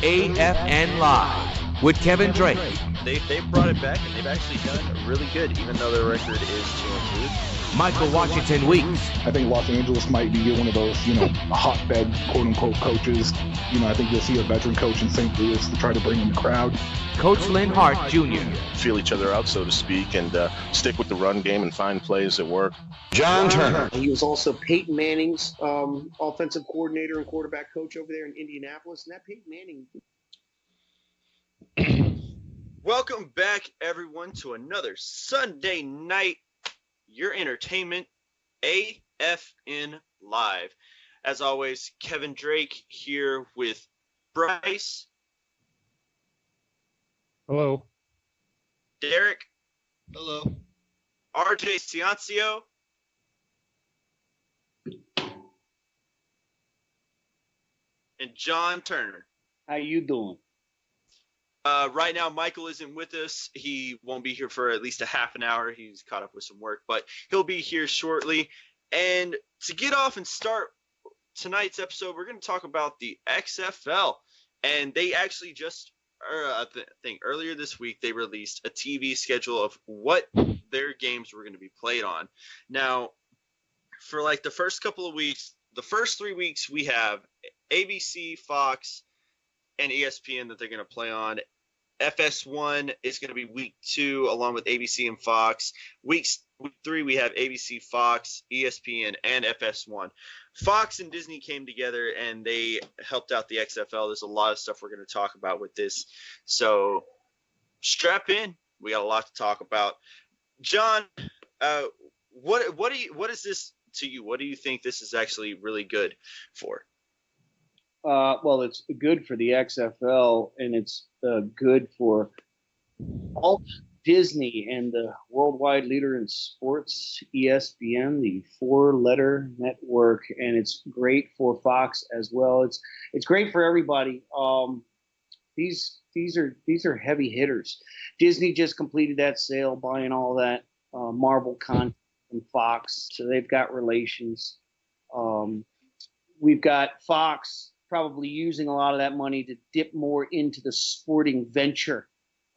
AFN Live with Kevin Drake. They've brought it back, and they've actually done really good, even though their record is 2-2. Michael Washington Weeks. I think Los Angeles might be one of those, hotbed, quote-unquote, coaches. I think you'll see a veteran coach in St. Louis to try to bring in the crowd. Coach Lynn Hart Jr. Feel each other out, so to speak, and stick with the run game and find plays that work. John Turner. He was also Peyton Manning's offensive coordinator and quarterback coach over there in Indianapolis. And that Peyton Manning. Welcome back, everyone, to another Sunday night, your entertainment, AFN Live. As always, Kevin Drake here with Bryce. Hello. Derek. Hello. RJ Ciancio. And John Turner. How you doing? Right now, Michael isn't with us. He won't be here for at least a half an hour. He's caught up with some work, but he'll be here shortly. And to get off and start tonight's episode, we're going to talk about the XFL. And they actually just, I think earlier this week, they released a TV schedule of what their games were going to be played on. Now, for like the first couple of weeks, the first 3 weeks, we have ABC, Fox, and ESPN that they're going to play on. FS1 is going to be week 2 along with ABC and Fox. Week 3 we have ABC, Fox, ESPN, and FS1. Fox and Disney came together and they helped out the XFL. There's a lot of stuff we're going to talk about with this. So strap in. We got a lot to talk about. John, what is this to you? What do you think this is actually really good for? Well, it's good for the XFL, and it's good for all Disney and the worldwide leader in sports, ESPN, the 4-letter network, and it's great for Fox as well. It's great for everybody. These are heavy hitters. Disney just completed that sale, buying all that Marvel content from Fox, so they've got relations. We've got Fox probably using a lot of that money to dip more into the sporting venture,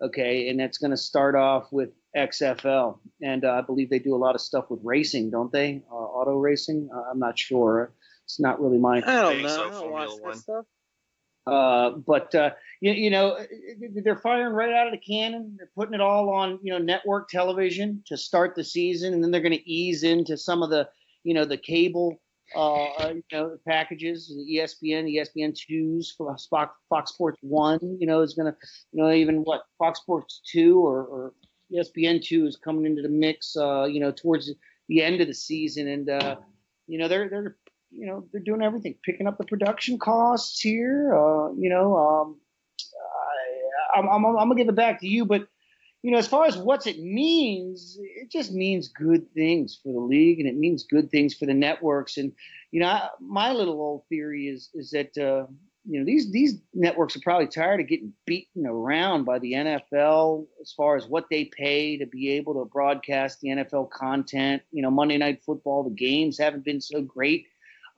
okay? And that's going to start off with XFL. And I believe they do a lot of stuff with racing, don't they? Auto racing? I'm not sure. It's not really my... I don't know. I don't watch that stuff. But they're firing right out of the cannon. They're putting it all on, network television to start the season. And then they're going to ease into some of the, the cable packages, the ESPN 2s, Fox Sports 1, is going to, even Fox Sports 2 or ESPN 2 is coming into the mix, towards the end of the season. And, they're doing everything, picking up the production costs here. I'm going to give it back to you, but, as far as what it means, it just means good things for the league, and it means good things for the networks. And, my little old theory is that, these networks are probably tired of getting beaten around by the NFL as far as what they pay to be able to broadcast the NFL content. Monday Night Football, the games haven't been so great.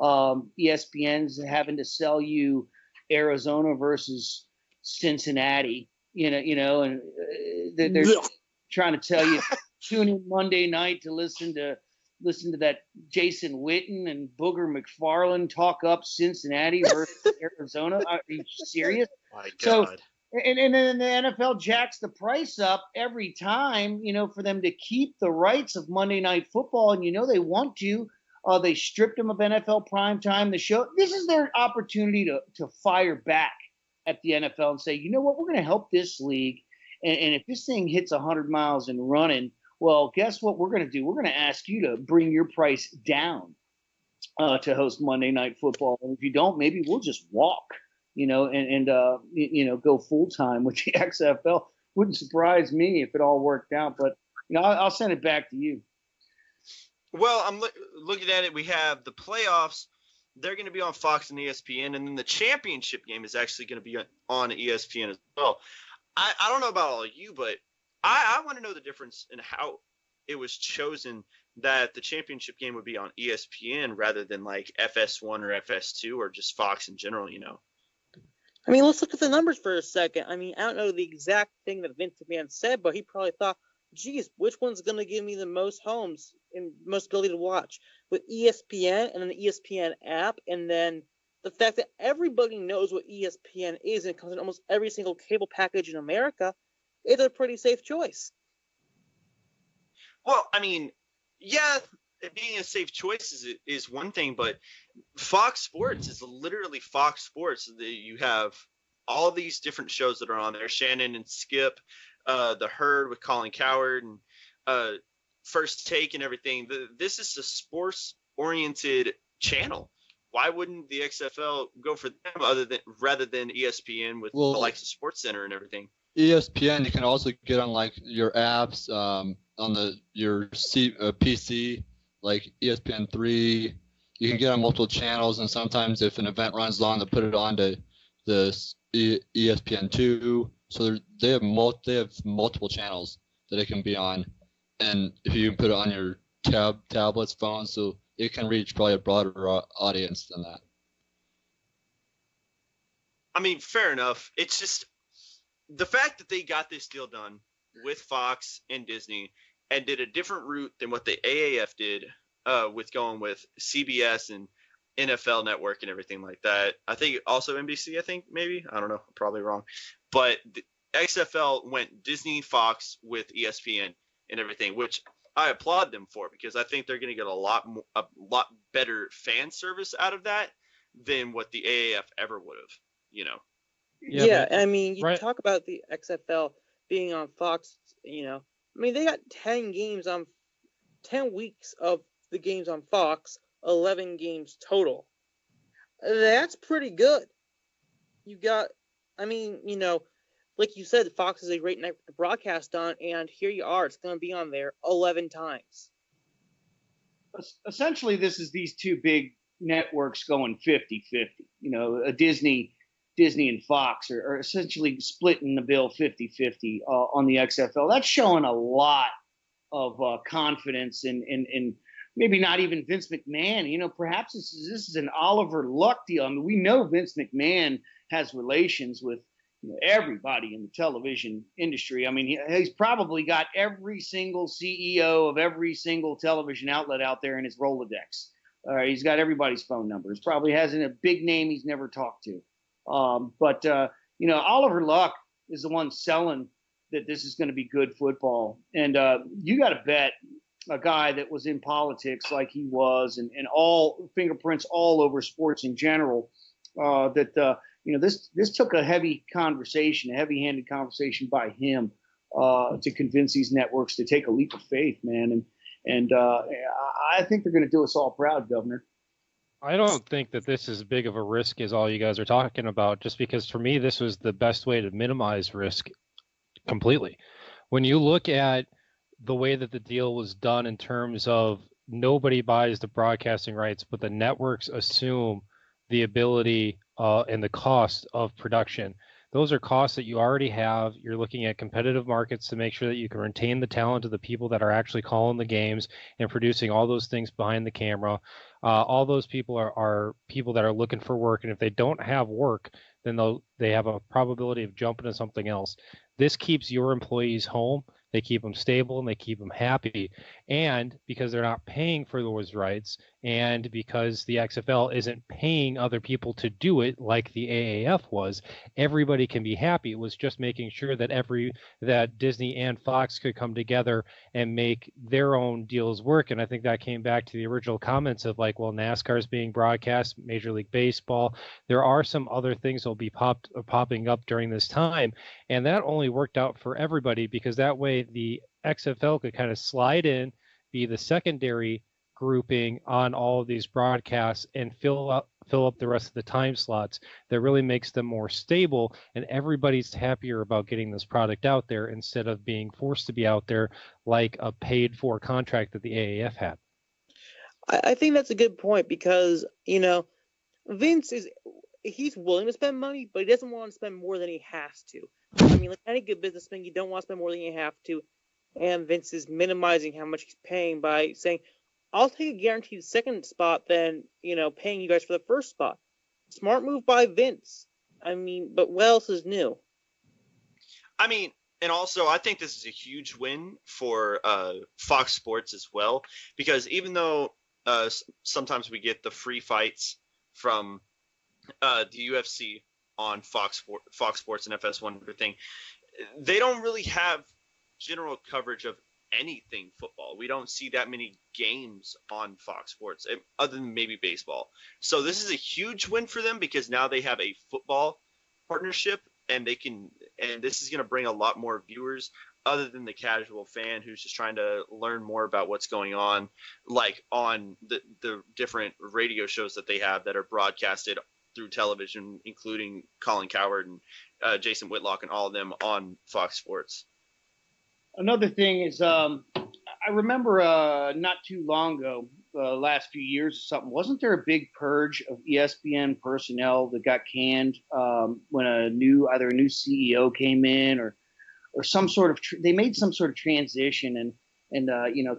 ESPN's having to sell you Arizona versus Cincinnati. And they're trying to tell you tune in Monday night to listen to that Jason Witten and Booger McFarland talk up Cincinnati versus Arizona. Are you serious? My God. So, and then the NFL jacks the price up every time, for them to keep the rights of Monday Night Football, and they want to. They stripped them of NFL primetime. The show. This is their opportunity to fire back at the NFL and say, you know what, we're going to help this league. And if this thing hits 100 miles and running, well, guess what we're going to do? We're going to ask you to bring your price down to host Monday Night Football. And if you don't, maybe we'll just walk, and go full time with the XFL. Wouldn't surprise me if it all worked out, but, I'll send it back to you. Well, I'm looking at it. We have the playoffs. They're going to be on Fox and ESPN, and then the championship game is actually going to be on ESPN as well. I don't know about all of you, but I want to know the difference in how it was chosen that the championship game would be on ESPN rather than like FS1 or FS2 or just Fox in general, I mean, let's look at the numbers for a second. I mean, I don't know the exact thing that Vince McMahon said, but he probably thought, geez, which one's going to give me the most homes and most ability to watch? With ESPN and an ESPN app, and then the fact that everybody knows what ESPN is and it comes in almost every single cable package in America, it's a pretty safe choice. Well, I mean, yeah, being a safe choice is one thing, but Fox Sports is literally Fox Sports. You have all these different shows that are on there: Shannon and Skip, The Herd with Colin Cowherd, and First Take and everything. This is a sports-oriented channel. Why wouldn't the XFL go for them rather than ESPN with the likes of SportsCenter and everything? ESPN, you can also get on like your apps on your PC, like ESPN3. You can get on multiple channels, and sometimes if an event runs long, they put it on to the ESPN2. So they have multiple channels that it can be on, and if you can put it on your tablets, phones, so it can reach probably a broader audience than that. I mean, fair enough. It's just the fact that they got this deal done with Fox and Disney and did a different route than what the AAF did with going with CBS and NFL Network and everything like that. I think also NBC, maybe. I don't know. I'm probably wrong. But the XFL went Disney, Fox with ESPN and everything, which I applaud them for, because I think they're going to get a lot better fan service out of that than what the AAF ever would have, Yeah, I mean, you talk about the XFL being on Fox, I mean, they got 10 weeks of the games on Fox, 11 games total. That's pretty good. You got, like you said, Fox is a great network to broadcast on, and here you are. It's going to be on there 11 times. Essentially, this is these two big networks going 50-50. Disney and Fox are essentially splitting the bill 50-50 on the XFL. That's showing a lot of confidence and maybe not even Vince McMahon. Perhaps this is an Oliver Luck deal. I mean, we know Vince McMahon has relations with everybody in the television industry. I mean, he's probably got every single CEO of every single television outlet out there in his Rolodex. He's got everybody's phone numbers. Probably has a big name he's never talked to. But Oliver Luck is the one selling that this is going to be good football. And you got to bet a guy that was in politics like he was and all fingerprints all over sports in general, that this took a heavy-handed conversation by him to convince these networks to take a leap of faith, man. And I think they're going to do us all proud, Governor. I don't think that this is as big of a risk as all you guys are talking about, just because for me, this was the best way to minimize risk completely. When you look at the way that the deal was done in terms of nobody buys the broadcasting rights, but the networks assume the ability and the cost of production. Those are costs that you already have. You're looking at competitive markets to make sure that you can retain the talent of the people that are actually calling the games and producing all those things behind the camera. All those people are people that are looking for work, and if they don't have work, then they have a probability of jumping to something else. This keeps your employees home. They keep them stable and they keep them happy. And because they're not paying for those rights, and because the XFL isn't paying other people to do it like the AAF was, everybody can be happy. It was just making sure that Disney and Fox could come together and make their own deals work. And I think that came back to the original comments of like, well, NASCAR is being broadcast, Major League Baseball. There are some other things that will be popping up during this time. And that only worked out for everybody, because that way the XFL could kind of slide in, be the secondary grouping on all of these broadcasts, and fill up the rest of the time slots. That really makes them more stable, and everybody's happier about getting this product out there instead of being forced to be out there like a paid for contract that the AAF had. I think that's a good point, because Vince he's willing to spend money, but he doesn't want to spend more than he has to. I mean, like any good businessman, you don't want to spend more than you have to. And Vince is minimizing how much he's paying by saying, I'll take a guaranteed second spot than, paying you guys for the first spot. Smart move by Vince. I mean, but what else is new? I mean, and also I think this is a huge win for Fox Sports as well, because even though sometimes we get the free fights from the UFC on Fox Sports and FS1 and everything, they don't really have general coverage of anything football. We don't see that many games on Fox Sports other than maybe baseball. So this is a huge win for them because now they have a football partnership, and this is going to bring a lot more viewers other than the casual fan who's just trying to learn more about what's going on, like on the different radio shows that they have that are broadcasted through television, including Colin Cowherd and Jason Whitlock and all of them on Fox Sports. Another thing is, I remember not too long ago, last few years or something, wasn't there a big purge of ESPN personnel that got canned when either a new CEO came in or some sort of they made some sort of transition and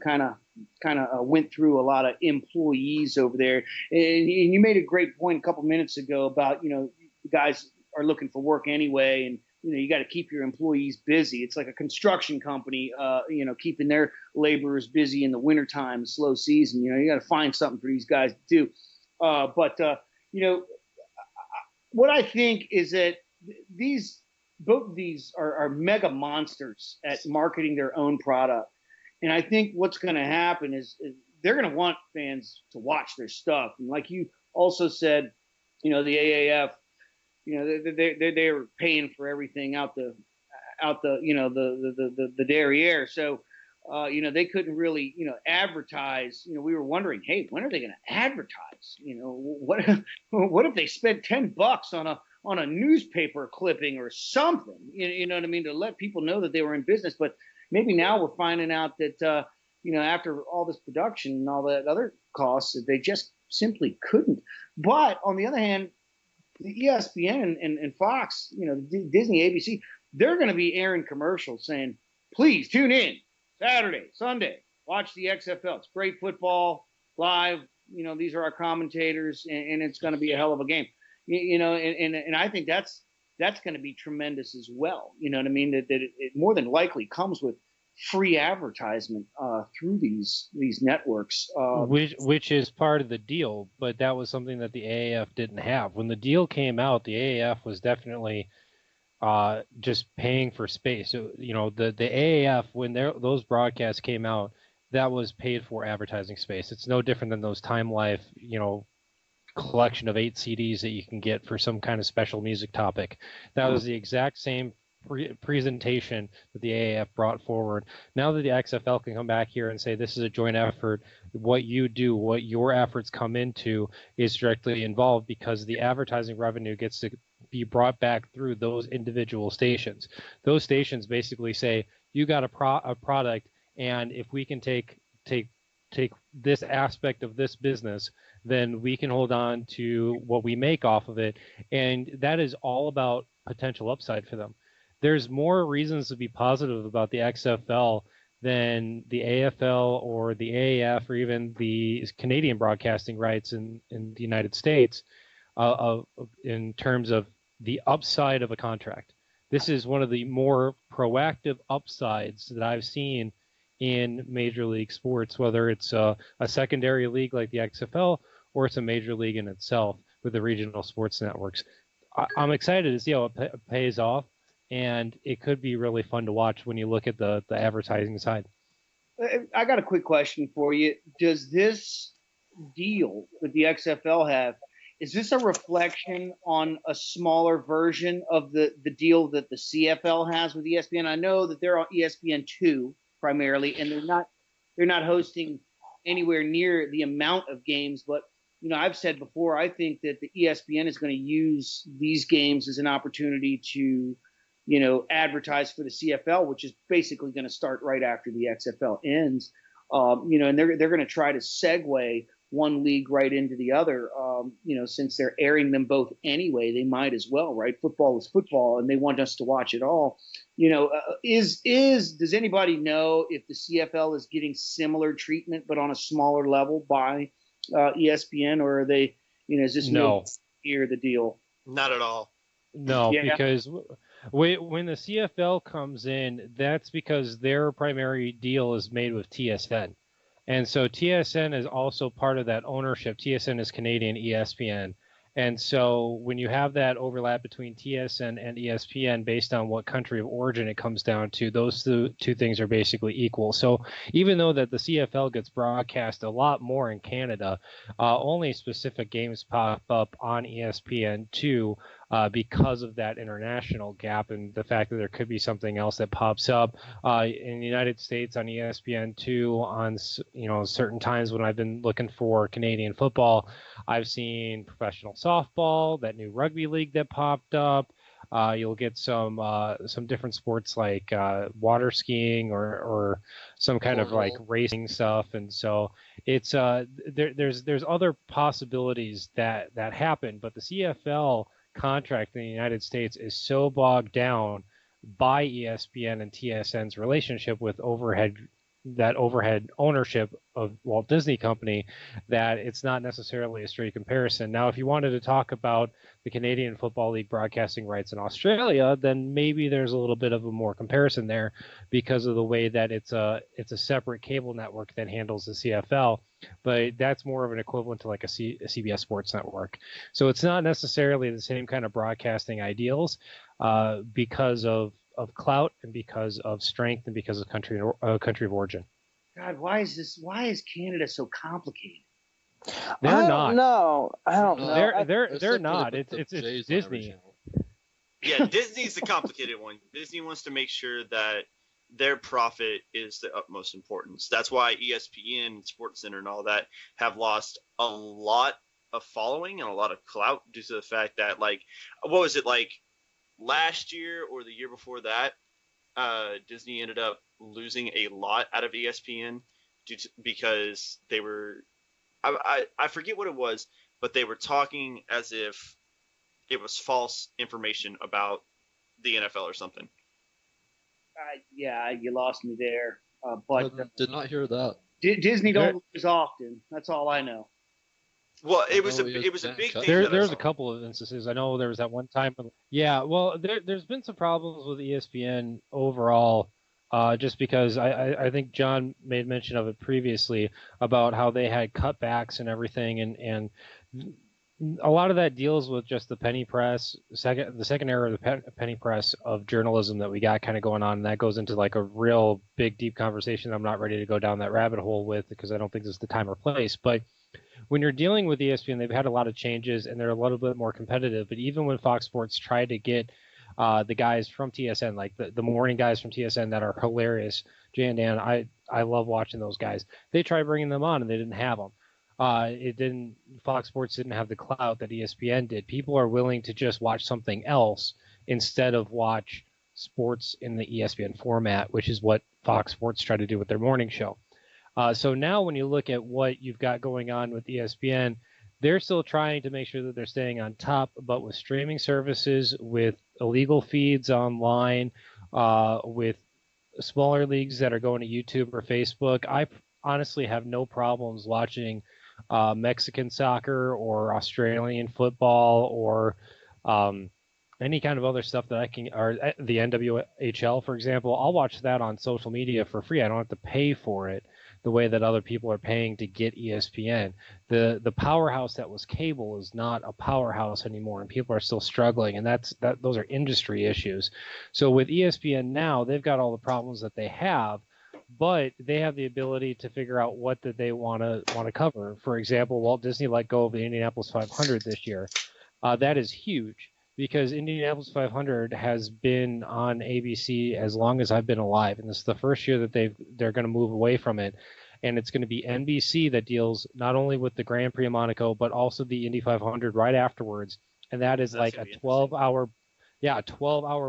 kind of went through a lot of employees over there. And you made a great point a couple minutes ago about the guys are looking for work anyway, and you got to keep your employees busy. It's like a construction company, keeping their laborers busy in the wintertime, slow season. You got to find something for these guys to do. But what I think is that both of these are mega monsters at marketing their own product. And I think what's going to happen is they're going to want fans to watch their stuff. And like you also said, the AAF, they were paying for everything out the derriere. So, they couldn't really, advertise. We were wondering, hey, when are they going to advertise? What if they spent $10 on a newspaper clipping or something? You know what I mean, to let people know that they were in business. But maybe now we're finding out that after all this production and all that other costs, that they just simply couldn't. But on the other hand, the ESPN and Fox, Disney, ABC, they're going to be airing commercials saying, please tune in Saturday, Sunday, watch the XFL. It's great football live. These are our commentators, and it's going to be a hell of a game. And I think that's going to be tremendous as well. You know what I mean? That it more than likely comes with free advertisement through these networks, which is part of the deal. But that was something that the AAF didn't have when the deal came out. The AAF was definitely just paying for space. So, the AAF, when those broadcasts came out, that was paid for advertising space. It's no different than those Time Life, collection of 8 CDs that you can get for some kind of special music topic. That was the exact same presentation that the AAF brought forward. Now that the XFL can come back here and say this is a joint effort, what you do, what your efforts come into is directly involved because the advertising revenue gets to be brought back through those individual stations. Those stations basically say, you got a product, and if we can take this aspect of this business, then we can hold on to what we make off of it. And that is all about potential upside for them. There's more reasons to be positive about the XFL than the AFL or the AAF or even the Canadian broadcasting rights in the United States in terms of the upside of a contract. This is one of the more proactive upsides that I've seen in Major League sports, whether it's a secondary league like the XFL or it's a major league in itself with the regional sports networks. I'm excited to see how it pays off. And it could be really fun to watch when you look at the advertising side. I got a quick question for you. Does this deal that the XFL have, is this a reflection on a smaller version of the deal that the CFL has with ESPN? I know that they're on ESPN2 primarily, and they're not hosting anywhere near the amount of games. But I've said before, I think that the ESPN is going to use these games as an opportunity to advertise for the CFL, which is basically going to start right after the XFL ends. And they're going to try to segue one league right into the other. Since they're airing them both anyway, they might as well, right? Football is football, and they want us to watch it all. Does anybody know if the CFL is getting similar treatment but on a smaller level by ESPN, or are they, is this no here the deal? Not at all. No, Yeah. because when the CFL comes in, that's because their primary deal is made with TSN. And so TSN is also part of that ownership. TSN is Canadian ESPN. And so when you have that overlap between TSN and ESPN based on what country of origin it comes down to, those two things are basically equal. So even though that the CFL gets broadcast a lot more in Canada, only specific games pop up on ESPN2 because of that international gap and the fact that there could be something else that pops up in the United States on ESPN2 on certain times when I've been looking for Canadian football. I've seen professional softball, that new rugby league that popped up. You'll get some different sports like water skiing or some kind of like racing stuff, and so it's there's other possibilities that happen, but the CFL contract in the United States is so bogged down by ESPN and TSN's relationship with overhead ownership of Walt Disney Company that it's not necessarily a straight comparison. Now, if you wanted to talk about the Canadian Football League broadcasting rights in Australia, then maybe there's a little bit of a more comparison there because of the way that it's a separate cable network that handles the CFL, but that's more of an equivalent to like a CBS Sports Network. So it's not necessarily the same kind of broadcasting ideals because of clout and because of strength and because of country of origin. God, why is Canada so complicated? They're not. No, I don't know. They're not. It's Disney. Yeah, Disney's the complicated one. Disney wants to make sure that their profit is the utmost importance. That's why ESPN, SportsCenter, and all that have lost a lot of following and a lot of clout due to the fact that, like, what was it, like last year or the year before that, Disney ended up losing a lot out of ESPN because they were, I forget what it was, but they were talking as if it was false information about the NFL or something. Yeah, you lost me there. But did not hear that. Disney don't lose often. That's all I know. Well, it was a big thing. There's a couple of instances. I know there was that one time. Yeah, well, there's been some problems with ESPN overall, just because I think John made mention of it previously about how they had cutbacks and everything, and a lot of that deals with just the penny press, the second era of the penny press of journalism that we got kind of going on, and that goes into like a real big, deep conversation I'm not ready to go down that rabbit hole with because I don't think this is the time or place, but when you're dealing with ESPN, they've had a lot of changes and they're a little bit more competitive. But even when Fox Sports tried to get the guys from TSN, like the morning guys from TSN that are hilarious, Jay and Dan, I love watching those guys. They tried bringing them on and they didn't have them. Fox Sports didn't have the clout that ESPN did. People are willing to just watch something else instead of watch sports in the ESPN format, which is what Fox Sports tried to do with their morning show. So now when you look at what you've got going on with ESPN, they're still trying to make sure that they're staying on top, but with streaming services, with illegal feeds online, with smaller leagues that are going to YouTube or Facebook, I honestly have no problems watching Mexican soccer or Australian football or any kind of other stuff that I can, or the NWHL, for example. I'll watch that on social media for free. I don't have to pay for it the way that other people are paying to get ESPN. The powerhouse that was cable is not a powerhouse anymore, and people are still struggling, and those are industry issues. So with ESPN now, they've got all the problems that they have, but they have the ability to figure out what that they want to cover. For example, Walt Disney let go of the Indianapolis 500 this year. That is huge, because Indianapolis 500 has been on ABC as long as I've been alive, and this is the first year that they're going to move away from it, and it's going to be NBC that deals not only with the Grand Prix of Monaco but also the Indy 500 right afterwards, and that is like a 12-hour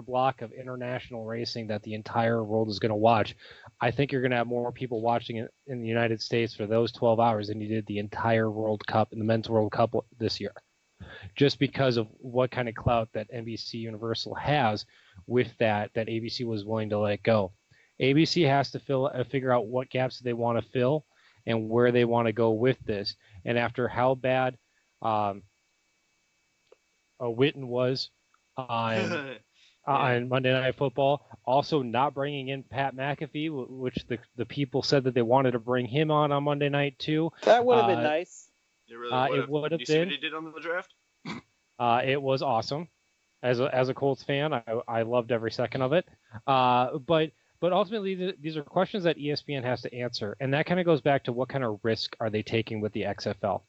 block of international racing that the entire world is going to watch. I think you're going to have more people watching it in the United States for those 12 hours than you did the entire World Cup and the Men's World Cup this year, just because of what kind of clout that NBC Universal has with that ABC was willing to let go. ABC has to figure out what gaps they want to fill and where they want to go with this. And after how bad Witten was on on Monday Night Football. Also, not bringing in Pat McAfee, which the people said that they wanted to bring him on Monday night too. That would have been nice. It really it would have Did you see been. what he did on the draft? It was awesome. As a Colts fan, I loved every second of it. But ultimately, these are questions that ESPN has to answer, and that kind of goes back to what kind of risk are they taking with the XFL.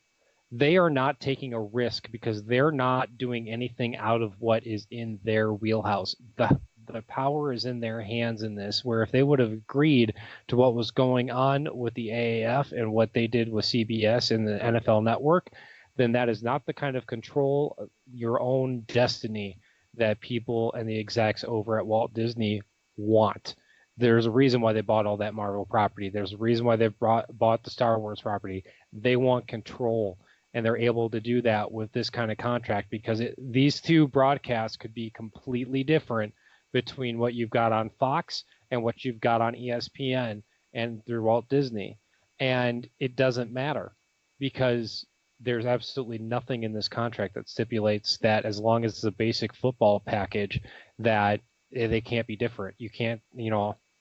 They are not taking a risk because they're not doing anything out of what is in their wheelhouse. The power is in their hands in this, where if they would have agreed to what was going on with the AAF and what they did with CBS and the NFL Network, then that is not the kind of control of your own destiny that people and the execs over at Walt Disney want. There's a reason why they bought all that Marvel property. There's a reason why they bought the Star Wars property. They want control, and they're able to do that with this kind of contract because these two broadcasts could be completely different between what you've got on Fox and what you've got on ESPN and through Walt Disney. And it doesn't matter because there's absolutely nothing in this contract that stipulates that as long as it's a basic football package that they can't be different. You can't,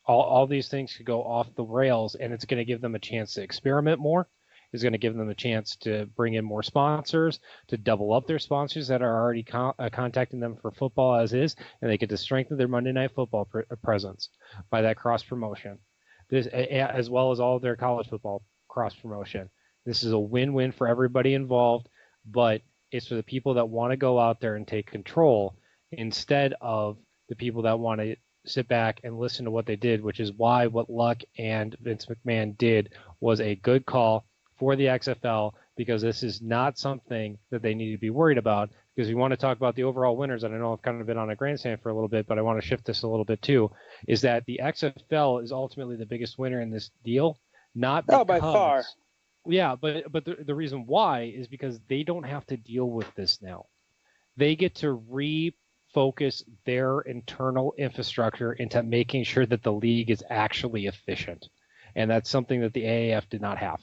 all these things could go off the rails, and it's going to give them a chance to experiment more. It's going to give them a chance to bring in more sponsors, to double up their sponsors that are already contacting them for football as is, and they get to strengthen their Monday Night Football presence by that cross promotion. This, as well as all of their college football cross promotion. This is a win-win for everybody involved, but it's for the people that want to go out there and take control instead of the people that want to sit back and listen to what they did, which is why what Luck and Vince McMahon did was a good call for the XFL, because this is not something that they need to be worried about, because we want to talk about the overall winners, and I know I've kind of been on a grandstand for a little bit, but I want to shift this a little bit too, is that the XFL is ultimately the biggest winner in this deal, not because... Oh, by far. Yeah, but the reason why is because they don't have to deal with this now. They get to refocus their internal infrastructure into making sure that the league is actually efficient. And that's something that the AAF did not have.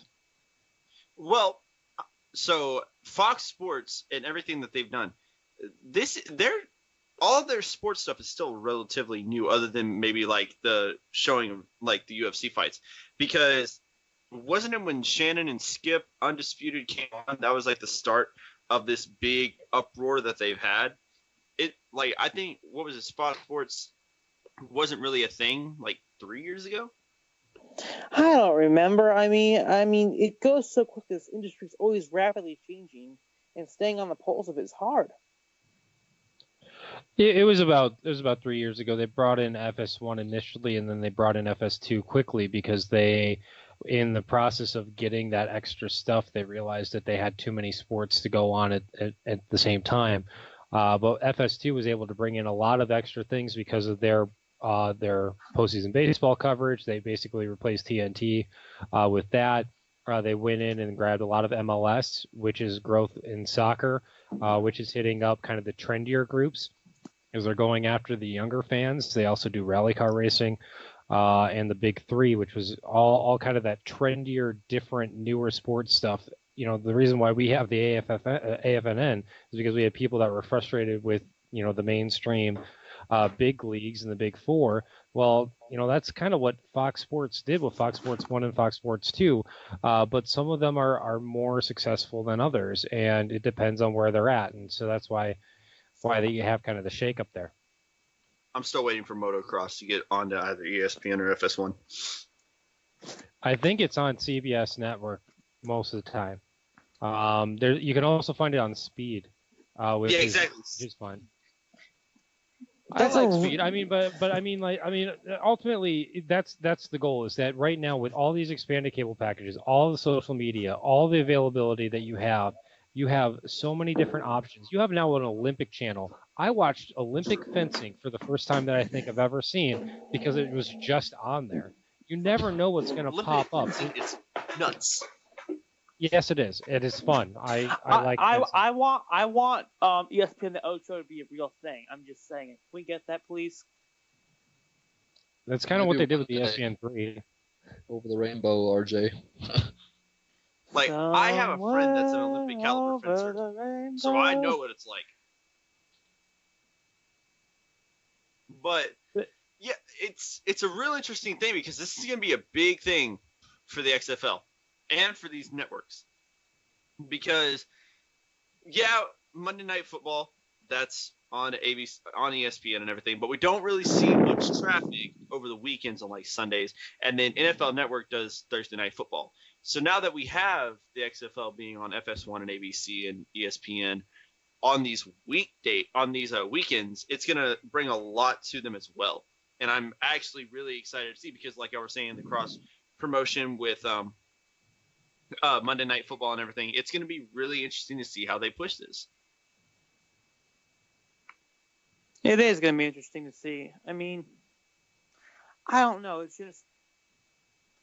Well, so Fox Sports and everything that they've done, all of their sports stuff is still relatively new, other than maybe like the showing of like the UFC fights, because wasn't it when Shannon and Skip Undisputed came on, that was like the start of this big uproar that they've had? It, like, I think, what was it, Fox Sports wasn't really a thing like 3 years ago? I don't remember. I mean, it goes so quick. This industry is always rapidly changing, and staying on the pulse of it is hard. It was about 3 years ago. They brought in FS1 initially, and then they brought in FS2 quickly because they, in the process of getting that extra stuff, they realized that they had too many sports to go on at the same time. But FS2 was able to bring in a lot of extra things because of their postseason baseball coverage. They basically replaced TNT with that. They went in and grabbed a lot of MLS, which is growth in soccer, which is hitting up kind of the trendier groups as they're going after the younger fans. They also do rally car racing and the Big Three, which was all kind of that trendier, different, newer sports stuff. The reason why we have the AFNN is because we had people that were frustrated with, the mainstream big leagues and the Big Four. Well, that's kind of what Fox Sports did with Fox Sports 1 and Fox Sports 2. But some of them are more successful than others, and it depends on where they're at. And so that's why you have kind of the shakeup there. I'm still waiting for motocross to get onto either ESPN or FS1. I think it's on CBS Network most of the time. You can also find it on Speed, which is fun. I like Speed. I mean, but ultimately, that's the goal. Is that right now with all these expanded cable packages, all the social media, all the availability that you have so many different options. You have now an Olympic channel. I watched Olympic fencing for the first time that I think I've ever seen because it was just on there. You never know what's going to pop up. It's nuts. Yes, it is. It is fun. I like. I want ESPN the Ocho to be a real thing. I'm just saying it. Can we get that, please? That's kind of what they did with ESPN 3. Over the rainbow, RJ. Like, I have a friend that's an Olympic caliber fencer, so I know what it's like. But yeah, it's a real interesting thing because this is going to be a big thing for the XFL and for these networks. Because yeah, Monday Night Football, that's on ABC, on ESPN and everything, but we don't really see much traffic over the weekends on like Sundays. And then NFL Network does Thursday Night Football. So now that we have the XFL being on FS1 and ABC and ESPN on these weekends, it's gonna bring a lot to them as well. And I'm actually really excited to see because, like I was saying, the cross promotion with Monday Night Football and everything, it's gonna be really interesting to see how they push this. It is going to be interesting to see. I mean, I don't know. It's just,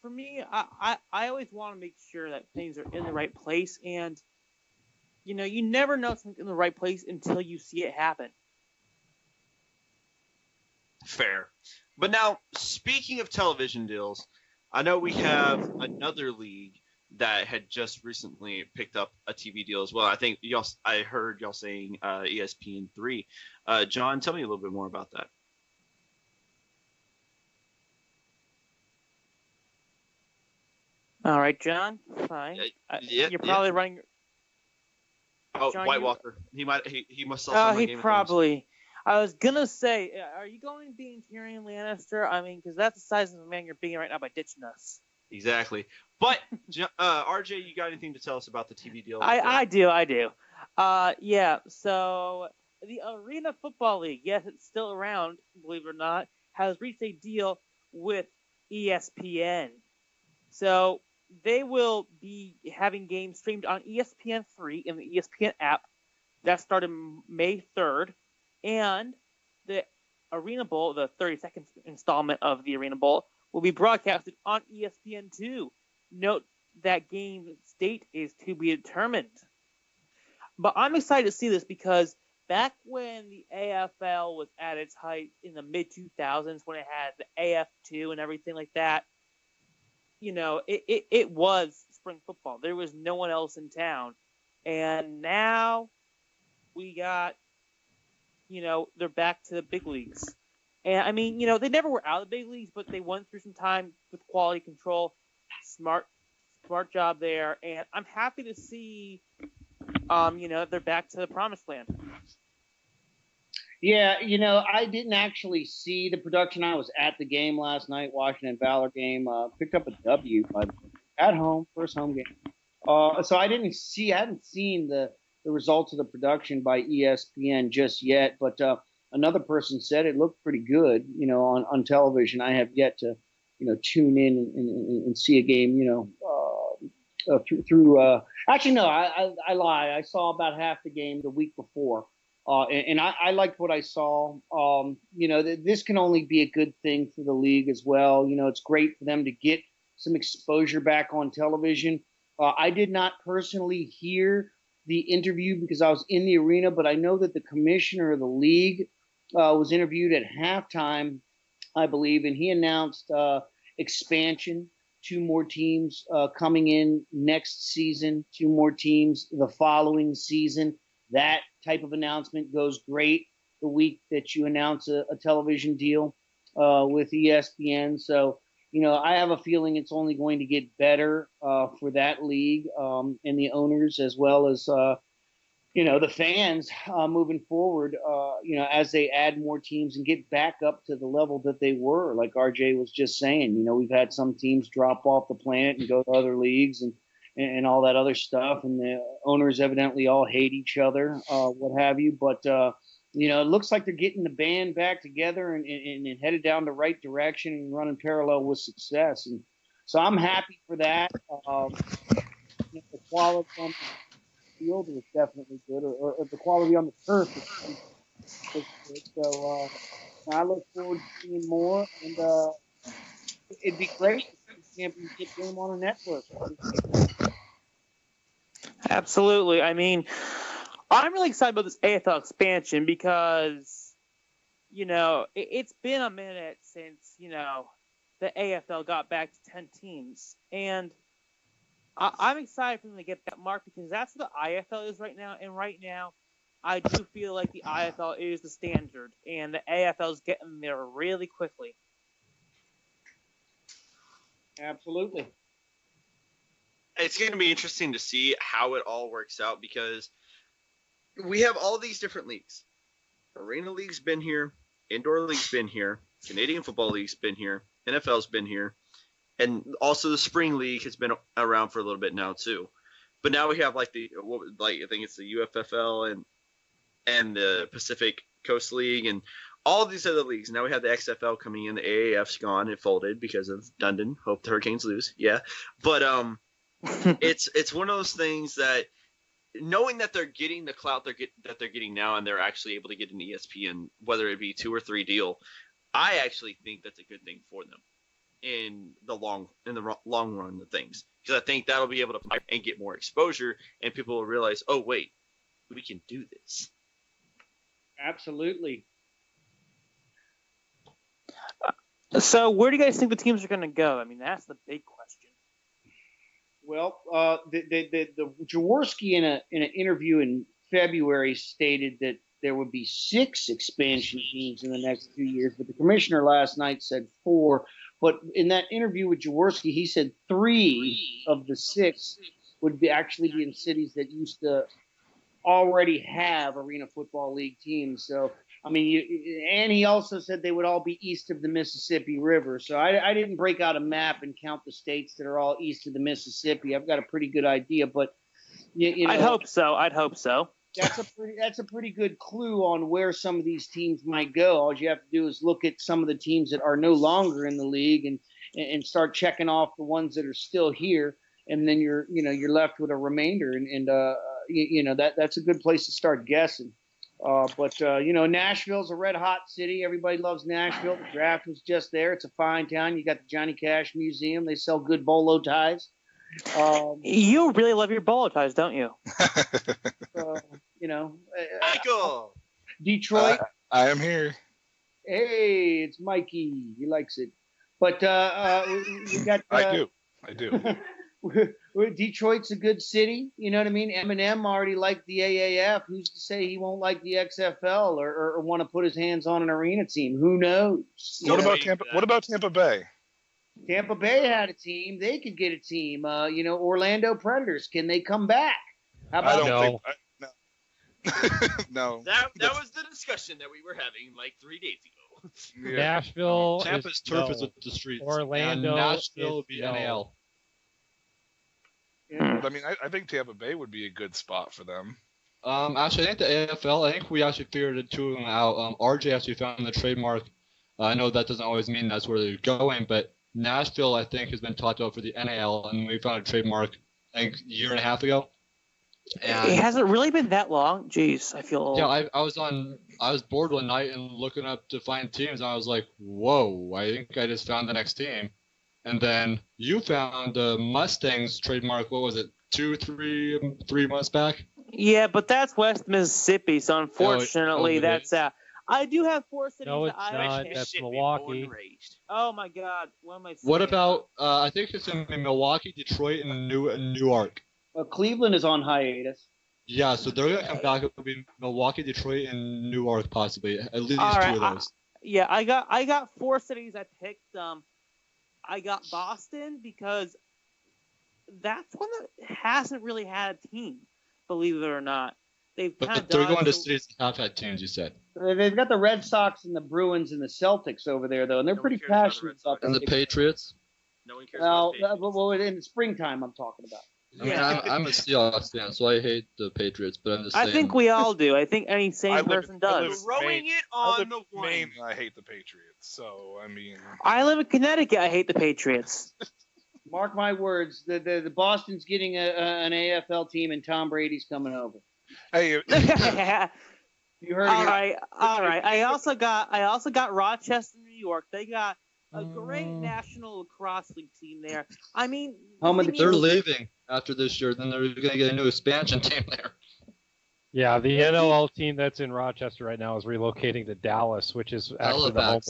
for me, I always want to make sure that things are in the right place. And, you know, you never know something's in the right place until you see it happen. Fair. But now, speaking of television deals, I know we have another league that had just recently picked up a TV deal as well. I think I heard y'all saying ESPN3. John, tell me a little bit more about that. All right, John. Fine. You're probably running. Oh, John, White Walker. He must sell some of my Game of probably. I was gonna say, are you going to be Tyrion Lannister? I mean, because that's the size of the man you're being right now by ditching us. Exactly. But RJ, you got anything to tell us about the TV deal? I do. Yeah. So the Arena Football League, yes, it's still around, believe it or not, has reached a deal with ESPN. So they will be having games streamed on ESPN3 in the ESPN app. That started May 3rd. And the Arena Bowl, the 32nd installment of the Arena Bowl, will be broadcasted on ESPN2. Note that game date is to be determined. But I'm excited to see this because back when the AFL was at its height in the mid-2000s, when it had the AF2 and everything like that, you know, it was spring football. There was no one else in town. And now we got, you know, they're back to the big leagues. And, I mean, you know, they never were out of the big leagues, but they went through some time with quality control. Smart job there. And I'm happy to see, you know, they're back to the promised land. Yeah, you know, I didn't actually see the production. I was at the game last night, Washington Valor game. Picked up a W at home, first home game. So I hadn't seen the results of the production by ESPN just yet, but another person said it looked pretty good, you know, on television. I have yet to, you know, tune in and see a game, you know, through. Actually, no, I lie. I saw about half the game the week before, and I liked what I saw. You know, this can only be a good thing for the league as well. You know, it's great for them to get some exposure back on television. I did not personally hear the interview because I was in the arena, but I know that the commissioner of the league was interviewed at halftime, I believe, and he announced expansion, 2 more teams coming in next season, 2 more teams the following season. That type of announcement goes great the week that you announce a television deal with ESPN. So, you know, I have a feeling it's only going to get better for that league and the owners as well as, you know, the fans moving forward, you know, as they add more teams and get back up to the level that they were. Like RJ was just saying, you know, we've had some teams drop off the planet and go to other leagues and all that other stuff. And the owners evidently all hate each other, what have you. But, you know, it looks like they're getting the band back together and headed down the right direction and running parallel with success. And so I'm happy for that. The quality on the field is definitely good, or the quality on the turf is good. So I look forward to seeing more, and it'd be great to see the championship game on a network. Absolutely. I mean, I'm really excited about this AFL expansion because, you know, it's been a minute since, you know, the AFL got back to 10 teams. And I'm excited for them to get that mark because that's what the IFL is right now. And right now, I do feel like the IFL is the standard, and the AFL is getting there really quickly. Absolutely. It's going to be interesting to see how it all works out because we have all these different leagues. Arena League's been here. Indoor League's been here. Canadian Football League's been here. NFL's been here. And also the Spring League has been around for a little bit now too. But now we have I think it's the UFFL and the Pacific Coast League and all these other leagues. Now we have the XFL coming in. The AAF's gone. It folded because of Dundon. Hope the Hurricanes lose. Yeah. But it's one of those things that knowing that they're getting the clout that they're getting now and they're actually able to get an ESPN, whether it be 2 or 3 deal, I actually think that's a good thing for them in the long run of things. Because I think that'll be able to fight and get more exposure and people will realize, oh, wait, we can do this. Absolutely. So where do you guys think the teams are going to go? I mean, that's the big question. Well, the Jaworski in an interview in February stated that there would be 6 expansion teams in the next 2 years, but the commissioner last night said 4. But in that interview with Jaworski, he said 3 of the 6 would actually be in cities that used to already have Arena Football League teams. So, I mean, and he also said they would all be east of the Mississippi River. So I didn't break out a map and count the states that are all east of the Mississippi. I've got a pretty good idea, but you know, I'd hope so. That's a pretty good clue on where some of these teams might go. All you have to do is look at some of the teams that are no longer in the league and start checking off the ones that are still here, and then you're left with a remainder, and that's a good place to start guessing. But Nashville's a red hot city. Everybody loves Nashville. The draft was just there. It's a fine town. You got the Johnny Cash Museum. They sell good bolo ties. You really love your bolo ties, don't you? Michael! Detroit. I am here. Hey, it's Mikey. He likes it. But we got. I do. Detroit's a good city. You know what I mean? Eminem already liked the AAF. Who's to say he won't like the XFL or want to put his hands on an arena team? Who knows? What about Tampa Bay? Tampa Bay had a team. They could get a team. Orlando Predators. Can they come back? How about no. No. That was the discussion that we were having like 3 days ago. Yeah. Nashville. Tampa's turf is with the streets. Orlando. And Nashville would be NAL. But I mean, I think Tampa Bay would be a good spot for them. Actually, I think the AFL. I think we actually figured it too out. RJ actually found the trademark. I know that doesn't always mean that's where they're going, but Nashville, I think, has been talked about for the NAL, and we found a trademark, I think, a year and a half ago. And it hasn't really been that long. Jeez, I feel old. Yeah, I was bored one night and looking up to find teams, and I was like, whoa, I think I just found the next team. And then you found the Mustangs trademark, what was it, 3 months back? Yeah, but that's West Mississippi, so unfortunately that's I do have 4 cities no, it's that not. That's Milwaukee. Oh my God, what am I saying? What about I think it's in Milwaukee, Detroit, and Newark. Cleveland is on hiatus. Yeah, so they're gonna come back. It'll be Milwaukee, Detroit, and Newark possibly. At least All 2 right, of those. I got 4 cities I picked. I got Boston because that's one that hasn't really had a team, believe it or not. But they're going to cities that have had teams, you said. They've got the Red Sox and the Bruins and the Celtics over there, though, and they're pretty passionate about that. And the Patriots? No one cares about the Patriots. Well, in the springtime, I'm talking about. I mean, I'm a Seahawks fan, so I hate the Patriots, but I'm just saying. I think we all do. I think any sane person does. Throwing it on the one. Maine, I hate the Patriots, so, I mean. I live in Connecticut. I hate the Patriots. Mark my words, the Boston's getting an AFL team, and Tom Brady's coming over. Hey, you heard it. All right. I also got Rochester, New York. They got a great national lacrosse league team there. I mean, they're leaving after this year. Then they're going to get a new expansion team there. Yeah, the NLL team that's in Rochester right now is relocating to Dallas, which is actually the home of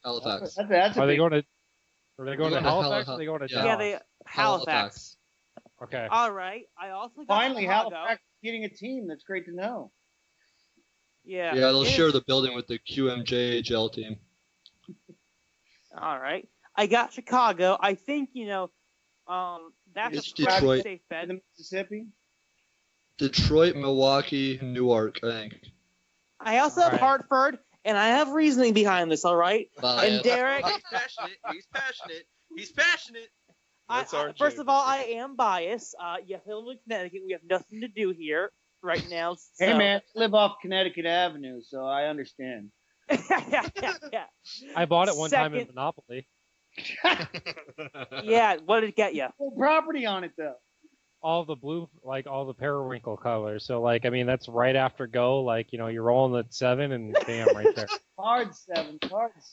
Halifax. Are they going to Halifax? Or are they going to Dallas? Halifax. Okay. All right. I also got finally Chicago. Halifax getting a team. That's great to know. Yeah. Yeah, they'll share the building with the QMJHL team. All right. I got Chicago. I think, that's It's a pretty Detroit. safe bet. In the Mississippi. Detroit, Milwaukee, Newark, I think. I also have Hartford, and I have reasoning behind this, all right? And Derek. He's passionate. First of all, I am biased. Hillman, Connecticut, we have nothing to do here right now. So. Hey, man, I live off Connecticut Avenue, so I understand. yeah. I bought it one time in Monopoly. Yeah, what did it get you? Full property on it, though. All the blue, all the periwinkle colors. So, that's right after go. You're rolling at 7 and bam, right there. Hard 7.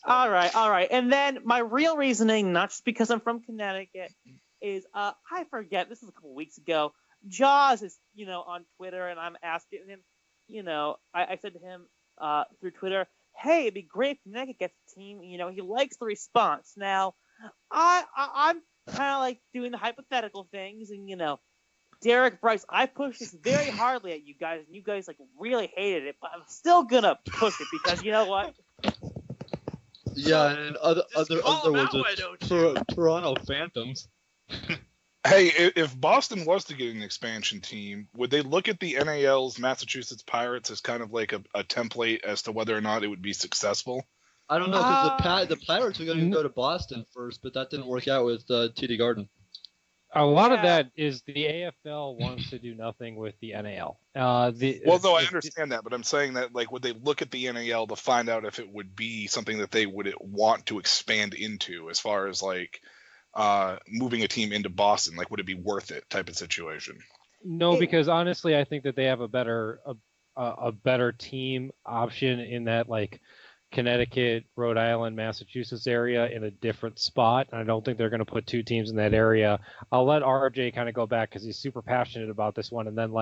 All right. And then my real reasoning, not just because I'm from Connecticut, is I forget, this was a couple weeks ago, Jaws is, on Twitter, and I'm asking him, I said to him through Twitter, hey, it'd be great if Connecticut gets a team. He likes the response. Now, I'm kind of doing the hypothetical things, and Derek, Bryce, I pushed this very hardly at you guys, and you guys really hated it, but I'm still gonna push it because you know what? Yeah, and other words are Toronto Phantoms. Hey, if Boston was to get an expansion team, would they look at the NAL's Massachusetts Pirates as kind of like a template as to whether or not it would be successful? I don't know, because the Pirates were going to go to Boston first, but that didn't work out with TD Garden. A lot of that is the AFL wants to do nothing with the NAL. I understand that, but I'm saying that, would they look at the NAL to find out if it would be something that they would want to expand into as far as, moving a team into Boston? Would it be worth it type of situation? No, because honestly, I think that they have a better team option in that, Connecticut, Rhode Island, Massachusetts area in a different spot. And I don't think they're going to put 2 teams in that area. I'll let RJ kind of go back because he's super passionate about this one. And then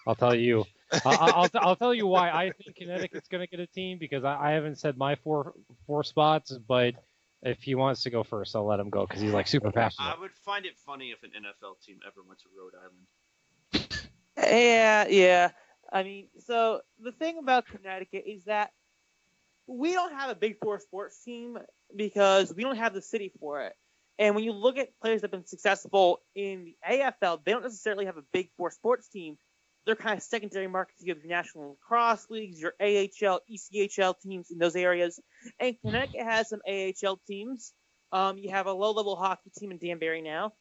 I'll tell you, I'll tell you why I think Connecticut's going to get a team, because I haven't said my four spots, but if he wants to go first, I'll let him go because he's super passionate. I would find it funny if an NFL team ever went to Rhode Island. Yeah. I mean, so the thing about Connecticut is that we don't have a Big Four sports team because we don't have the city for it. And when you look at players that have been successful in the AFL, they don't necessarily have a Big Four sports team. They're kind of secondary markets. You have your National Lacrosse Leagues, your AHL, ECHL teams in those areas. And Connecticut has some AHL teams. You have a low-level hockey team in Danbury now.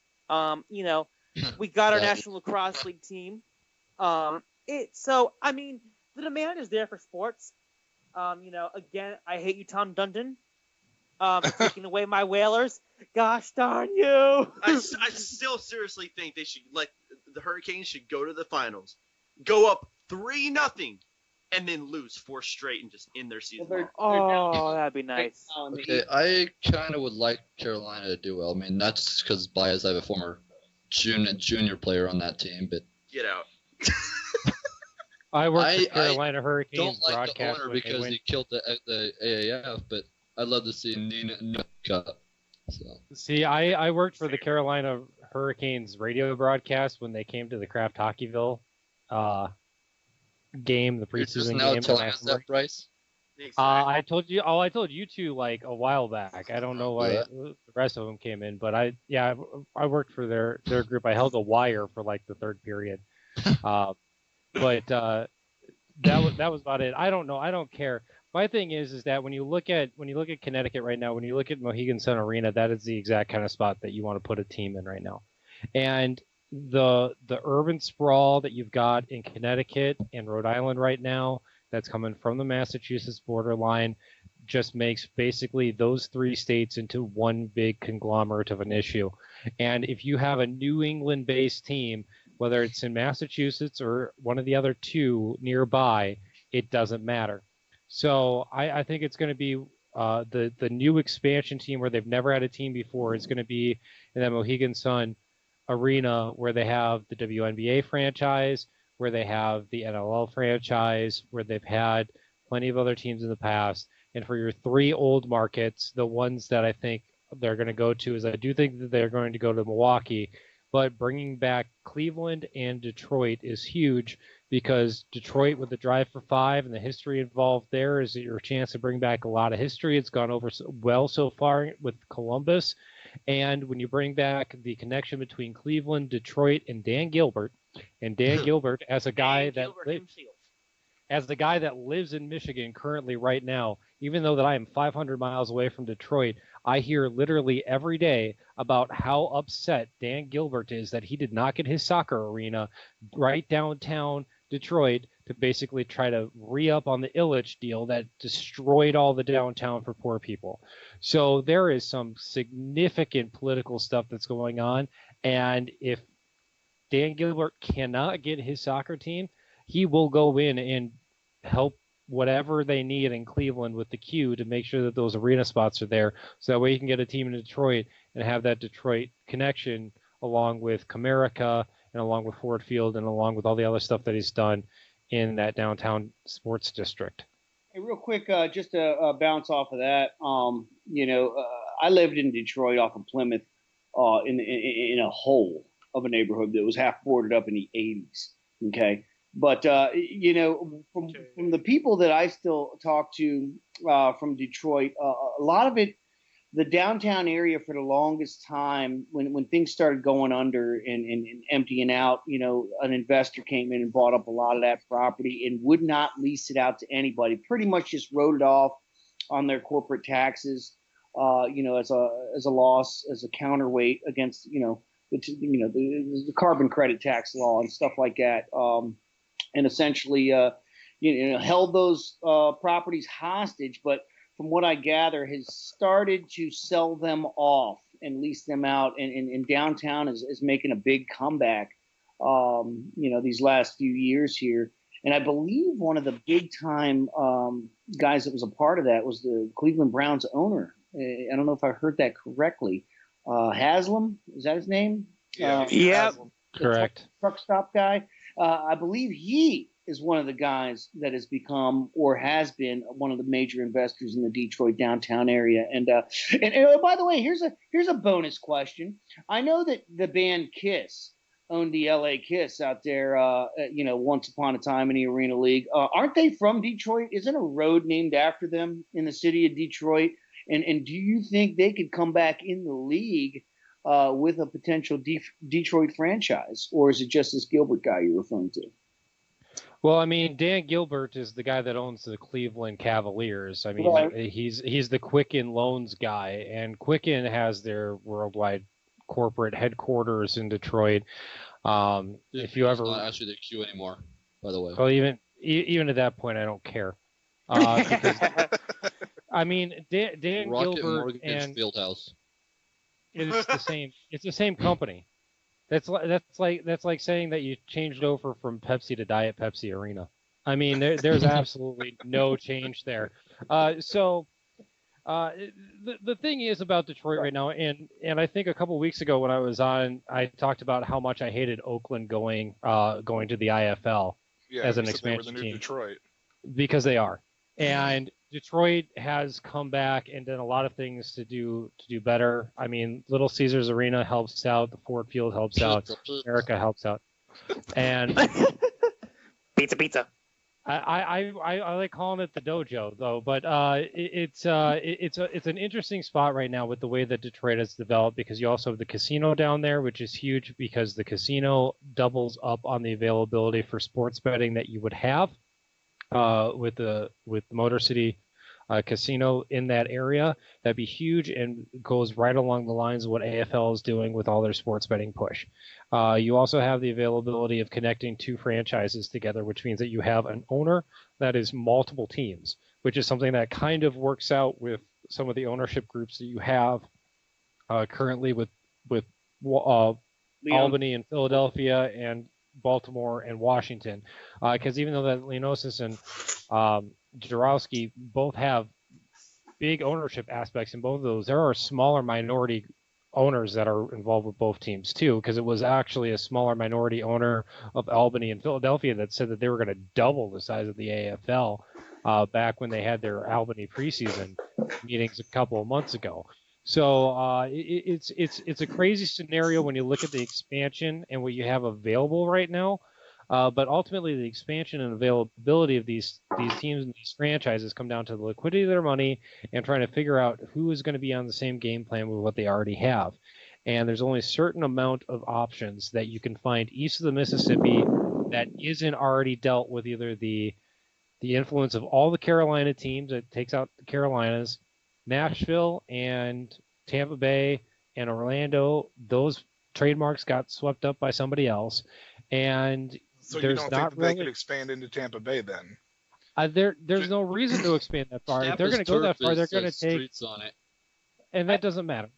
We got our National Lacrosse League team. The demand is there for sports. Again, I hate you, Tom Dundon. Taking away my Whalers. Gosh darn you! I still seriously think they should the Hurricanes should go to the finals, go up 3-0, and then lose 4 straight and just end their season. That'd be nice. Okay, I kind of would like Carolina to do well. I mean, that's because bias. I have a former junior player on that team, but get out. I worked for Carolina Hurricanes. Don't like broadcast the owner because he killed the AAF, but I'd love to see Nina Cup. So. See, I worked for the Carolina Hurricanes radio broadcast when they came to the Kraft Hockeyville game, the preseason now game. Telling us that, Bryce? I told you two a while back. I don't know why the rest of them came in, but I worked for their group. I held a wire for the third period. But that was about it. I don't know. I don't care. My thing is that when you look at Connecticut right now, when you look at Mohegan Sun Arena, that is the exact kind of spot that you want to put a team in right now. And the urban sprawl that you've got in Connecticut and Rhode Island right now, that's coming from the Massachusetts borderline, just makes basically those 3 states into one big conglomerate of an issue. And if you have a New England-based team, whether it's in Massachusetts or one of the other 2 nearby, it doesn't matter. So I think it's going to be the new expansion team where they've never had a team before is going to be in that Mohegan Sun Arena where they have the WNBA franchise, where they have the NLL franchise, where they've had plenty of other teams in the past. And for your 3 old markets, the ones that I think they're going to go to is I do think that they're going to go to Milwaukee. But bringing back Cleveland and Detroit is huge because Detroit with the Drive for Five and the history involved there is your chance to bring back a lot of history. It's gone over well so far with Columbus. And when you bring back the connection between Cleveland, Detroit, and Dan Gilbert as a guy that lives in Michigan currently right now, even though that I am 500 miles away from Detroit, I hear literally every day about how upset Dan Gilbert is that he did not get his soccer arena right downtown Detroit to basically try to re-up on the Illich deal that destroyed all the downtown for poor people. So there is some significant political stuff that's going on. And if Dan Gilbert cannot get his soccer team, he will go in and help whatever they need in Cleveland with the Q to make sure that those arena spots are there. So that way you can get a team in Detroit and have that Detroit connection along with Comerica and along with Ford Field and along with all the other stuff that he's done in that downtown sports district. Hey, real quick, just to bounce off of that, I lived in Detroit off of Plymouth in a hole of a neighborhood that was half boarded up in the 80s, okay? But, from the people that I still talk to from Detroit, a lot of it, the downtown area for the longest time, when things started going under and emptying out, an investor came in and bought up a lot of that property and would not lease it out to anybody. Pretty much just wrote it off on their corporate taxes, as a loss, as a counterweight against, the carbon credit tax law and stuff like that. And essentially, held those properties hostage, but from what I gather, has started to sell them off and lease them out. And downtown is making a big comeback, these last few years here. And I believe one of the big time guys that was a part of that was the Cleveland Browns owner. I don't know if I heard that correctly. Haslam, is that his name? Yeah, correct. Truck stop guy. I believe he is one of the guys that has become or has been one of the major investors in the Detroit downtown area. And by the way, here's a bonus question. I know that the band Kiss owned the LA Kiss out there, once upon a time in the Arena League. Aren't they from Detroit? Isn't a road named after them in the city of Detroit? And do you think they could come back in the league with a potential Detroit franchise, or is it just this Gilbert guy you're referring to? Well, I mean, Dan Gilbert is the guy that owns the Cleveland Cavaliers. I mean, Right. he's the Quicken Loans guy, and Quicken has their worldwide corporate headquarters in Detroit. If you ever not actually the Q anymore, by the way. well, even at that point, I don't care. Because, I mean, Dan Rocket Gilbert Mortgage and Fieldhouse. it's the same. It's the same company. That's like saying that you changed over from Pepsi to Diet Pepsi Arena. I mean, there's absolutely no change there. The thing is about Detroit right now, and I think a couple weeks ago when I was on, I talked about how much I hated Oakland going to the IFL as an expansion team. Detroit. Because they are. And Detroit has come back and done a lot of things to do better. I mean, Little Caesars Arena helps out. The Ford Field helps out. America helps out. And pizza. I like calling it the dojo though, but it's an interesting spot right now with the way that Detroit has developed, because you also have the casino down there, which is huge because the casino doubles up on the availability for sports betting that you would have with the Motor City casino in that area. That'd be huge and goes right along the lines of what AFL is doing with all their sports betting push. You also have the availability of connecting two franchises together, which means that you have an owner that is multiple teams, which is something that kind of works out with some of the ownership groups that you have currently with Albany and Philadelphia and Baltimore and Washington, because even though that Leonosis and Jurowski both have big ownership aspects in both of those, there are smaller minority owners that are involved with both teams too, because it was actually a smaller minority owner of Albany and Philadelphia that said that they were going to double the size of the AFL back when they had their Albany preseason meetings a couple of months ago. So it's a crazy scenario when you look at the expansion and what you have available right now. But ultimately, the expansion and availability of these teams and these franchises come down to the liquidity of their money and trying to figure out who is going to be on the same game plan with what they already have. And there's only a certain amount of options that you can find east of the Mississippi that isn't already dealt with either the influence of all the Carolina teams that takes out the Carolinas, Nashville and Tampa Bay and Orlando. Those trademarks got swept up by somebody else, and So there's you don't not think that really, they could expand into Tampa Bay then? there's no reason to expand that far. If they're going to go that far, they're going to take streets on it. and that doesn't matter.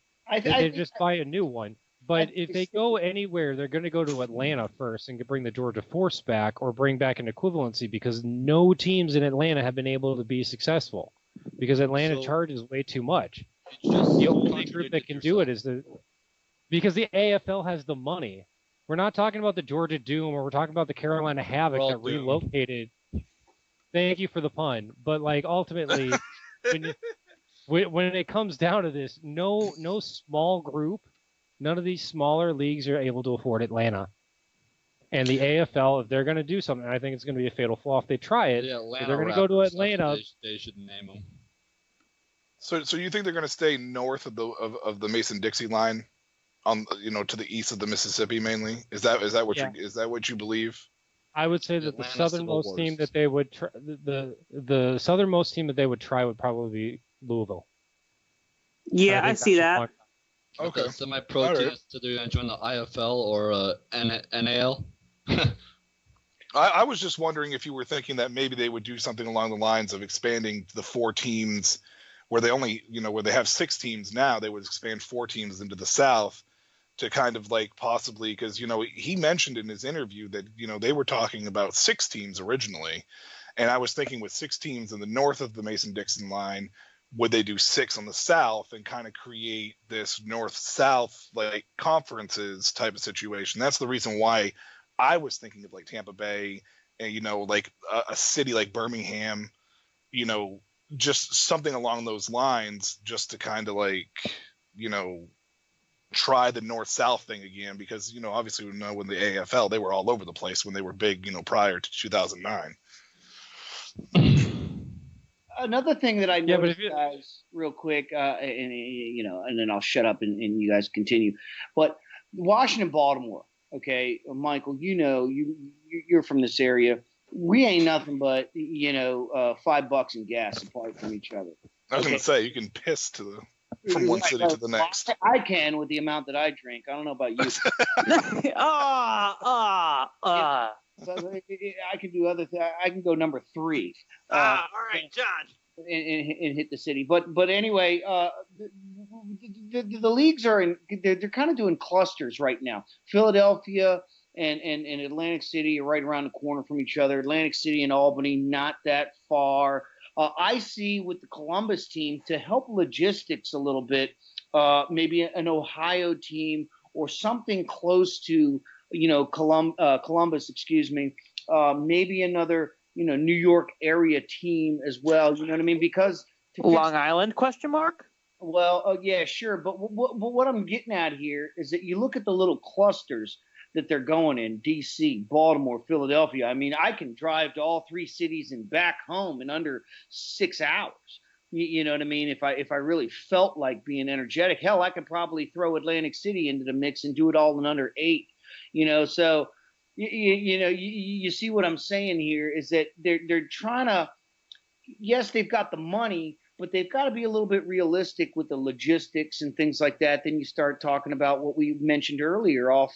They just buy a new one. But if they go anywhere, they're going to go to Atlanta first and bring the Georgia Force back or bring back an equivalency, because no teams in Atlanta have been able to be successful because Atlanta charges way too much. The only group that can do it is because the AFL has the money. We're not talking about the Georgia Doom, or we're talking about the Carolina Havoc that relocated. Thank you for the pun. But like ultimately, when it comes down to this, no small group, none of these smaller leagues are able to afford Atlanta. And the AFL, if they're going to do something, I think it's going to be a fatal flaw if they try it. Yeah, if they're going to go to Atlanta. They should name them. So you think they're going to stay north of the Mason-Dixie line, on to the east of the Mississippi mainly? Is that what you believe? I would say that the southernmost team that they would the southernmost team that they would try would probably be Louisville. Yeah, I see that. Okay. Semi-pro teams to join the IFL or NAL. I was just wondering if you were thinking that maybe they would do something along the lines of expanding the 4 teams where they only, where they have 6 teams now. They would expand 4 teams into the South to kind of like possibly, because, he mentioned in his interview that, they were talking about 6 teams originally. And I was thinking with 6 teams in the north of the Mason-Dixon line, would they do 6 on the South and kind of create this North-South like conferences type of situation? That's the reason why I was thinking of like Tampa Bay and, like a city like Birmingham, just something along those lines, just to kind of like, try the North-South thing again, because, obviously we know when the AFL, they were all over the place when they were big, prior to 2009. Another thing that I noticed, guys, real quick, and then I'll shut up and you guys continue. But Washington, Baltimore, okay, Michael, you're from this area. We ain't nothing but $5 in gas apart from each other. I was gonna say you can piss from one city to the next. I can with the amount that I drink. I don't know about you. So I can do other things. I can go number 3. All right, John. And hit the city. But anyway, the leagues are they're kind of doing clusters right now. Philadelphia and Atlantic City are right around the corner from each other. Atlantic City and Albany, not that far. I see with the Columbus team, to help logistics a little bit, maybe an Ohio team or something close to Columbus, maybe another, New York area team as well. You know what I mean? Because Long Island ? Well, yeah, sure. But what I'm getting at here is that you look at the little clusters that they're going in: DC, Baltimore, Philadelphia. I mean, I can drive to all 3 cities and back home in under 6 hours. You know what I mean? If I really felt like being energetic, hell, I could probably throw Atlantic City into the mix and do it all in under 8. So you see what I'm saying here is that they're trying to. Yes, they've got the money, but they've got to be a little bit realistic with the logistics and things like that. Then you start talking about what we mentioned earlier off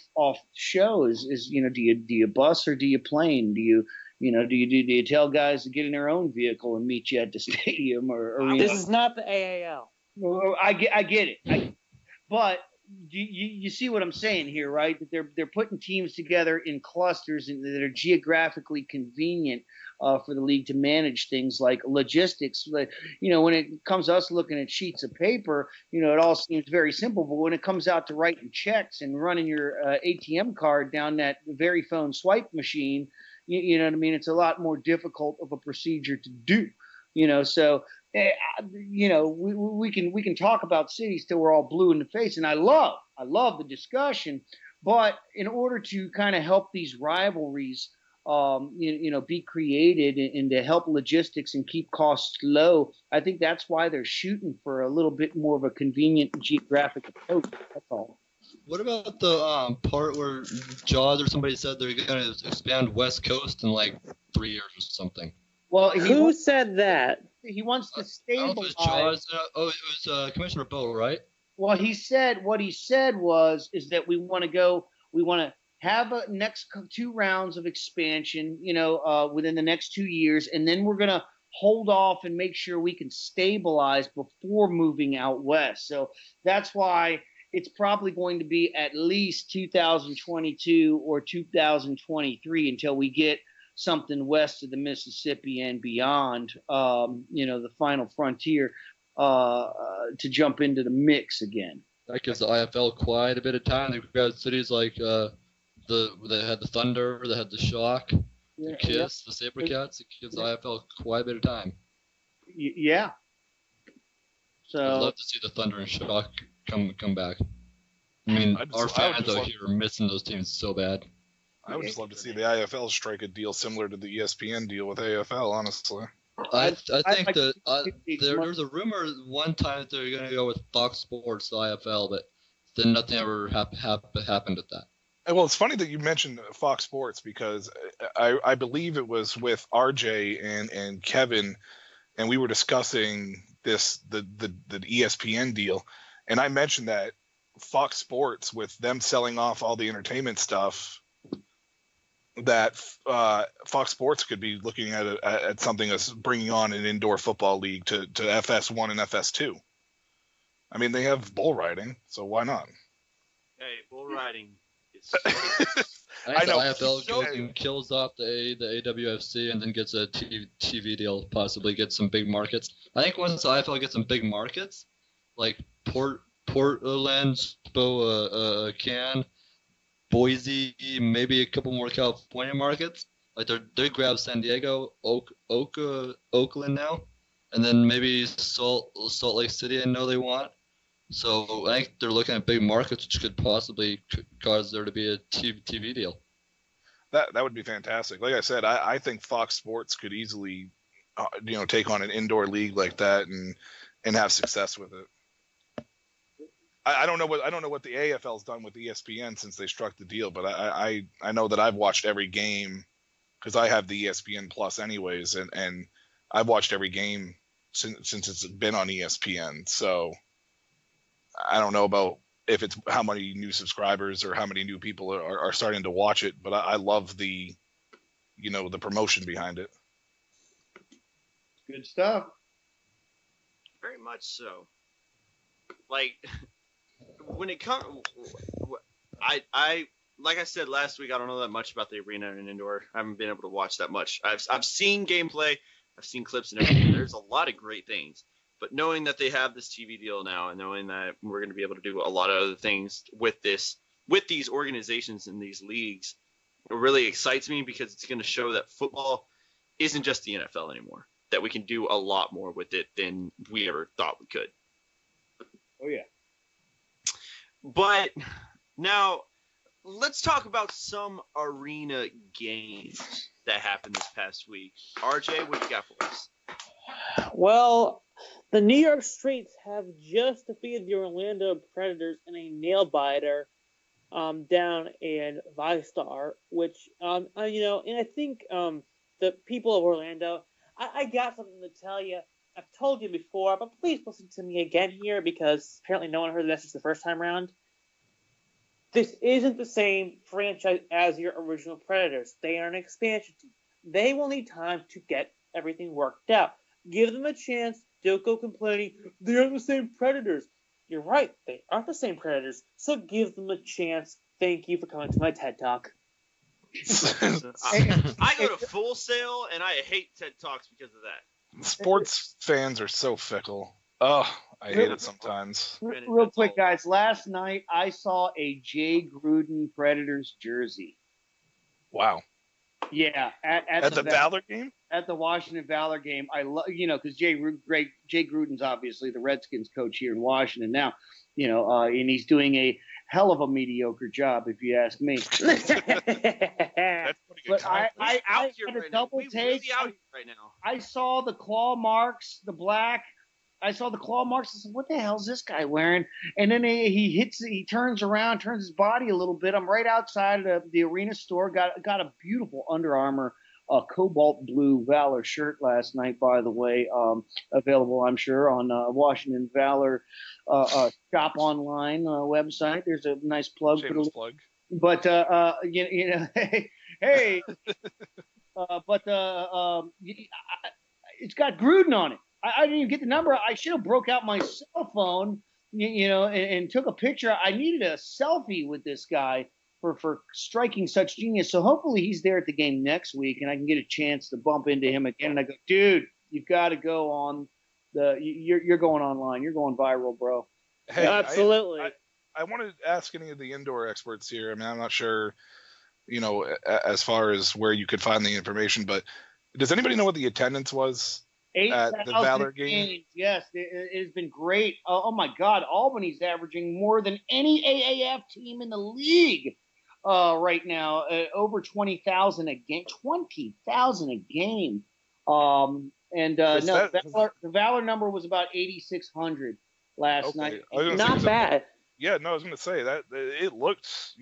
show is do you bus or do you plane? Do you tell guys to get in their own vehicle and meet you at the stadium or This is not the AAL. I get it. But you see what I'm saying here, right? That they're putting teams together in clusters and that are geographically convenient for the league to manage things like logistics. When it comes to us looking at sheets of paper, it all seems very simple. But when it comes out to writing checks and running your ATM card down that very phone swipe machine, you know what I mean? It's a lot more difficult of a procedure to do. So we can talk about cities till we're all blue in the face, and I love the discussion. But in order to kind of help these rivalries be created and to help logistics and keep costs low. I think that's why they're shooting for a little bit more of a convenient geographic approach. That's all. What about the part where Jaws or somebody said they're going to expand West Coast in like 3 years or something? Well, Who said that? He wants to I don't know if it was stabilize. Jaws. It was Commissioner Bo, right? Well, what he said is that we want to have a next 2 rounds of expansion, within the next 2 years, and then we're going to hold off and make sure we can stabilize before moving out west. So that's why it's probably going to be at least 2022 or 2023 until we get something west of the Mississippi and beyond, the final frontier, to jump into the mix again. That gives the IFL quite a bit of time. They've got cities like they had the Thunder, they had the Shock, the Kiss, the Sabercats. It gives the IFL quite a bit of time. Yeah. So I'd love to see the Thunder and Shock come back. I mean, our fans out here are missing those teams so bad. I would just love to see the IFL strike a deal similar to the ESPN deal with AFL, honestly. I think there's a rumor one time that they're going to go with Fox Sports IFL, but then nothing ever happened at that. Well, it's funny that you mentioned Fox Sports because I believe it was with RJ and Kevin, and we were discussing the ESPN deal, and I mentioned that Fox Sports, with them selling off all the entertainment stuff, that Fox Sports could be looking at something as bringing on an indoor football league to FS1 and FS2. I mean, they have bull riding, so why not? Hey, bull riding is. I know the IFL goes and kills off the AWFC and then gets a TV deal, possibly gets some big markets. I think once the IFL gets some big markets, like Portland, Spokane, Boise, maybe a couple more California markets. Like they grab San Diego, Oakland now, and then maybe Salt Lake City. I know they want. So I think they're looking at big markets, which could possibly cause there to be a TV deal. That would be fantastic. Like I said, I think Fox Sports could easily, take on an indoor league like that and have success with it. I don't know what the AFL's done with ESPN since they struck the deal, but I know that I've watched every game because I have the ESPN Plus anyways, and I've watched every game since it's been on ESPN. So I don't know about if it's how many new subscribers or how many new people are starting to watch it, but I love the promotion behind it. Good stuff. Very much so. Like, when it comes, I like I said last week, I don't know that much about the arena and indoor. I haven't been able to watch that much. I've seen gameplay, I've seen clips and everything. There's a lot of great things, but knowing that they have this TV deal now and knowing that we're going to be able to do a lot of other things with these organizations and these leagues, it really excites me because it's going to show that football isn't just the NFL anymore. That we can do a lot more with it than we ever thought we could. Oh yeah. But now let's talk about some arena games that happened this past week. RJ, what you got for us? Well, the New York Streets have just defeated the Orlando Predators in a nail-biter down in ViStar, which, and I think the people of Orlando, I got something to tell you. I've told you before, but please listen to me again here because apparently no one heard the message the first time around. This isn't the same franchise as your original Predators. They are an expansion team. They will need time to get everything worked out. Give them a chance. Don't go complaining, they aren't the same Predators. You're right, they aren't the same Predators, so give them a chance. Thank you for coming to my TED Talk. I go to Full Sail, and I hate TED Talks because of that. Sports fans are so fickle. Oh, I hate it sometimes. Real quick, guys. Last night, I saw a Jay Gruden Predators jersey. Wow. Yeah, At the Valor game? At the Washington Valor game, I love, because Jay Gruden's obviously the Redskins coach here in Washington now, and he's doing a hell of a mediocre job, if you ask me. That's pretty good. But I out here had a right now. double We take. really out here right now. I saw the claw marks, the black. I saw the claw marks. I said, "What the hell's this guy wearing?" And then he turns around, turns his body a little bit. I'm right outside of the arena store. Got a beautiful Under Armour cobalt blue Valor shirt last night, by the way. Available, I'm sure, on Washington Valor shop online website. There's a nice plug. Shameless plug. But hey, it's got Gruden on it. I didn't even get the number. I should have broke out my cell phone, and took a picture. I needed a selfie with this guy for striking such genius. So hopefully he's there at the game next week, and I can get a chance to bump into him again. And I go, dude, you've got to go on you're going online. You're going viral, bro. Hey, Absolutely. I want to ask any of the indoor experts here. I mean, I'm not sure, as far as where you could find the information, but does anybody know what the attendance was? 8,000 at the Valor game? games. Yes, it has been great. Oh my God, Albany's averaging more than any AAF team in the league right now. Over 20,000 a game. 20,000 a game. The Valor number was about 8,600 last night. Not bad. Yeah, no, I was going to say that it looks,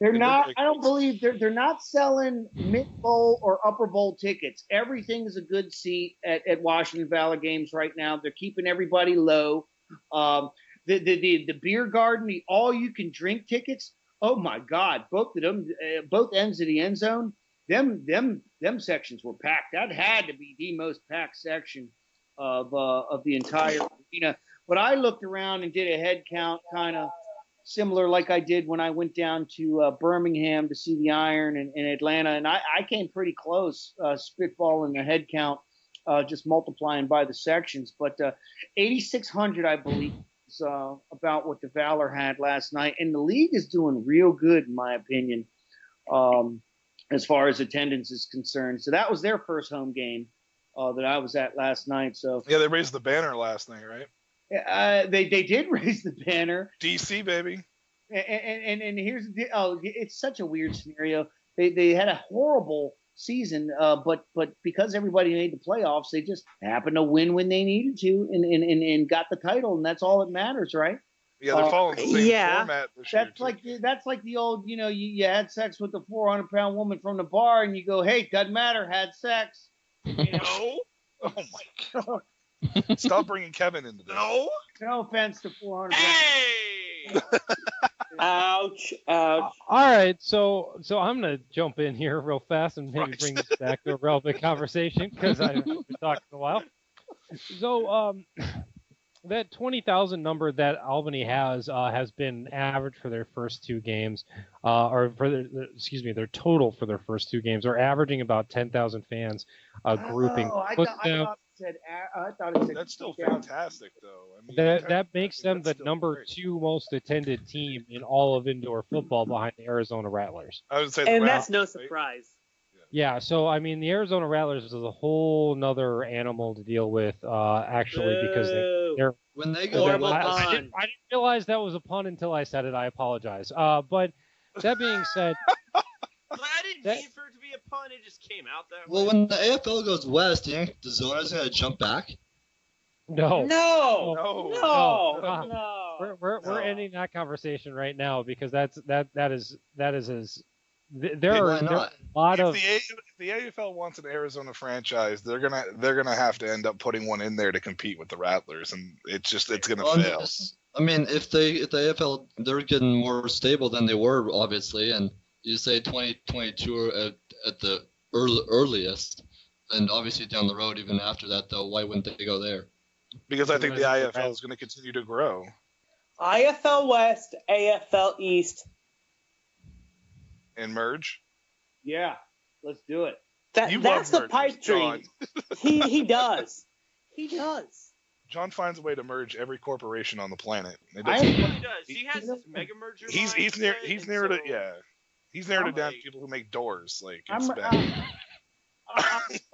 They're not. I don't believe they're not selling mid bowl or upper bowl tickets. Everything is a good seat at Washington Valor games right now. They're keeping everybody low. The beer garden, the all you can drink tickets. Oh my God, both of them, both ends of the end zone. Them sections were packed. That had to be the most packed section of the entire arena. But I looked around and did a head count, kind of similar like I did when I went down to Birmingham to see the Iron in Atlanta, and I came pretty close, spitballing a head count, just multiplying by the sections. But 8,600, I believe, is about what the Valor had last night, and the league is doing real good, in my opinion, as far as attendance is concerned. So that was their first home game that I was at last night. So yeah, they raised the banner last night, right? They did raise the banner. DC, baby. And here's the it's such a weird scenario. They had a horrible season, but because everybody made the playoffs, they just happened to win when they needed to and got the title, and that's all that matters, right? Yeah, they're following the same format this year. That's like the old, you had sex with the 400-pound woman from the bar, and you go, hey, doesn't matter, had sex. Oh my God. Stop bringing Kevin into this. No offense to 400. Hey! Ouch. All right, so I'm gonna jump in here real fast and maybe bring this back to a relevant conversation because I've been talking a while. So that 20,000 number that Albany has been average for their first two games, or for their total for their first two games, are averaging about 10,000 fans grouping. I thought it said that's still fantastic, though. I mean, that makes them the number 2 most attended team in all of indoor football behind the Arizona Rattlers. I would say, and that's no surprise. Yeah, so I mean, the Arizona Rattlers is a whole nother animal to deal with, actually, because they're when they go I didn't realize that was a pun until I said it. I apologize. But that being said, I didn't mean for it to be a pun. It just came out that way. Well, when the AFL goes west, do you think the Zona's gonna jump back? No. We're ending that conversation right now because that is there are a lot of. If the AFL wants an Arizona franchise, they're gonna have to end up putting one in there to compete with the Rattlers, and it's gonna fail. I mean, if the AFL, they're getting more stable than they were, obviously, and you say 2022 at the earliest, and obviously down the road even after that, though, why wouldn't they go there? Because I think the IFL is going to continue to grow. IFL West, AFL East. And merge? Yeah, let's do it. That's the pipe dream. He does. He does. John finds a way to merge every corporation on the planet. He does. He has this mega merger. He's near to, yeah. He's narrowed it down to people who make doors. Like it's I'm- bad.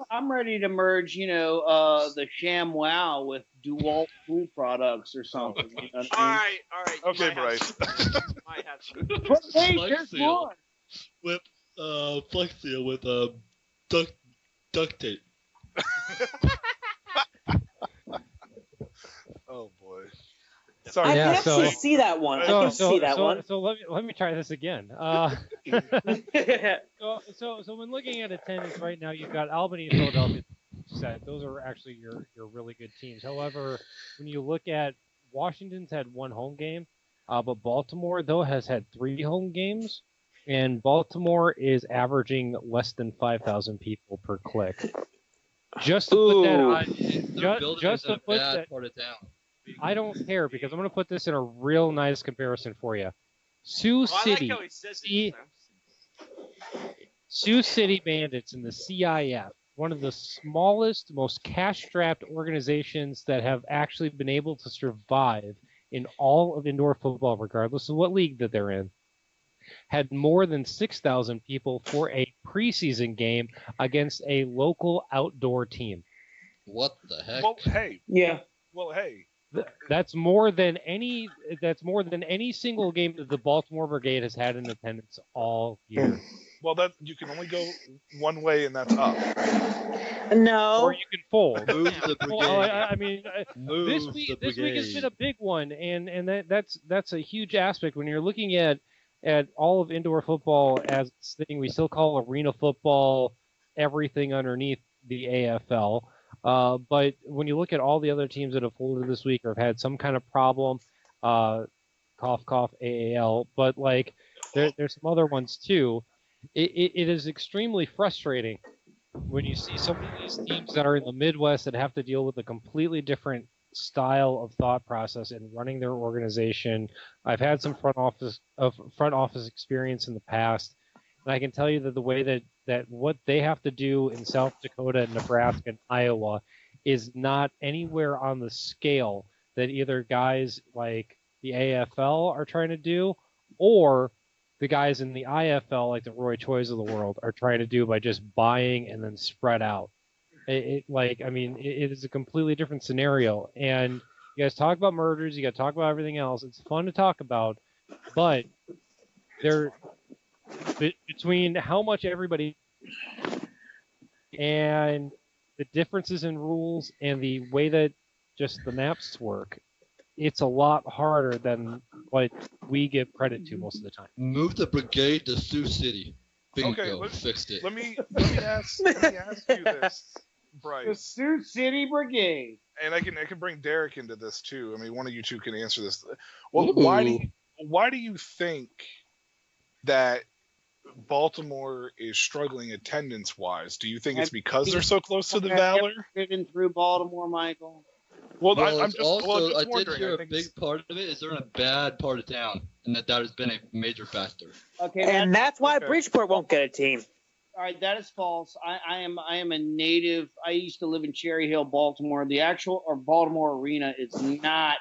I'm ready to merge, the ShamWow with DeWalt pool products or something. You know what All I right. Okay, You might have Bryce. some- might have some. mean? But wait, Flex there's seal. more. With Flex Seal with duct tape. Oh boy. I Sorry. Yeah, can actually so- see that one. I can see that one. So let me try this again. So when looking at attendance right now, you've got Albany and Philadelphia set. Those are actually your really good teams. However, when you look at Washington's had one home game, but Baltimore though has had 3 home games, and Baltimore is averaging less than 5,000 people per click. Just to put that Ooh. on, just to put that. Part of town. I don't care because I'm going to put this in a real nice comparison for you. Sioux Oh, I City, like how he says See- it. Sioux City Bandits in the CIF, one of the smallest, most cash-strapped organizations that have actually been able to survive in all of indoor football, regardless of what league that they're in, had more than 6,000 people for a preseason game against a local outdoor team. What the heck? Well, hey. Yeah. Well, hey. That's more than any single game that the Baltimore Brigade has had in attendance all year. Well, that you can only go one way, and that's up. No. Or you can fold. Move the brigade. Well, I mean, Move this the week brigade. has been a big one, and that's a huge aspect when you're looking at all of indoor football as this thing we still call arena football, everything underneath the AFL. But when you look at all the other teams that have folded this week or have had some kind of problem, cough, cough, AAL, but like there's some other ones too. It is extremely frustrating when you see some of these teams that are in the Midwest that have to deal with a completely different style of thought process in running their organization. I've had some front office experience in the past, and I can tell you that the way that what they have to do in South Dakota, Nebraska, and Iowa is not anywhere on the scale that either guys like the AFL are trying to do or the guys in the IFL, like the Roy Choi's of the world, are trying to do by just buying and then spread out. It is a completely different scenario. And you guys talk about mergers, you got to talk about everything else. It's fun to talk about, but between how much everybody and the differences in rules and the way that just the maps work, it's a lot harder than what we give credit to most of the time. Move the brigade to Sioux City. Bingo, Okay, fixed it. Let me ask you this, The Bryce, Sioux City Brigade. and I can bring Derek into this too. I mean, one of you two can answer this. Ooh. Well, why do you think that Baltimore is struggling attendance-wise? Do you think it's because they're so close to the Valor? Driven through Baltimore, Michael. Well, Well, I'm it's just also, just I did wondering. hear I a think big part of it is they're in a bad part of town, and that has been a major factor. Okay, And that's why okay. Bridgeport won't get a team. all right, that is false. I am a native. I used to live in Cherry Hill, Baltimore. The actual Baltimore Arena is not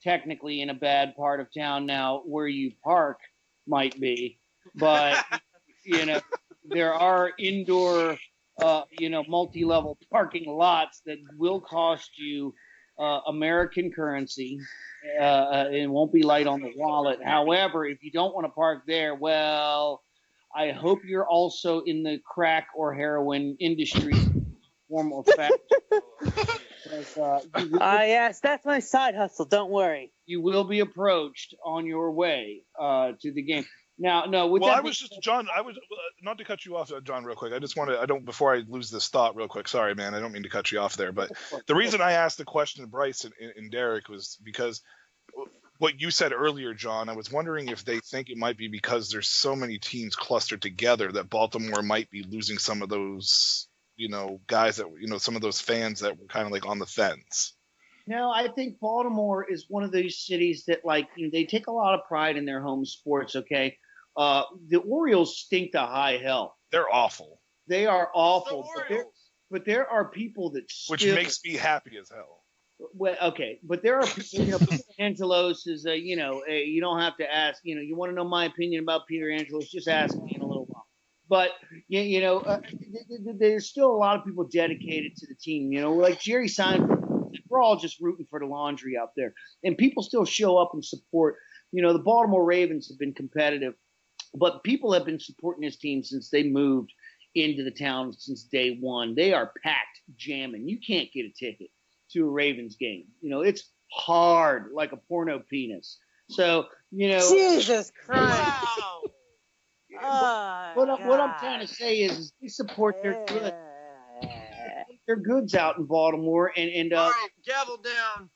technically in a bad part of town now. Where you park might be, but there are indoor, multi-level parking lots that will cost you American currency. It won't be light on the wallet. However, if you don't want to park there, well, I hope you're also in the crack or heroin industry form of fact. Yes, that's my side hustle. Don't worry. You will be approached on your way to the game. Now, no. With Well, that I was just John. I was not to cut you off, John, real quick. I just want to. I don't before I lose this thought, real quick. Sorry, man. I don't mean to cut you off there, but the reason I asked the question to Bryce and Derek was because what you said earlier, John. I was wondering if they think it might be because there's so many teams clustered together that Baltimore might be losing some of those, guys that some of those fans that were kind of like on the fence. No, I think Baltimore is one of those cities that, they take a lot of pride in their home sports. Okay. The Orioles stink to high hell. They're awful. They are awful. The Orioles. But there are people that Which still, makes me happy as hell. Well, okay, but there are, Peter Angelos is, you don't have to ask, you want to know my opinion about Peter Angelos, just ask me in a little while. But, there's still a lot of people dedicated to the team, like Jerry Seinfeld. We're all just rooting for the laundry out there. And people still show up and support. The Baltimore Ravens have been competitive, but people have been supporting this team since they moved into the town since day one. They are packed, jamming. You can't get a ticket to a Ravens game. It's hard like a porno penis. So, Jesus Christ. Wow. What I'm trying to say is they support their good. Their goods out in Baltimore, and All right, gavel down.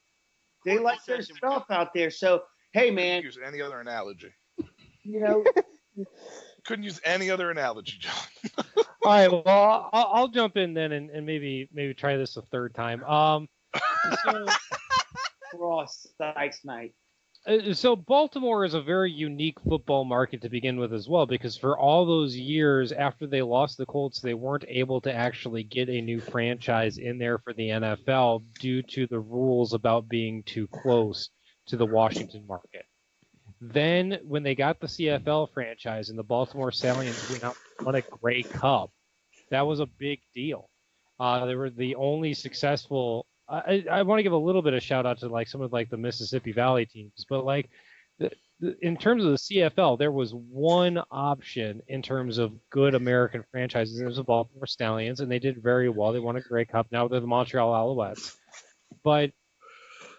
they like their stuff out there. So, hey, man. Couldn't use any other analogy. You Couldn't use any other analogy, John. All right, well, I'll jump in then and maybe try this a third time. Cross Sykes night. So Baltimore is a very unique football market to begin with as well, because for all those years after they lost the Colts, they weren't able to actually get a new franchise in there for the NFL due to the rules about being too close to the Washington market. Then when they got the CFL franchise and the Baltimore Stallions went out and won a Grey Cup, that was a big deal. They were the only successful. I want to give a little bit of shout out to like some of like the Mississippi Valley teams, but like in terms of the CFL, there was one option in terms of good American franchises. It was the Baltimore Stallions, and they did very well. They won a Grey Cup. Now they're the Montreal Alouettes. But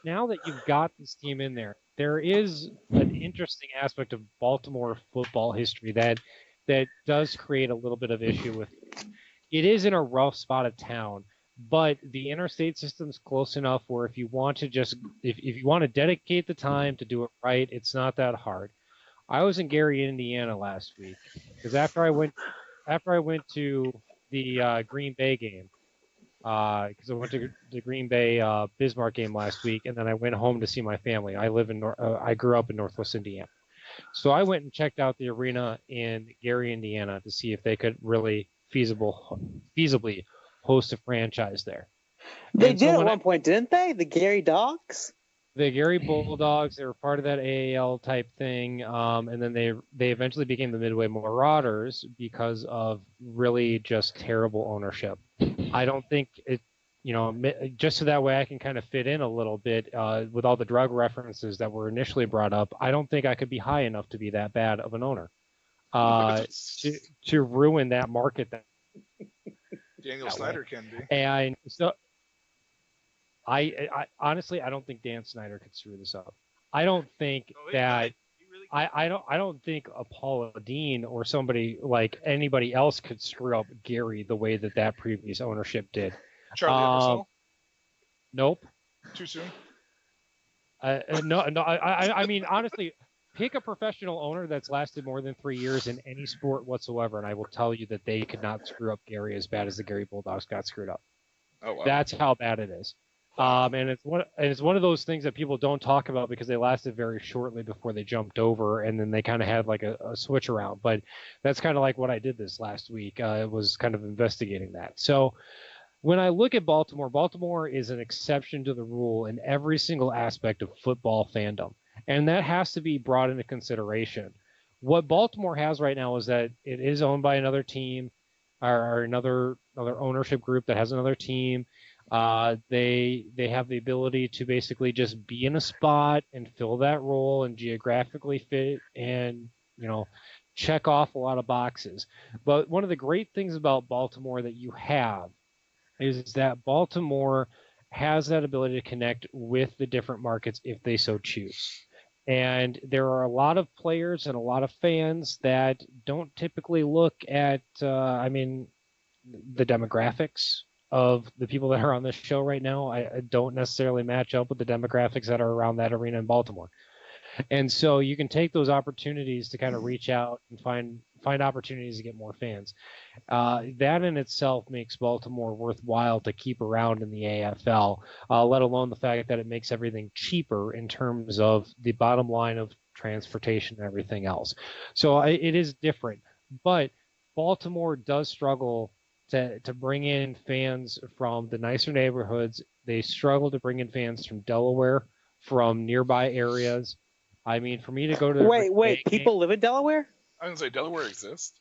now that you've got this team in there, there is an interesting aspect of Baltimore football history that does create a little bit of issue with it. It is in a rough spot of town. But the interstate system's close enough where if you want to if you want to dedicate the time to do it right, it's not that hard. I was in Gary, Indiana last week because after I went to the Green Bay game, because I went to the Green Bay Bismarck game last week, and then I went home to see my family. I grew up in Northwest Indiana, so I went and checked out the arena in Gary, Indiana, to see if they could really feasibly host a franchise there. They did at one point, didn't they? The Gary Dogs? The Gary Bulldogs, they were part of that AAL type thing, and then they eventually became the Midway Marauders because of really just terrible ownership. I don't think it, just so that way I can kind of fit in a little bit with all the drug references that were initially brought up. I don't think I could be high enough to be that bad of an owner to ruin that market. Daniel Snyder can be. And so I honestly, I don't think Dan Snyder could screw this up. I don't think I don't think a Paula Dean or somebody like anybody else could screw up Gary the way that previous ownership did. Charlie Ebersol? Nope. Too soon? No. I mean, honestly, pick a professional owner that's lasted more than 3 years in any sport whatsoever, and I will tell you that they could not screw up Gary as bad as the Gary Bulldogs got screwed up. Oh, wow. That's how bad it is. And it's one of those things that people don't talk about because they lasted very shortly before they jumped over, and then they kind of had like a switch around. But that's kind of like what I did this last week. Was kind of investigating that. So when I look at Baltimore is an exception to the rule in every single aspect of football fandom. And that has to be brought into consideration. What Baltimore has right now is that it is owned by another team or another ownership group that has another team. They have the ability to basically just be in a spot and fill that role and geographically fit and, check off a lot of boxes. But one of the great things about Baltimore that you have is that Baltimore has that ability to connect with the different markets if they so choose. And there are a lot of players and a lot of fans that don't typically look at, the demographics of the people that are on this show right now. I don't necessarily match up with the demographics that are around that arena in Baltimore. And so you can take those opportunities to kind of reach out and find opportunities to get more fans. That in itself makes Baltimore worthwhile to keep around in the AFL, let alone the fact that it makes everything cheaper in terms of the bottom line of transportation and everything else. So it is different. But Baltimore does struggle to bring in fans from the nicer neighborhoods They struggle to bring in fans from Delaware, from nearby areas. I mean, for me to go to Wait, people live in Delaware? I was gonna say Delaware exists.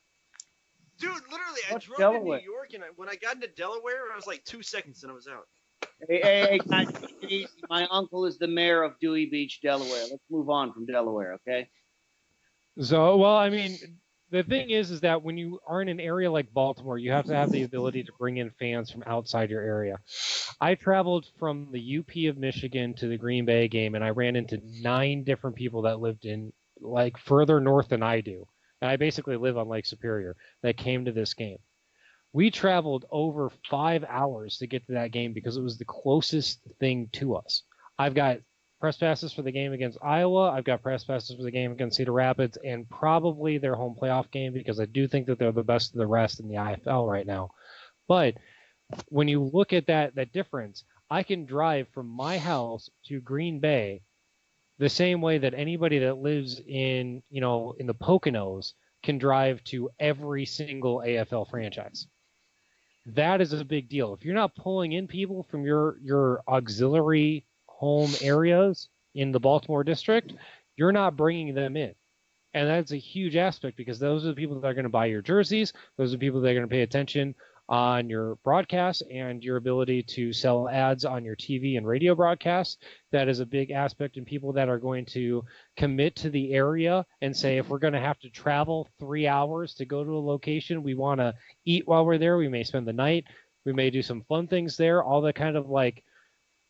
Dude, literally, I What's drove Delaware? to New York, and when I got into Delaware, I was like 2 seconds and I was out. Hey, guys, take it easy. My uncle is the mayor of Dewey Beach, Delaware. Let's move on from Delaware, okay? So, well, I mean, the thing is that when you are in an area like Baltimore, you have to have the ability to bring in fans from outside your area. I traveled from the UP of Michigan to the Green Bay game, and I ran into 9 different people that lived in like further north than I do. And I basically live on Lake Superior that came to this game. We traveled over 5 hours to get to that game because it was the closest thing to us. I've got press passes for the game against Iowa. I've got press passes for the game against Cedar Rapids and probably their home playoff game because I do think that they're the best of the rest in the IFL right now. But when you look at that difference, I can drive from my house to Green Bay the same way that anybody that lives in the Poconos can drive to every single AFL franchise. That is a big deal. If you're not pulling in people from your auxiliary home areas in the Baltimore district, you're not bringing them in. And that's a huge aspect because those are the people that are going to buy your jerseys. Those are the people that are going to pay attention on your broadcasts and your ability to sell ads on your TV and radio broadcasts. That is a big aspect, and people that are going to commit to the area and say, if we're going to have to travel 3 hours to go to a location, we want to eat while we're there. We may spend the night. We may do some fun things there. All the kind of like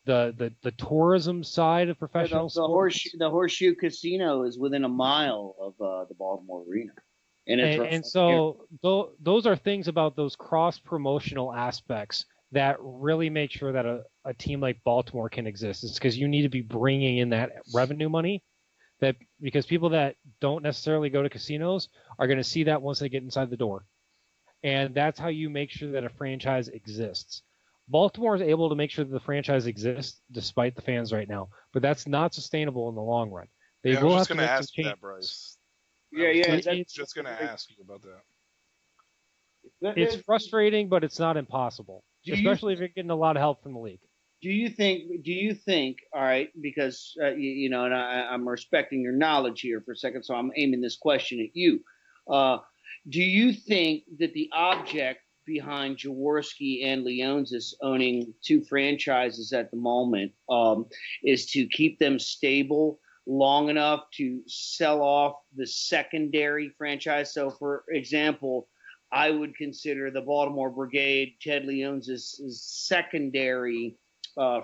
the tourism side of professional sports. The Horseshoe Casino is within a mile of the Baltimore Arena. And so those are things about those cross-promotional aspects that really make sure that a team like Baltimore can exist. It's because you need to be bringing in that revenue money, because people that don't necessarily go to casinos are going to see that once they get inside the door. And that's how you make sure that a franchise exists. Baltimore is able to make sure that the franchise exists despite the fans right now, but that's not sustainable in the long run. I was just going to ask that, Bryce. That's just going to ask you about that. It's frustrating, but it's not impossible, especially if you're getting a lot of help from the league. Do you think? All right, because and I'm respecting your knowledge here for a second, so I'm aiming this question at you. Do you think that the object behind Jaworski and Leonsis owning 2 franchises at the moment is to keep them stable long enough to sell off the secondary franchise? So, for example, I would consider the Baltimore Brigade, Ted Leonsis' secondary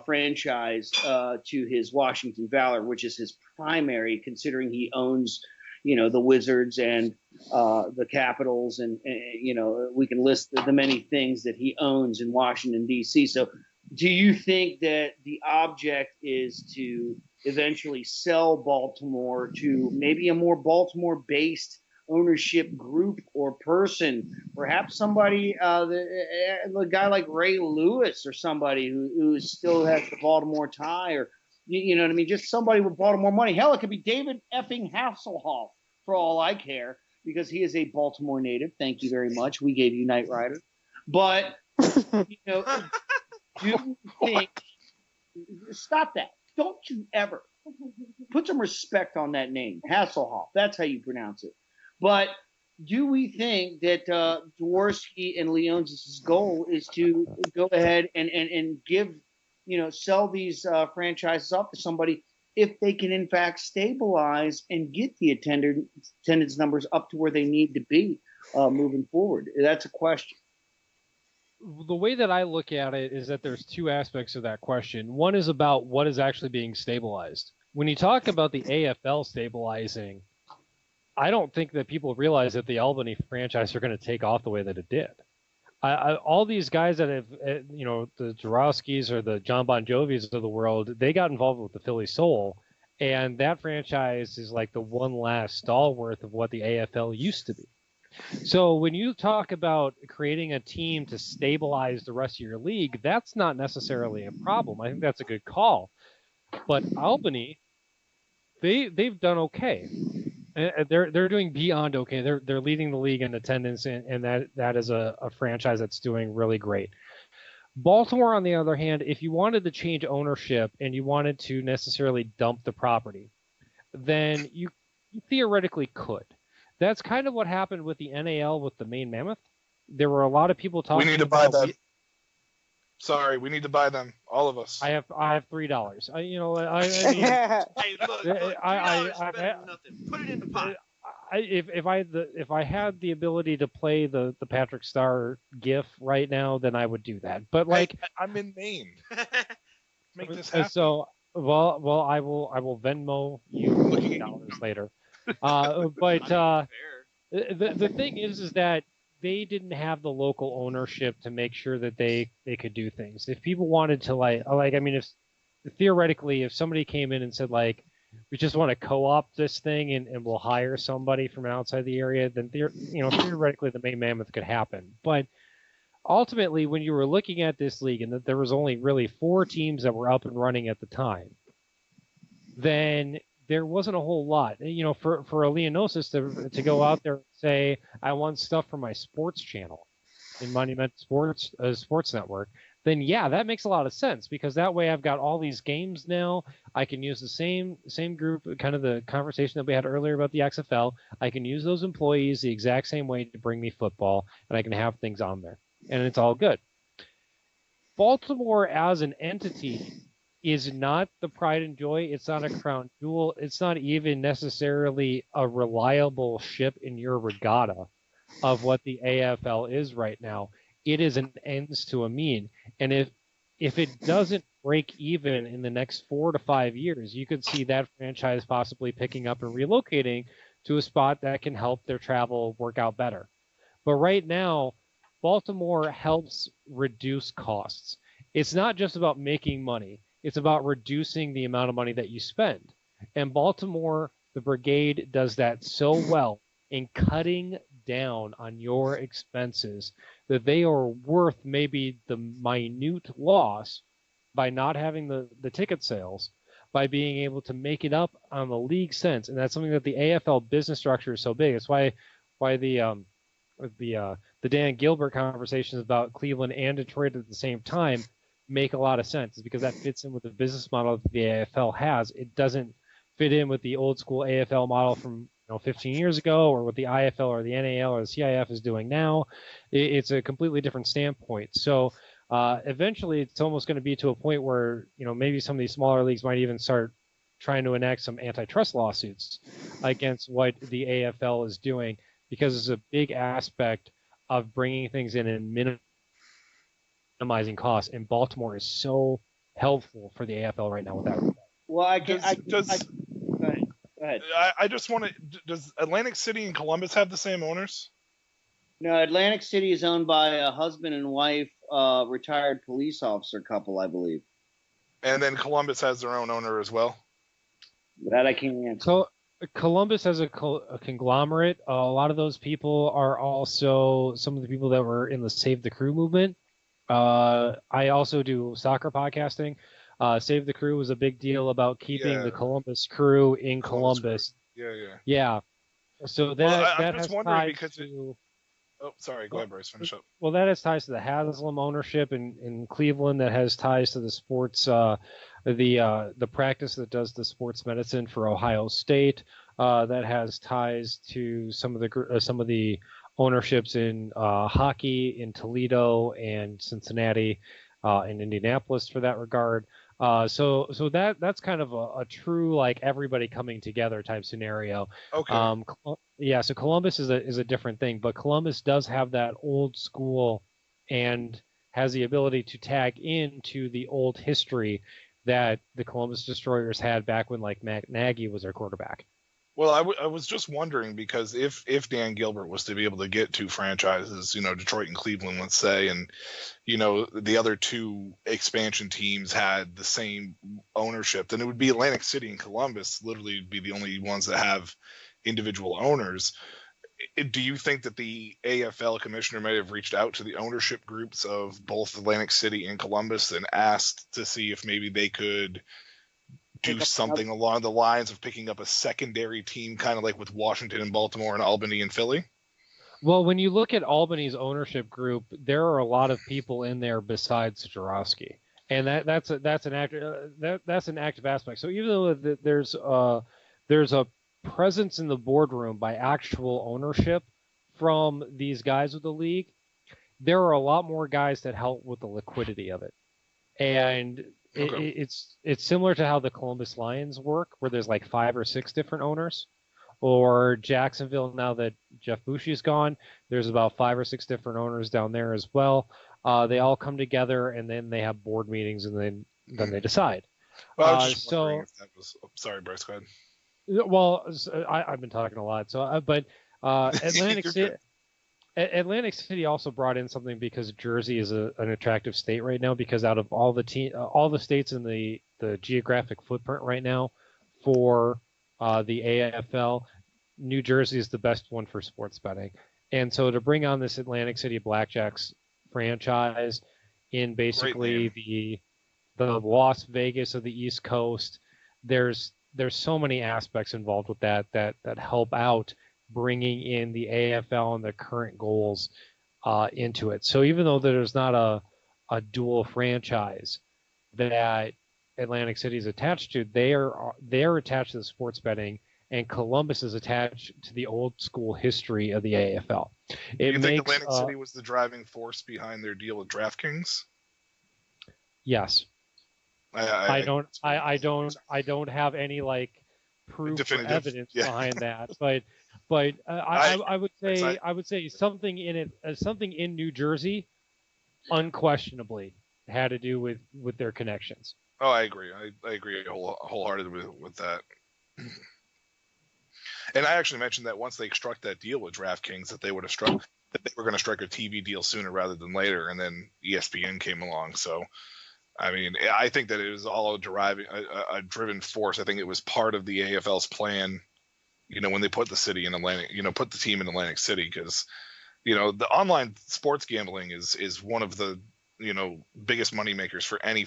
franchise to his Washington Valor, which is his primary, considering he owns, the Wizards and the Capitals, and we can list the many things that he owns in Washington, D.C. So do you think that the object is to eventually sell Baltimore to maybe a more Baltimore-based ownership group or person, perhaps somebody, the guy like Ray Lewis or somebody who still has the Baltimore tie, or you know what I mean, just somebody with Baltimore money. Hell, it could be David effing Hasselhoff for all I care, because he is a Baltimore native. Thank you very much. We gave you Knight Rider. But do you think? Stop that. Don't you ever put some respect on that name, Hasselhoff. That's how you pronounce it. But do we think that Jaworski and Leonsis' goal is to go ahead and give, sell these franchises off to somebody if they can in fact stabilize and get the attendance numbers up to where they need to be moving forward? That's a question. The way that I look at it is that there's 2 aspects of that question. One is about what is actually being stabilized. When you talk about the AFL stabilizing, I don't think that people realize that the Albany franchise are going to take off the way that it did. All these guys that have, the Jarowskis or the John Bon Jovis of the world, they got involved with the Philly Soul, and that franchise is like the one last stalwart of what the AFL used to be. So when you talk about creating a team to stabilize the rest of your league, that's not necessarily a problem. I think that's a good call. But Albany, they've done okay. They're doing beyond okay. They're leading the league in attendance, and that is a franchise that's doing really great. Baltimore, on the other hand, if you wanted to change ownership and you wanted to necessarily dump the property, then you theoretically could. That's kind of what happened with the NAL with the Maine Mammoth. There were a lot of people talking. We need to buy them. Sorry, we need to buy them, all of us. I have $3. I mean, Hey, look, $3 better than nothing. Put it in the pot. If I had the ability to play the Patrick Star GIF right now, then I would do that. But like, hey, I'm in Maine. Make this happen. So well, I will Venmo you $50 later. But the thing is that they didn't have the local ownership to make sure that they could do things. If people wanted to I mean, if theoretically, if somebody came in and said like, we just want to co-op this thing and we'll hire somebody from outside the area, then theoretically the Maine Mammoth could happen. But ultimately, when you were looking at this league and that there was only really 4 teams that were up and running at the time, then there wasn't a whole lot. For a Leonosis to go out there and say, I want stuff for my sports channel in Monument Sports Network, then yeah, that makes a lot of sense, because that way I've got all these games now. I can use the same group, kind of the conversation that we had earlier about the XFL. I can use those employees the exact same way to bring me football, and I can have things on there, and it's all good. Baltimore as an entity is not the pride and joy. It's not a crown jewel. It's not even necessarily a reliable ship in your regatta of what the AFL is right now. It is an ends to a mean. And if it doesn't break even in the next 4 to 5 years, you could see that franchise possibly picking up and relocating to a spot that can help their travel work out better. But right now, Baltimore helps reduce costs. It's not just about making money. It's about reducing the amount of money that you spend. And Baltimore, the Brigade, does that so well in cutting down on your expenses that they are worth maybe the minute loss by not having the ticket sales, by being able to make it up on the league sense. And that's something that the AFL business structure is so big. It's why the Dan Gilbert conversations about Cleveland and Detroit at the same time make a lot of sense, is because that fits in with the business model that the AFL has. It doesn't fit in with the old school AFL model from 15 years ago, or what the IFL or the NAL or the CIF is doing now. It's a completely different standpoint. So eventually it's almost going to be to a point where maybe some of these smaller leagues might even start trying to enact some antitrust lawsuits against what the AFL is doing, because it's a big aspect of bringing things in and minimizing costs, and Baltimore is so helpful for the AFL right now with that. Well, go ahead. I just want to. Does Atlantic City and Columbus have the same owners? No, Atlantic City is owned by a husband and wife, retired police officer couple, I believe. And then Columbus has their own owner as well. That I can't answer. So Columbus has a conglomerate. A lot of those people are also some of the people that were in the Save the Crew movement. I also do soccer podcasting. Save the Crew was a big deal about keeping the Columbus Crew in Columbus. Yeah. So that I'm has just wondering ties to. Oh, sorry. Go ahead, Bryce. Finish up. Well, that has ties to the Haslam ownership in Cleveland. That has ties to the sports, the practice that does the sports medicine for Ohio State. That has ties to some of the ownerships in hockey in Toledo and Cincinnati, and Indianapolis for that regard. So that's kind of a true, like, everybody coming together type scenario. Okay. So Columbus is a different thing, but Columbus does have that old school and has the ability to tag into the old history that the Columbus Destroyers had back when, like, Matt Nagy was their quarterback. Well, I was just wondering, because if Dan Gilbert was to be able to get 2 franchises, Detroit and Cleveland, let's say, and the other 2 expansion teams had the same ownership, then it would be Atlantic City and Columbus literally be the only ones that have individual owners. Do you think that the AFL commissioner may have reached out to the ownership groups of both Atlantic City and Columbus and asked to see if maybe they could do something along the lines of picking up a secondary team, kind of like with Washington and Baltimore and Albany and Philly? Well, when you look at Albany's ownership group, there are a lot of people in there besides Jarowski, and that's an active aspect. So even though there's a presence in the boardroom by actual ownership from these guys with the league, there are a lot more guys that help with the liquidity of it, and it's similar to how the Columbus Lions work, where there's like 5 or 6 different owners. Or Jacksonville, now that Jeff Bushy's gone, there's about 5 or 6 different owners down there as well. They all come together, and then they have board meetings, and then they decide. Well, I was just wondering if that was. Oh, sorry, Bryce, go ahead. Well, I've been talking a lot, but Atlantic City also brought in something because Jersey is an attractive state right now, because out of all the states in the geographic footprint right now for the AFL, New Jersey is the best one for sports betting. And so to bring on this Atlantic City Blackjacks franchise in basically the Las Vegas of the East Coast, there's so many aspects involved with that help out bringing in the AFL and the current goals into it. So even though there's not a dual franchise that Atlantic City is attached to, they're attached to the sports betting, and Columbus is attached to the old school history of the AFL. You think Atlantic City was the driving force behind their deal with DraftKings? Yes. I don't have any like proof or evidence behind that, but I would say something in it, something in New Jersey, unquestionably had to do with their connections. Oh, I agree. I agree wholeheartedly with that. And I actually mentioned that once they struck that deal with DraftKings, that they were going to strike a TV deal sooner rather than later, and then ESPN came along. So, I mean, I think that it was all a driven force. I think it was part of the AFL's plan, when they put the city in Atlantic, put the team in Atlantic City, because, the online sports gambling is one of the biggest money makers for any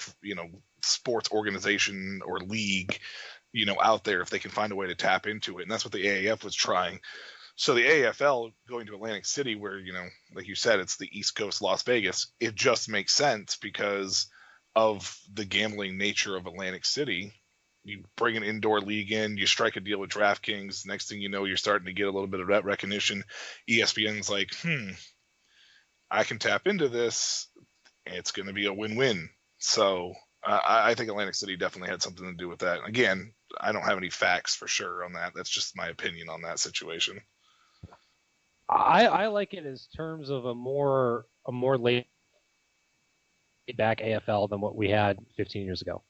sports organization or league out there, if they can find a way to tap into it. And that's what the AAF was trying. So the AFL going to Atlantic City, where like you said, it's the East Coast Las Vegas, it just makes sense because of the gambling nature of Atlantic City. You bring an indoor league in, you strike a deal with DraftKings, next thing you know, you're starting to get a little bit of that recognition. ESPN's like, I can tap into this. It's going to be a win-win. So I think Atlantic City definitely had something to do with that. Again, I don't have any facts for sure on that. That's just my opinion on that situation. I like it as terms of a more laid back AFL than what we had 15 years ago.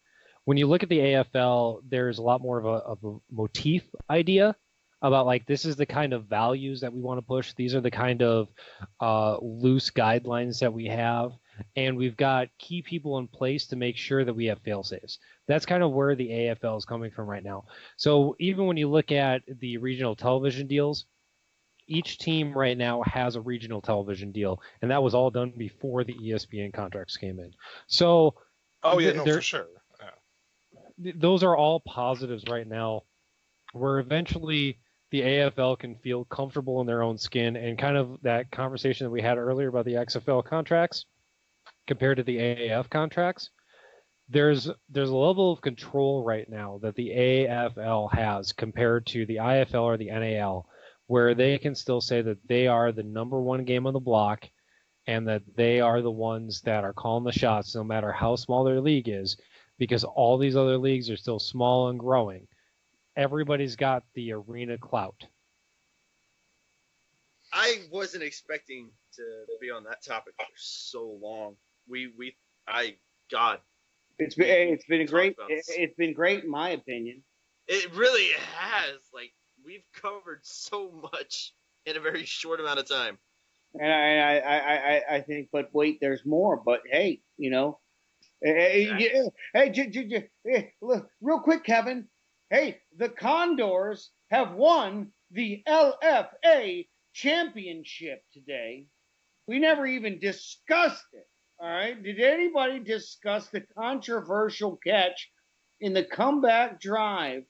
When you look at the AFL, there's a lot more of a motif idea about like, this is the kind of values that we want to push. These are the kind of loose guidelines that we have. And we've got key people in place to make sure that we have fail-safes. That's kind of where the AFL is coming from right now. So even when you look at the regional television deals, each team right now has a regional television deal, and that was all done before the ESPN contracts came in. So, for sure. Yeah. Those are all positives right now, where eventually the AFL can feel comfortable in their own skin, and kind of that conversation that we had earlier about the XFL contracts compared to the AAF contracts. There's a level of control right now that the AFL has compared to the IFL or the NAL, where they can still say that they are the number one game on the block, and that they are the ones that are calling the shots no matter how small their league is, because all these other leagues are still small and growing. Everybody's got the arena clout. I wasn't expecting to be on that topic for so long. It's been great. It's been great in my opinion. It really has. Like, we've covered so much in a very short amount of time. And I think, but wait, there's more. But hey, look, real quick, Kevin. Hey, the Condors have won the LFA championship today. We never even discussed it. All right. Did anybody discuss the controversial catch in the comeback drive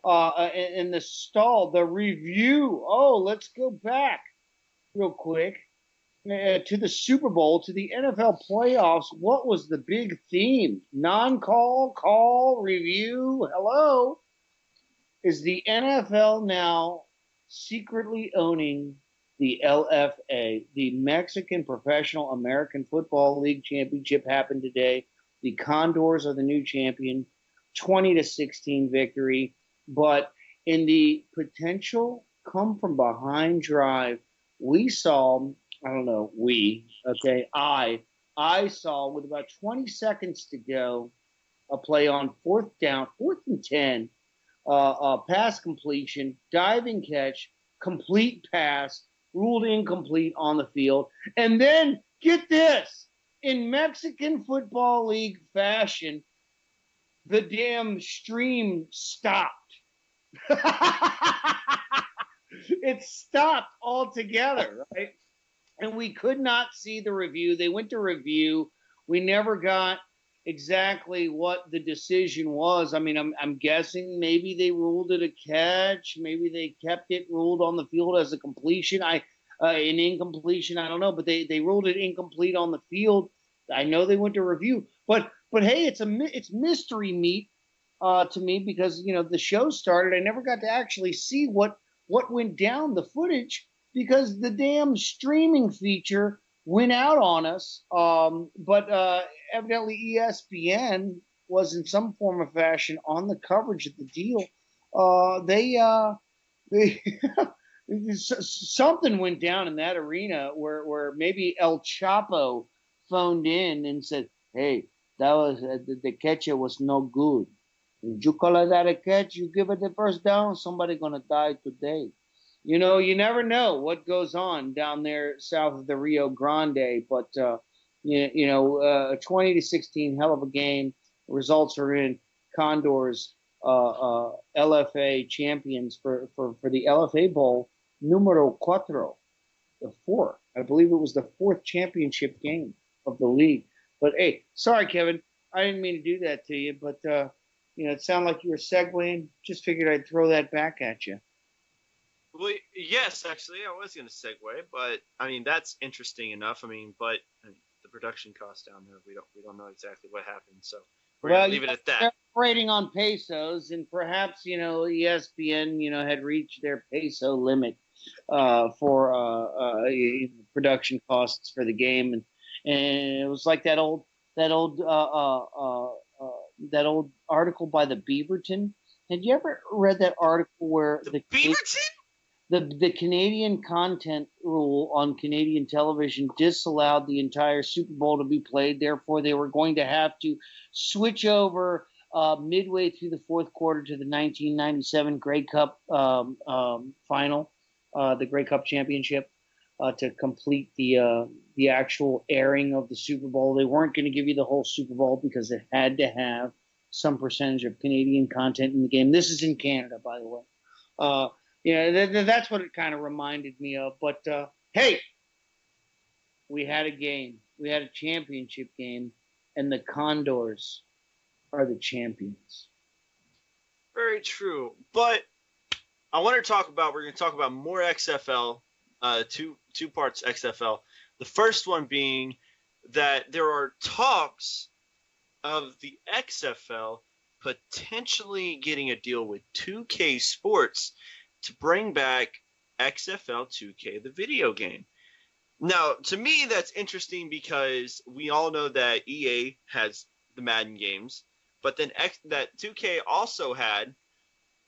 in the stall, the review? Oh, let's go back. real quick, to the Super Bowl, to the NFL playoffs, what was the big theme? Non-call, call, review, hello? Is the NFL now secretly owning the LFA? The Mexican Professional American Football League Championship happened today. The Condors are the new champion, 20-16 victory. But in the potential come from behind drive, we saw, I saw with about 20 seconds to go, a play on fourth and 10, pass completion, diving catch, complete pass, ruled incomplete on the field. And then, get this, in Mexican Football League fashion, the damn stream stopped. It stopped altogether, right? And we could not see the review. They went to review. We never got exactly what the decision was. I mean, I'm guessing maybe they ruled it a catch. Maybe they kept it ruled on the field as a completion. An incompletion. I don't know, but they ruled it incomplete on the field. I know they went to review, but hey, it's mystery meat to me because the show started. I never got to actually see what went down, the footage, because the damn streaming feature went out on us. But evidently ESPN was in some form or fashion on the coverage of the deal. They something went down in that arena where maybe El Chapo phoned in and said, "Hey, that was the catcher was no good. Did you call that a catch? You give it the first down, somebody gonna die today." You never know what goes on down there south of the Rio Grande, but 20-16, hell of a game. Results are in. Condors, LFA champions for the LFA Bowl, numero cuatro, the four. I believe it was the fourth championship game of the league. But hey, sorry, Kevin, I didn't mean to do that to you, but it sounded like you were segueing. Just figured I'd throw that back at you. Well, yes, actually, I was going to segue, but I mean that's interesting enough. But the production costs down there, we don't know exactly what happened, so we're going to leave it at that. They're operating on pesos, and perhaps ESPN had reached their peso limit for production costs for the game, and it was like that old article by the Beaverton. Had you ever read that article where the Beaverton? The Canadian content rule on Canadian television disallowed the entire Super Bowl to be played. Therefore, they were going to have to switch over midway through the fourth quarter to the 1997 Grey Cup final, the Grey Cup championship, to complete the actual airing of the Super Bowl. They weren't going to give you the whole Super Bowl because it had to have some percentage of Canadian content in the game. This is in Canada, by the way. That's what it kind of reminded me of. But, hey, we had a game. We had a championship game, and the Condors are the champions. Very true. But we're going to talk about more XFL, two parts XFL. The first one being that there are talks of the XFL potentially getting a deal with 2K Sports to bring back XFL 2K, the video game. Now, to me, that's interesting because we all know that EA has the Madden games, but then that 2K also had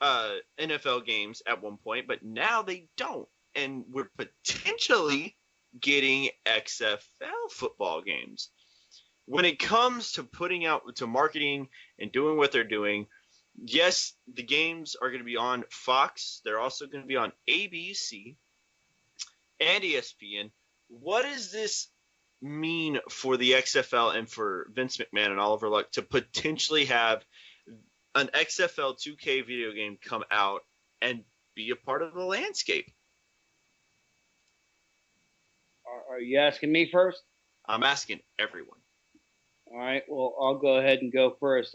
NFL games at one point, but now they don't. And we're potentially getting XFL football games. When it comes to putting out to marketing and doing what they're doing, yes, the games are going to be on Fox. They're also going to be on ABC and ESPN. What does this mean for the XFL and for Vince McMahon and Oliver Luck to potentially have an XFL 2K video game come out and be a part of the landscape? Are you asking me first? I'm asking everyone. All right. Well, I'll go ahead and go first.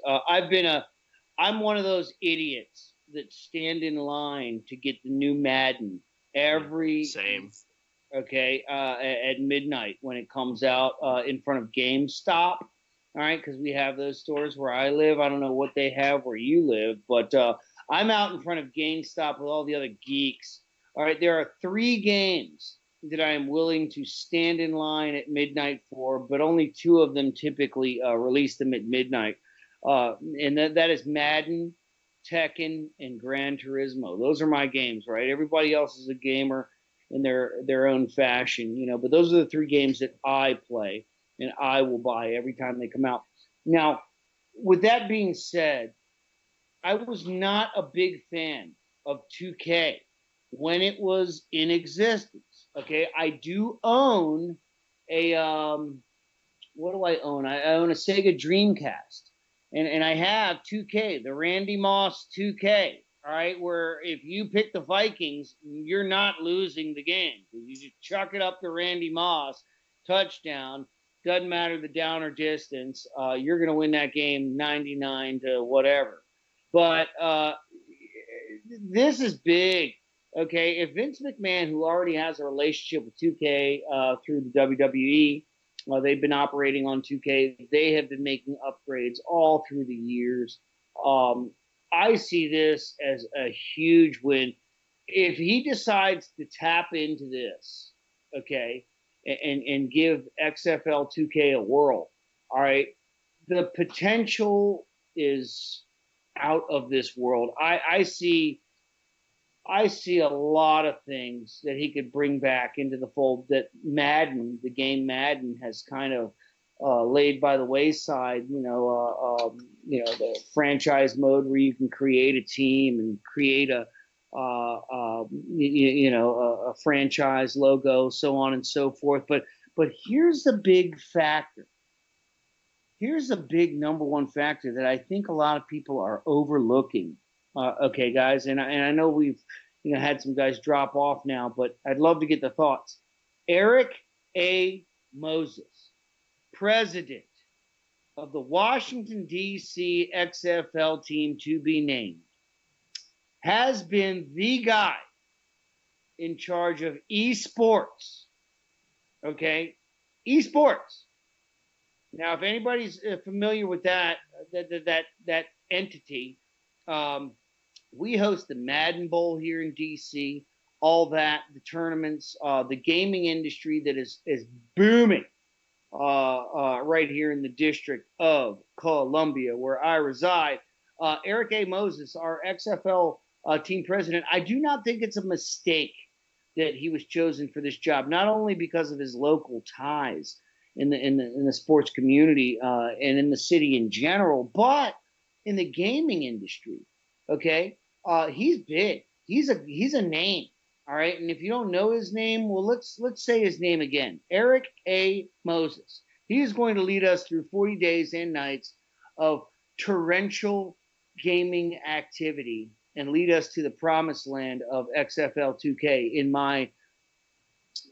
I'm one of those idiots that stand in line to get the new Madden every okay, at midnight when it comes out in front of GameStop. All right, because we have those stores where I live. I don't know what they have where you live, but I'm out in front of GameStop with all the other geeks. All right, there are 3 games that I am willing to stand in line at midnight for, but only 2 of them typically release them at midnight. And that is Madden, Tekken, and Gran Turismo. Those are my games, right? Everybody else is a gamer in their own fashion, but those are the 3 games that I play and I will buy every time they come out. Now, with that being said, I was not a big fan of 2K when it was in existence. Okay, I do own a what do I own? I own a Sega Dreamcast, and I have 2K, the Randy Moss 2K. All right, where if you pick the Vikings, you're not losing the game. You just chuck it up to Randy Moss, touchdown. Doesn't matter the down or distance. You're going to win that game 99 to whatever. But this is big. Okay, if Vince McMahon, who already has a relationship with 2K through the WWE, they've been operating on 2K. They have been making upgrades all through the years. I see this as a huge win. If he decides to tap into this, okay, and give XFL 2K a whirl, all right, the potential is out of this world. I see a lot of things that he could bring back into the fold that Madden, the game Madden, has kind of laid by the wayside. The franchise mode where you can create a team and create a franchise logo, so on and so forth. But here's the big factor. Here's the big number one factor that I think a lot of people are overlooking. Okay, guys, and I know we've had some guys drop off now, but I'd love to get the thoughts. Eric A. Moses, president of the Washington, D.C. XFL team to be named, has been the guy in charge of esports. Okay, esports. Now, if anybody's familiar with that entity, we host the Madden Bowl here in DC. All that, the tournaments, the gaming industry that is booming right here in the District of Columbia, where I reside. Eric A. Moses, our XFL team president, I do not think it's a mistake that he was chosen for this job. Not only because of his local ties in the sports community and in the city in general, but in the gaming industry. Okay, he's big. He's a name. All right, and if you don't know his name, well, let's say his name again. Eric A. Moses. He is going to lead us through 40 days and nights of torrential gaming activity and lead us to the promised land of XFL 2K, in my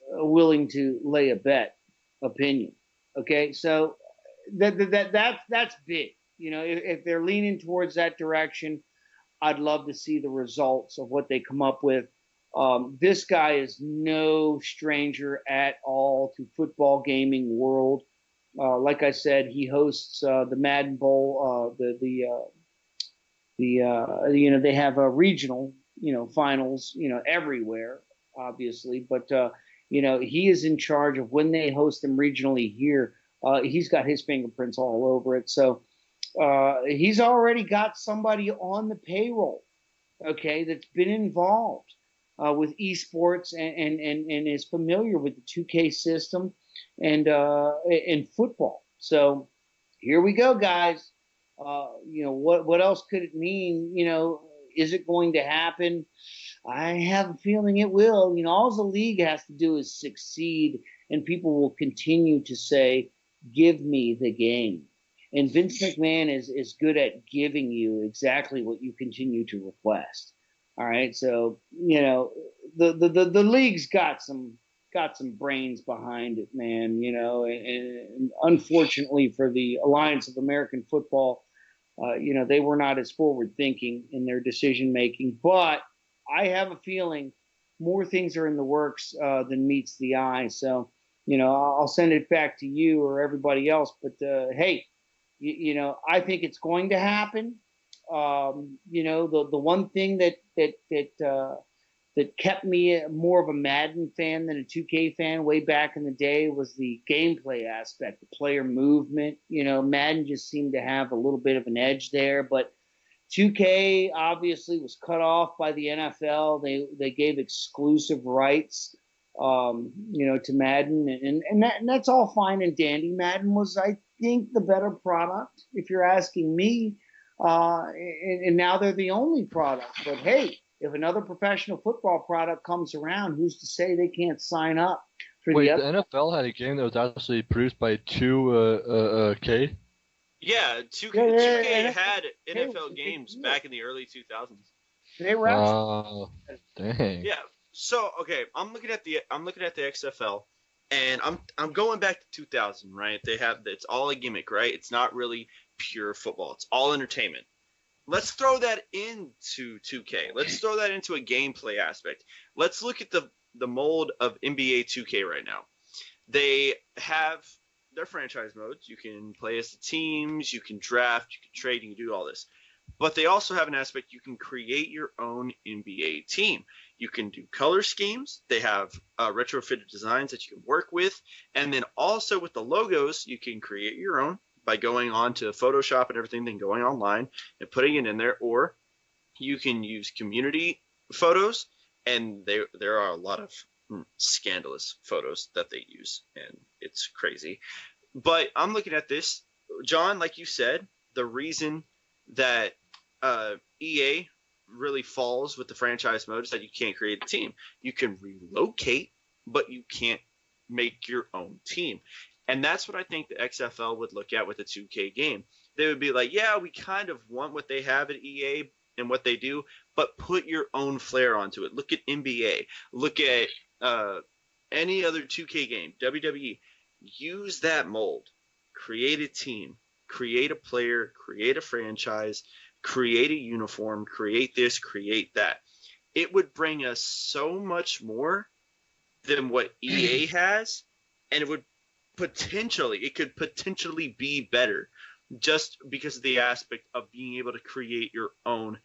willing to lay a bet opinion. Okay, so that's big. If they're leaning towards that direction, I'd love to see the results of what they come up with. This guy is no stranger at all to football gaming world. Like I said, he hosts the Madden Bowl. They have a regional, finals, everywhere, obviously. But he is in charge of when they host them regionally here. He's got his fingerprints all over it. So he's already got somebody on the payroll, okay, that's been involved with esports and is familiar with the 2K system and football. So here we go, guys. What else could it mean? Is it going to happen? I have a feeling it will. All the league has to do is succeed, and people will continue to say, "Give me the game." And Vince McMahon is good at giving you exactly what you continue to request. All right, so the league's got some brains behind it, man. And unfortunately for the Alliance of American Football, they were not as forward thinking in their decision making. But I have a feeling more things are in the works than meets the eye. So, I'll send it back to you or everybody else. But hey, I think it's going to happen. The one thing that kept me more of a Madden fan than a 2K fan way back in the day was the gameplay aspect, the player movement. Madden just seemed to have a little bit of an edge there, but 2K obviously was cut off by the NFL. They gave exclusive rights, to Madden, and that's all fine and dandy. Madden was, I think, the better product, if you're asking me. And now they're the only product. But hey, if another professional football product comes around, who's to say they can't sign up for Wait, the the NFL had a game that was actually produced by 2K? Yeah, 2K, Yeah, 2K had NFL games back in the early 2000s. They were Oh, dang. Yeah. So okay, I'm looking at the XFL, and I'm going back to 2000, right? It's all a gimmick, right? It's not really pure football. It's all entertainment. Let's throw that into 2K. Let's throw that into a gameplay aspect. Let's look at the mold of NBA 2K right now. They have their franchise modes. You can play as the teams, you can draft, you can trade, you can do all this. But they also have an aspect you can create your own NBA team. You can do color schemes. They have retrofitted designs that you can work with. And then also with the logos, you can create your own by going on to Photoshop and everything, then going online and putting it in there. Or you can use community photos, and there are a lot of scandalous photos that they use, and it's crazy. But I'm looking at this, John, like you said, the reason that EA really falls with the franchise mode is that you can't create a team. You can relocate, but you can't make your own team. And that's what I think the XFL would look at with the 2K game. They would be like, yeah, we kind of want what they have at EA and what they do, but put your own flair onto it. Look at NBA. Look at any other 2K game, WWE. Use that mold. Create a team. Create a player. Create a franchise. Create a uniform. Create this. Create that. It would bring us so much more than what EA has, and it could potentially be better just because of the aspect of being able to create your own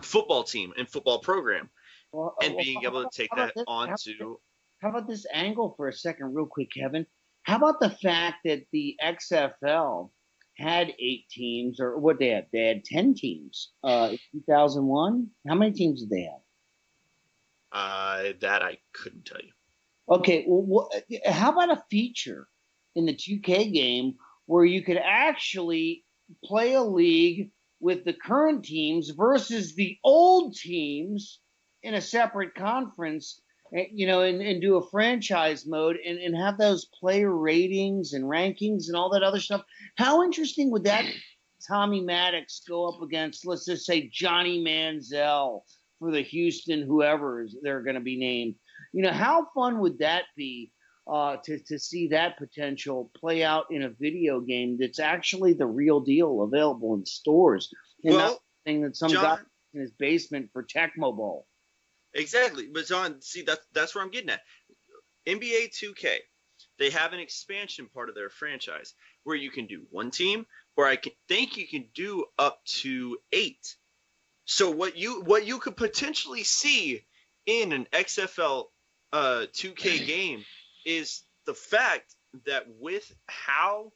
football team and football program, and being able to take that onto. How about this angle for a second, real quick, Kevin? How about the fact that the XFL had 8 teams, or what they had? They had 10 teams in 2001. How many teams did they have? That I couldn't tell you. Okay, well, how about a feature in the 2K game where you could actually play a league with the current teams versus the old teams in a separate conference, and do a franchise mode and have those player ratings and rankings and all that other stuff? How interesting would that be? Tommy Maddox go up against, let's just say, Johnny Manziel for the Houston whoever they're going to be named. How fun would that be to see that potential play out in a video game that's actually the real deal available in stores, and not thing that some guy in his basement for Tecmo Bowl. Exactly. But John, see, that's where I'm getting at. NBA 2K, they have an expansion part of their franchise where you can do one team, or I think you can do up to 8. So what you could potentially see in an XFL 2K game is the fact that with how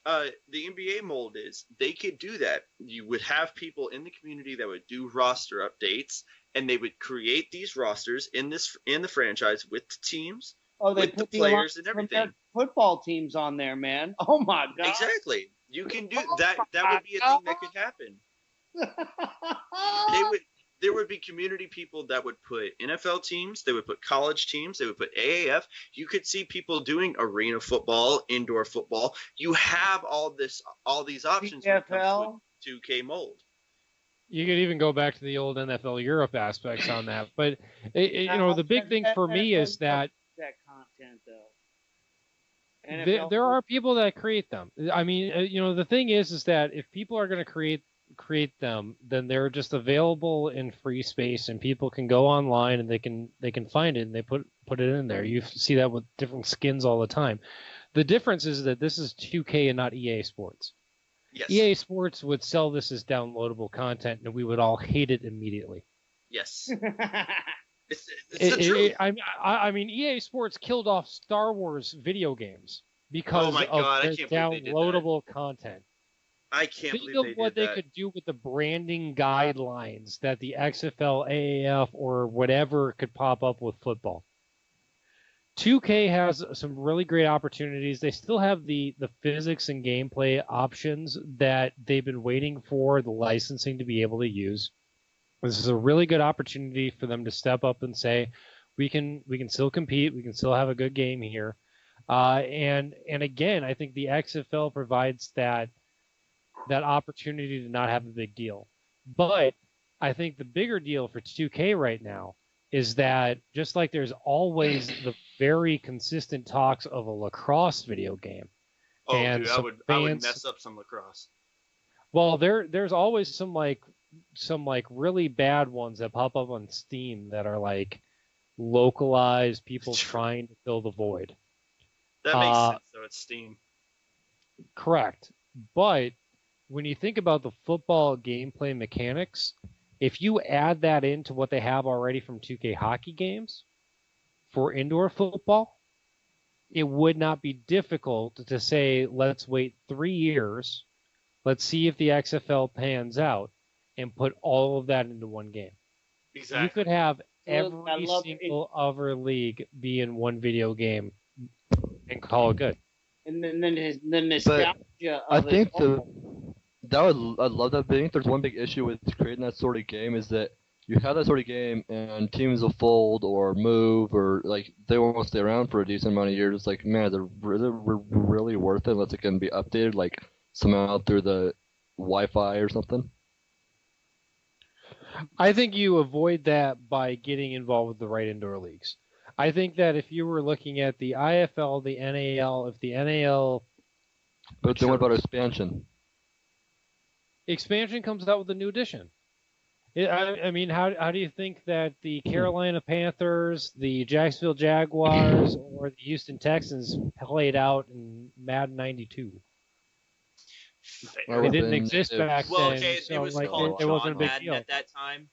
the NBA mold is, they could do that. You would have people in the community that would do roster updates, and they would create these rosters in the franchise with the teams, they with the players and everything. Football teams on there, man. Oh my god! Exactly. You can do that. That would be a thing that could happen. There would be community people that would put NFL teams, they would put college teams, they would put AAF. You could see people doing arena football, indoor football. You have all these options when it comes to 2K mold. You could even go back to the old NFL Europe aspects on that. But the big thing for me is that content though. There are people that create them. I mean, the thing is that if people are going to create create them, then they're just available in free space, and people can go online and they can find it and they put it in there. You see that with different skins all the time. The difference is that this is 2K and not EA Sports. Yes. EA Sports would sell this as downloadable content, and we would all hate it immediately. Yes. It's the truth. I mean, EA Sports killed off Star Wars video games because Oh my God, I of can't their believe they did downloadable content. I can't Think believe of what did they that. could do with the branding guidelines that the XFL, AAF, or whatever could pop up with football. 2K has some really great opportunities. They still have the physics and gameplay options that they've been waiting for the licensing to be able to use. This is a really good opportunity for them to step up and say, we can still compete, we can still have a good game here. And again, I think the XFL provides that opportunity to not have a big deal. But I think the bigger deal for 2K right now is that just like there's always the very consistent talks of a lacrosse video game. Oh, and dude, I would mess up some lacrosse. Well, there's always some really bad ones that pop up on Steam that are like localized people trying to fill the void. That makes sense, though. It's Steam. Correct. But when you think about the football gameplay mechanics, if you add that into what they have already from 2K hockey games for indoor football, it would not be difficult to say, let's wait 3 years, let's see if the XFL pans out, and put all of that into one game. Exactly. You could have Look, I every love single other league be in one video game and call it good. And then the nostalgia I of think it. I love that. But I think there's one big issue with creating that sort of game is that you have that sort of game and teams will fold or move or like they won't stay around for a decent amount of years. It's like, man, they're really worth it unless it can be updated like somehow through the Wi-Fi or something. I think you avoid that by getting involved with the right indoor leagues. I think that if you were looking at the IFL, the NAL, if the NAL... But then what about expansion? Expansion comes out with a new edition. I mean, how do you think that the Carolina Panthers, the Jacksonville Jaguars, or the Houston Texans played out in Madden 92? They didn't exist back then. Well, okay, so it was like, called it wasn't a John big Madden deal. at that time.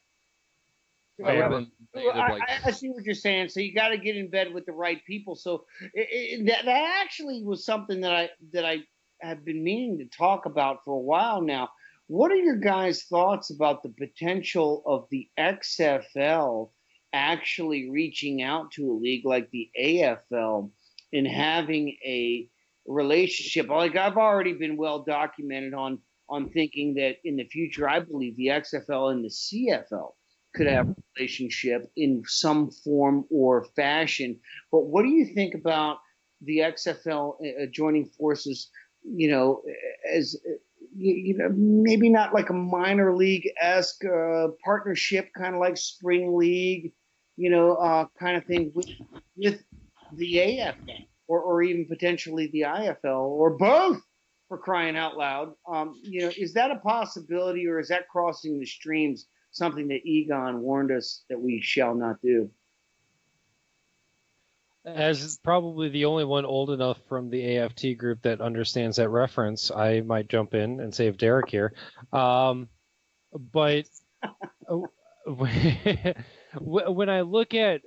I see what you're saying. So you got to get in bed with the right people. So that actually was something that I have been meaning to talk about for a while now. What are your guys' thoughts about the potential of the XFL actually reaching out to a league like the AFL and having a relationship? Like I've already been well documented on thinking that in the future, I believe the XFL and the CFL could have a relationship in some form or fashion. But what do you think about the XFL joining forces, as maybe not like a minor league-esque partnership, kind of like spring league, kind of thing with the AFN or even potentially the IFL or both, for crying out loud. Is that a possibility, or is that crossing the streams, something that Egon warned us that we shall not do? As probably the only one old enough from the AFT group that understands that reference, I might jump in and save Derek here. But when I look at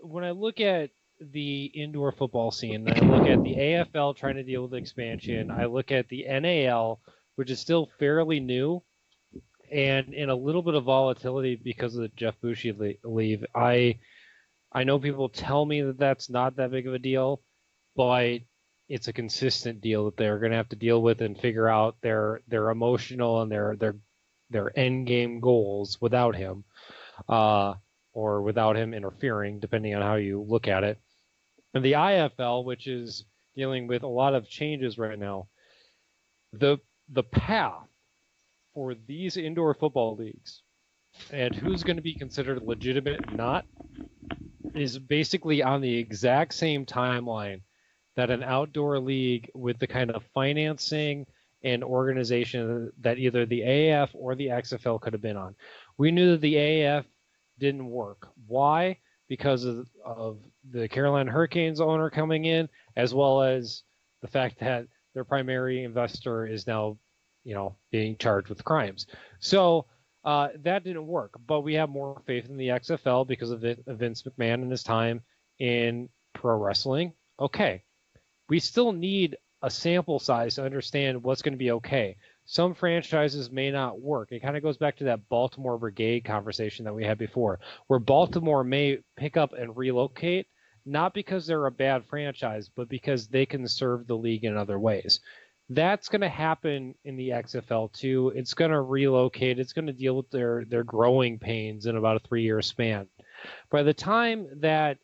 the indoor football scene, I look at the AFL trying to deal with expansion. I look at the NAL, which is still fairly new and in a little bit of volatility because of the Jeff Bushi leave. I know people tell me that that's not that big of a deal, but it's a consistent deal that they're going to have to deal with and figure out their emotional and their end game goals without him, or without him interfering, depending on how you look at it. And the IFL, which is dealing with a lot of changes right now, the path for these indoor football leagues and who's going to be considered legitimate and not is basically on the exact same timeline that an outdoor league with the kind of financing an organization that either the AAF or the XFL could have been on. We knew that the AAF didn't work. Why? Because of the Carolina Hurricanes owner coming in, as well as the fact that their primary investor is now, being charged with crimes. So that didn't work. But we have more faith in the XFL because of Vince McMahon and his time in pro wrestling. Okay. We still need a sample size to understand what's going to be okay. Some franchises may not work. It kind of goes back to that Baltimore Brigade conversation that we had before, where Baltimore may pick up and relocate, not because they're a bad franchise, but because they can serve the league in other ways. That's going to happen in the XFL too. It's going to relocate. It's going to deal with their growing pains in about a 3-year span. By the time that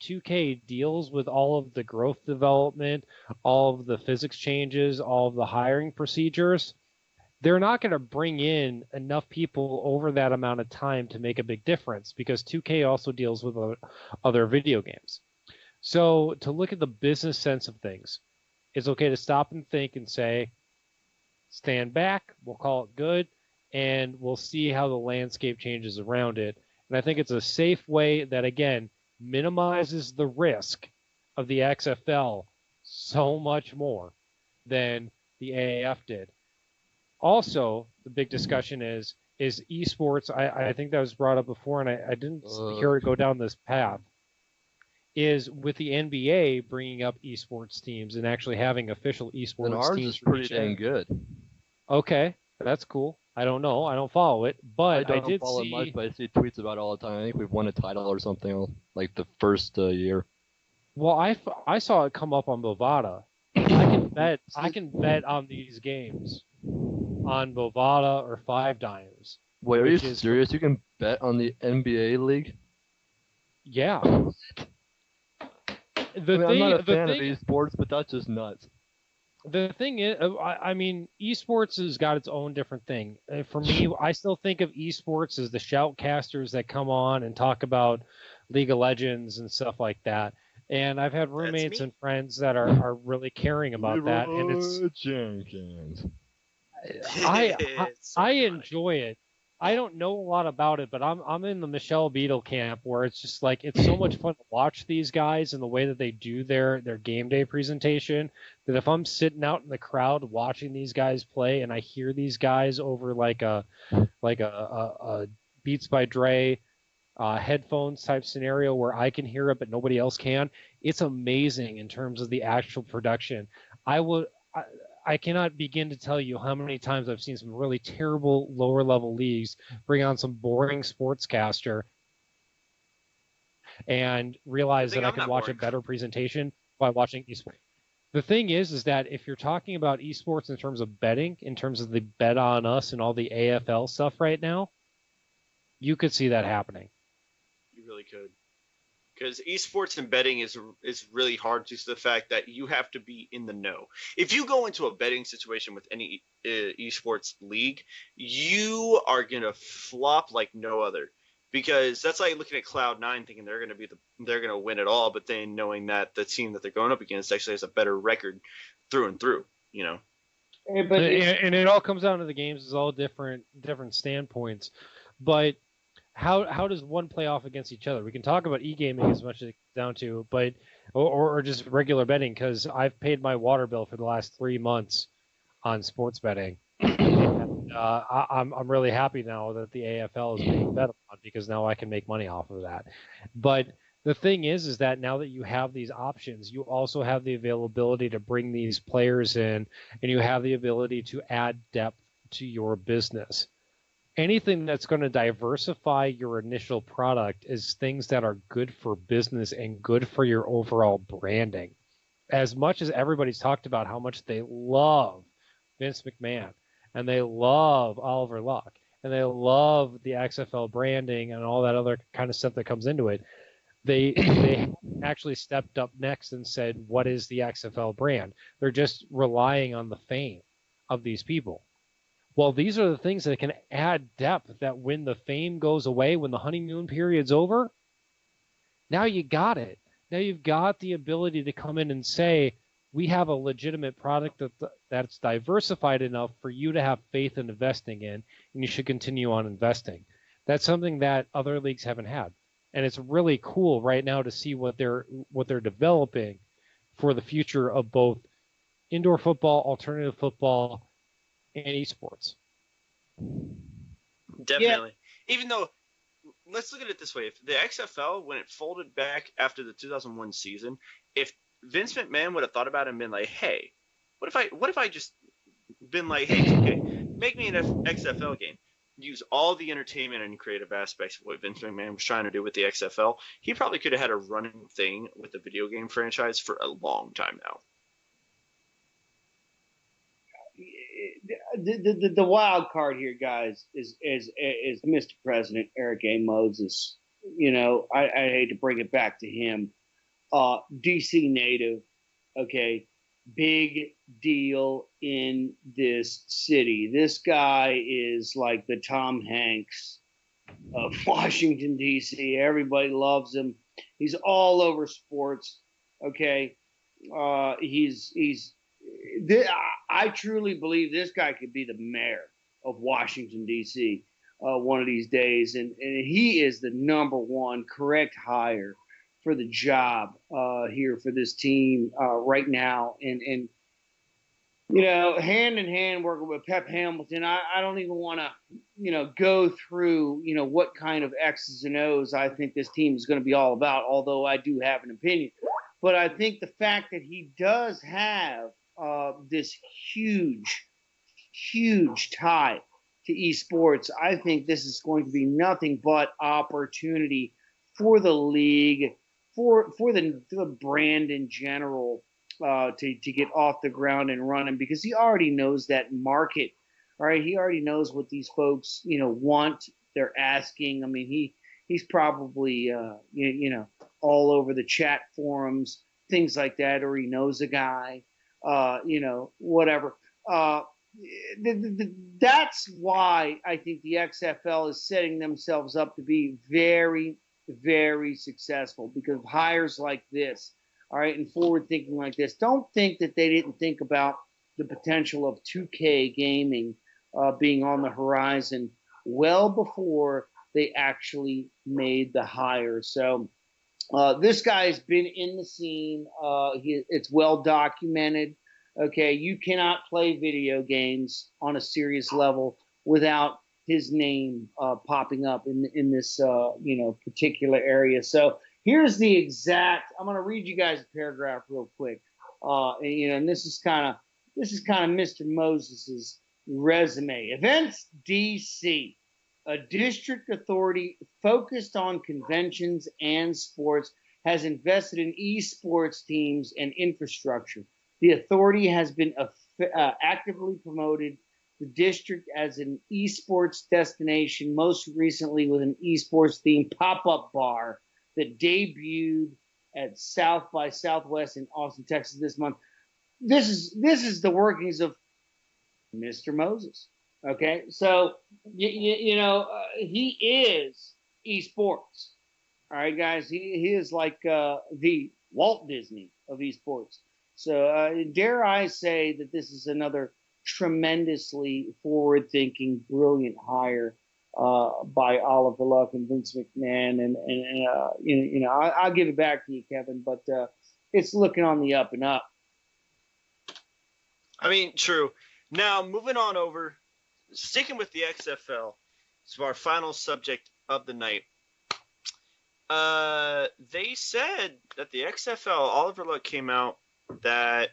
2K deals with all of the growth development, all of the physics changes, all of the hiring procedures, they're not going to bring in enough people over that amount of time to make a big difference, because 2K also deals with other video games. So to look at the business sense of things, it's okay to stop and think and say, stand back, we'll call it good, and we'll see how the landscape changes around it. And I think it's a safe way that, again, minimizes the risk of the XFL so much more than the AAF did. Also, the big discussion is esports. I think that was brought up before, and I didn't hear it go down this path. Is with the NBA bringing up esports teams and actually having official esports and ours teams. Is pretty dang good. Okay, that's cool. I don't know. I don't follow it, but I did follow see. it much, but I see tweets about it all the time. I think we've won a title or something like the first year. Well, I saw it come up on Bovada. I can bet on these games on Bovada or Five Dimes. Wait, are you serious? You can bet on the NBA league? Yeah. I'm not a fan of esports, but that's just nuts. The thing is, I mean, esports has got its own different thing. For me, I still think of esports as the shoutcasters that come on and talk about League of Legends and stuff like that. And I've had roommates and friends that are really caring about that. And it's I enjoy it. I don't know a lot about it, but I'm in the Michelle Beadle camp, where it's just like it's so much fun to watch these guys and the way that they do their game day presentation, that if I'm sitting out in the crowd watching these guys play and I hear these guys over like a Beats by Dre headphones type scenario where I can hear it but nobody else can, it's amazing in terms of the actual production. I cannot begin to tell you how many times I've seen some really terrible lower level leagues bring on some boring sportscaster and realize that I can watch a better presentation by watching esports. The thing is that if you're talking about esports in terms of betting, in terms of the bet on us and all the AFL stuff right now, you could see that happening. You really could. Because esports and betting is really hard due to the fact that you have to be in the know. If you go into a betting situation with any esports league, you are gonna flop like no other. Because that's like looking at Cloud9 thinking they're gonna win it all, but then knowing that the team that they're going up against actually has a better record through and through. And it all comes down to the games. It's all different standpoints, but. How does one play off against each other? We can talk about e-gaming as much as it comes down to, but or just regular betting, because I've paid my water bill for the last 3 months on sports betting. And, I'm really happy now that the AFL is being bet on, because now I can make money off of that. But the thing is that now that you have these options, you also have the availability to bring these players in, and you have the ability to add depth to your business. Anything that's going to diversify your initial product is things that are good for business and good for your overall branding. As much as everybody's talked about how much they love Vince McMahon and they love Oliver Luck and they love the XFL branding and all that other kind of stuff that comes into it, they actually stepped up next and said, what is the XFL brand? They're just relying on the fame of these people. Well, these are the things that can add depth, that when the fame goes away, when the honeymoon period's over, now you got it. Now you've got the ability to come in and say, we have a legitimate product that's diversified enough for you to have faith in investing in, and you should continue on investing. That's something that other leagues haven't had, and it's really cool right now to see what they're developing for the future of both indoor football, alternative football, and esports. Definitely. Yeah. Even though, let's look at it this way: if the XFL, when it folded back after the 2001 season, if Vince McMahon would have thought about it and been like, "Hey, what if I just been like, hey, okay, make me an XFL game, use all the entertainment and creative aspects of what Vince McMahon was trying to do with the XFL," he probably could have had a running thing with the video game franchise for a long time now. The wild card here, guys, is Mr. President Eric A. Moses. You know, I hate to bring it back to him. DC native, okay, big deal in this city. This guy is like the Tom Hanks of Washington, D.C. Everybody loves him. He's all over sports, okay. I truly believe this guy could be the mayor of Washington, D.C. One of these days. And he is the number one correct hire for the job here for this team right now. And you know, hand in hand working with Pep Hamilton, I don't even want to, you know, go through, you know, what kind of X's and O's I think this team is going to be all about, although I do have an opinion. But I think the fact that he does have this huge tie to esports, I think this is going to be nothing but opportunity for the league, for the brand in general, to get off the ground and running, because he already knows that market. All right, he already knows what these folks, you know, want. They're asking. I mean, he's probably you know, all over the chat forums, things like that, or he knows a guy. You know, whatever. That's why I think the XFL is setting themselves up to be very, very successful, because of hires like this, all right, and forward thinking like this. Don't think that they didn't think about the potential of 2K gaming being on the horizon well before they actually made the hire. So this guy's been in the scene. It's well documented. Okay, you cannot play video games on a serious level without his name popping up in this you know, particular area. So here's the exact. I'm going to read you guys a paragraph real quick. And, you know, and this is kind of Mr. Moses's resume. Events DC, a district authority focused on conventions and sports, has invested in esports teams and infrastructure. The authority has been actively promoted the district as an esports destination, most recently with an esports themed pop-up bar that debuted at South by Southwest in Austin, Texas this month. This is the workings of Mr. Moses. Okay, so you know, he is esports. All right, guys, he is like the Walt Disney of esports. So dare I say that this is another tremendously forward-thinking, brilliant hire by Oliver Luck and Vince McMahon, and you know, I'll give it back to you, Kevin, but it's looking on the up and up. I mean, true. Now, moving on over, sticking with the XFL, so our final subject of the night. They said that the XFL, Oliver Luck came out that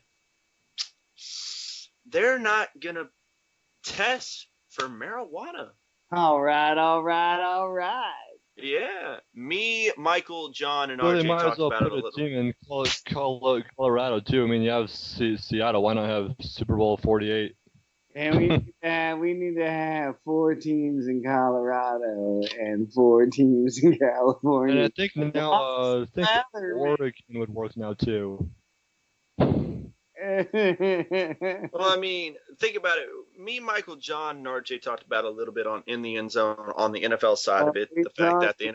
they're not going to test for marijuana. All right. Yeah. Me, Michael, John, and Well, RJ they might as talked well about it put a a little. team in Colorado, too. I mean, you have Seattle. Why not have Super Bowl 48? And we need to have 4 teams in Colorado and 4 teams in California. And I think now, Oregon would work now, too. Well, I mean, think about it. Me, Michael, John, and RJ talked about it a little bit in the end zone on the NFL side of it. The fact that the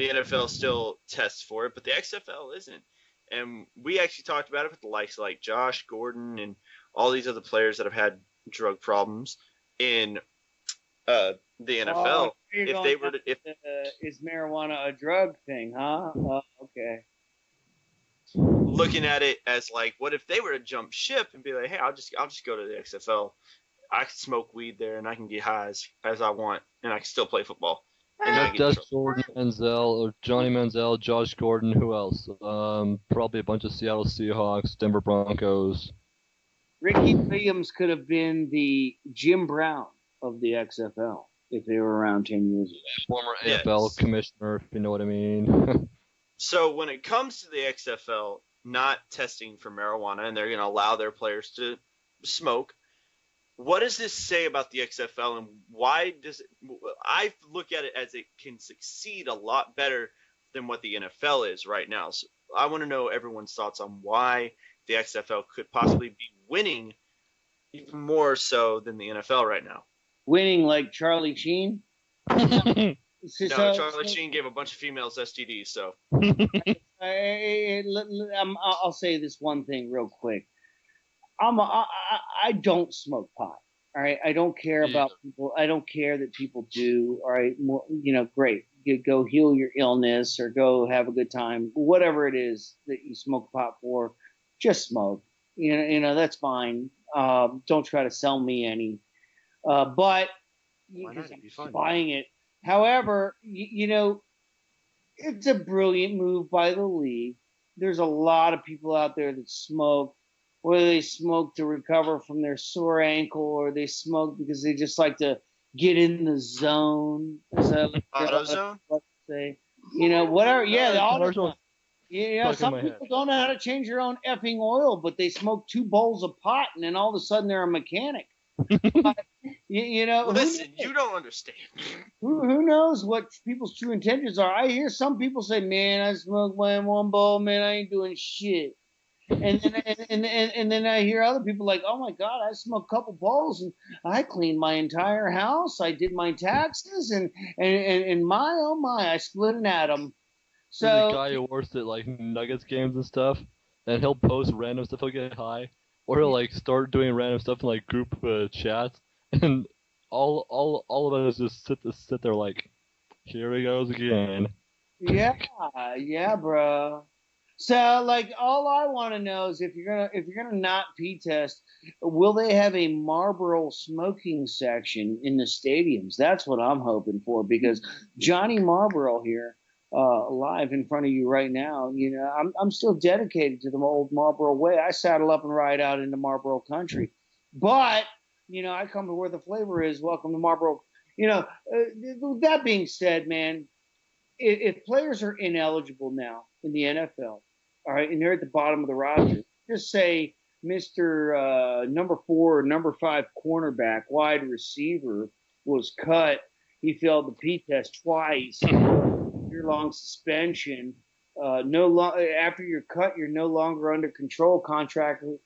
NFL still tests for it, but the XFL isn't. And we actually talked about it with the likes of like Josh Gordon and all these other players that have had drug problems in the NFL. If they were to, is marijuana a drug thing, huh? Okay. Looking at it as like, what if they were to jump ship and be like, hey, I'll just go to the XFL. I can smoke weed there and I can get high as I want, and I can still play football. That's Jordan Manziel, or Johnny Manziel, Josh Gordon. Who else? Probably a bunch of Seattle Seahawks, Denver Broncos. Ricky Williams could have been the Jim Brown of the XFL if they were around 10 years ago. Former AFL commissioner, if you know what I mean. So when it comes to the XFL not testing for marijuana and they're going to allow their players to smoke, what does this say about the XFL, and why does it? I look at it as it can succeed a lot better than what the NFL is right now. So I want to know everyone's thoughts on why the XFL could possibly be winning even more so than the NFL right now. Winning like Charlie Sheen? No, Charlie Sheen gave a bunch of females STDs, so. I'll say this one thing real quick. I don't smoke pot. All right. I don't care about people. I don't care that people do. All right. Great. You go heal your illness or go have a good time. Whatever it is that you smoke pot for, just smoke. That's fine. Don't try to sell me any. But I'm buying it. However, it's a brilliant move by the league. There's a lot of people out there that smoke, whether they smoke to recover from their sore ankle or they smoke because they just like to get in the zone. Auto zone? Say, whatever. Yeah, the auto zone. Some people don't know how to change their own effing oil, but they smoke 2 bowls of pot and then all of a sudden they're a mechanic. Listen, you don't understand. Who knows what people's true intentions are? I hear some people say, "Man, I smoke one bowl, man, I ain't doing shit." And then I hear other people like, "Oh my God, I smoked a couple bowls and I cleaned my entire house. I did my taxes and my oh my, I split an atom." So there's a guy who works at like Nuggets games and stuff, and he'll post random stuff. He'll get high. Or he'll like start doing random stuff in like group chats, and all of us just sit there like, here he goes again. Yeah, bro. So like, all I want to know is if you're gonna not pee test, will they have a Marlboro smoking section in the stadiums? That's what I'm hoping for, because Johnny Marlboro here. Live in front of you right now, I'm still dedicated to the old Marlboro way. I saddle up and ride out into Marlboro country, but I come to where the flavor is. Welcome to Marlboro. That being said, man, if players are ineligible now in the NFL, all right, and they're at the bottom of the roster, just say Mr. number 4 or number 5 cornerback, wide receiver was cut. He failed the P test twice. Year-long suspension. After you're cut, you're no longer under control, contractually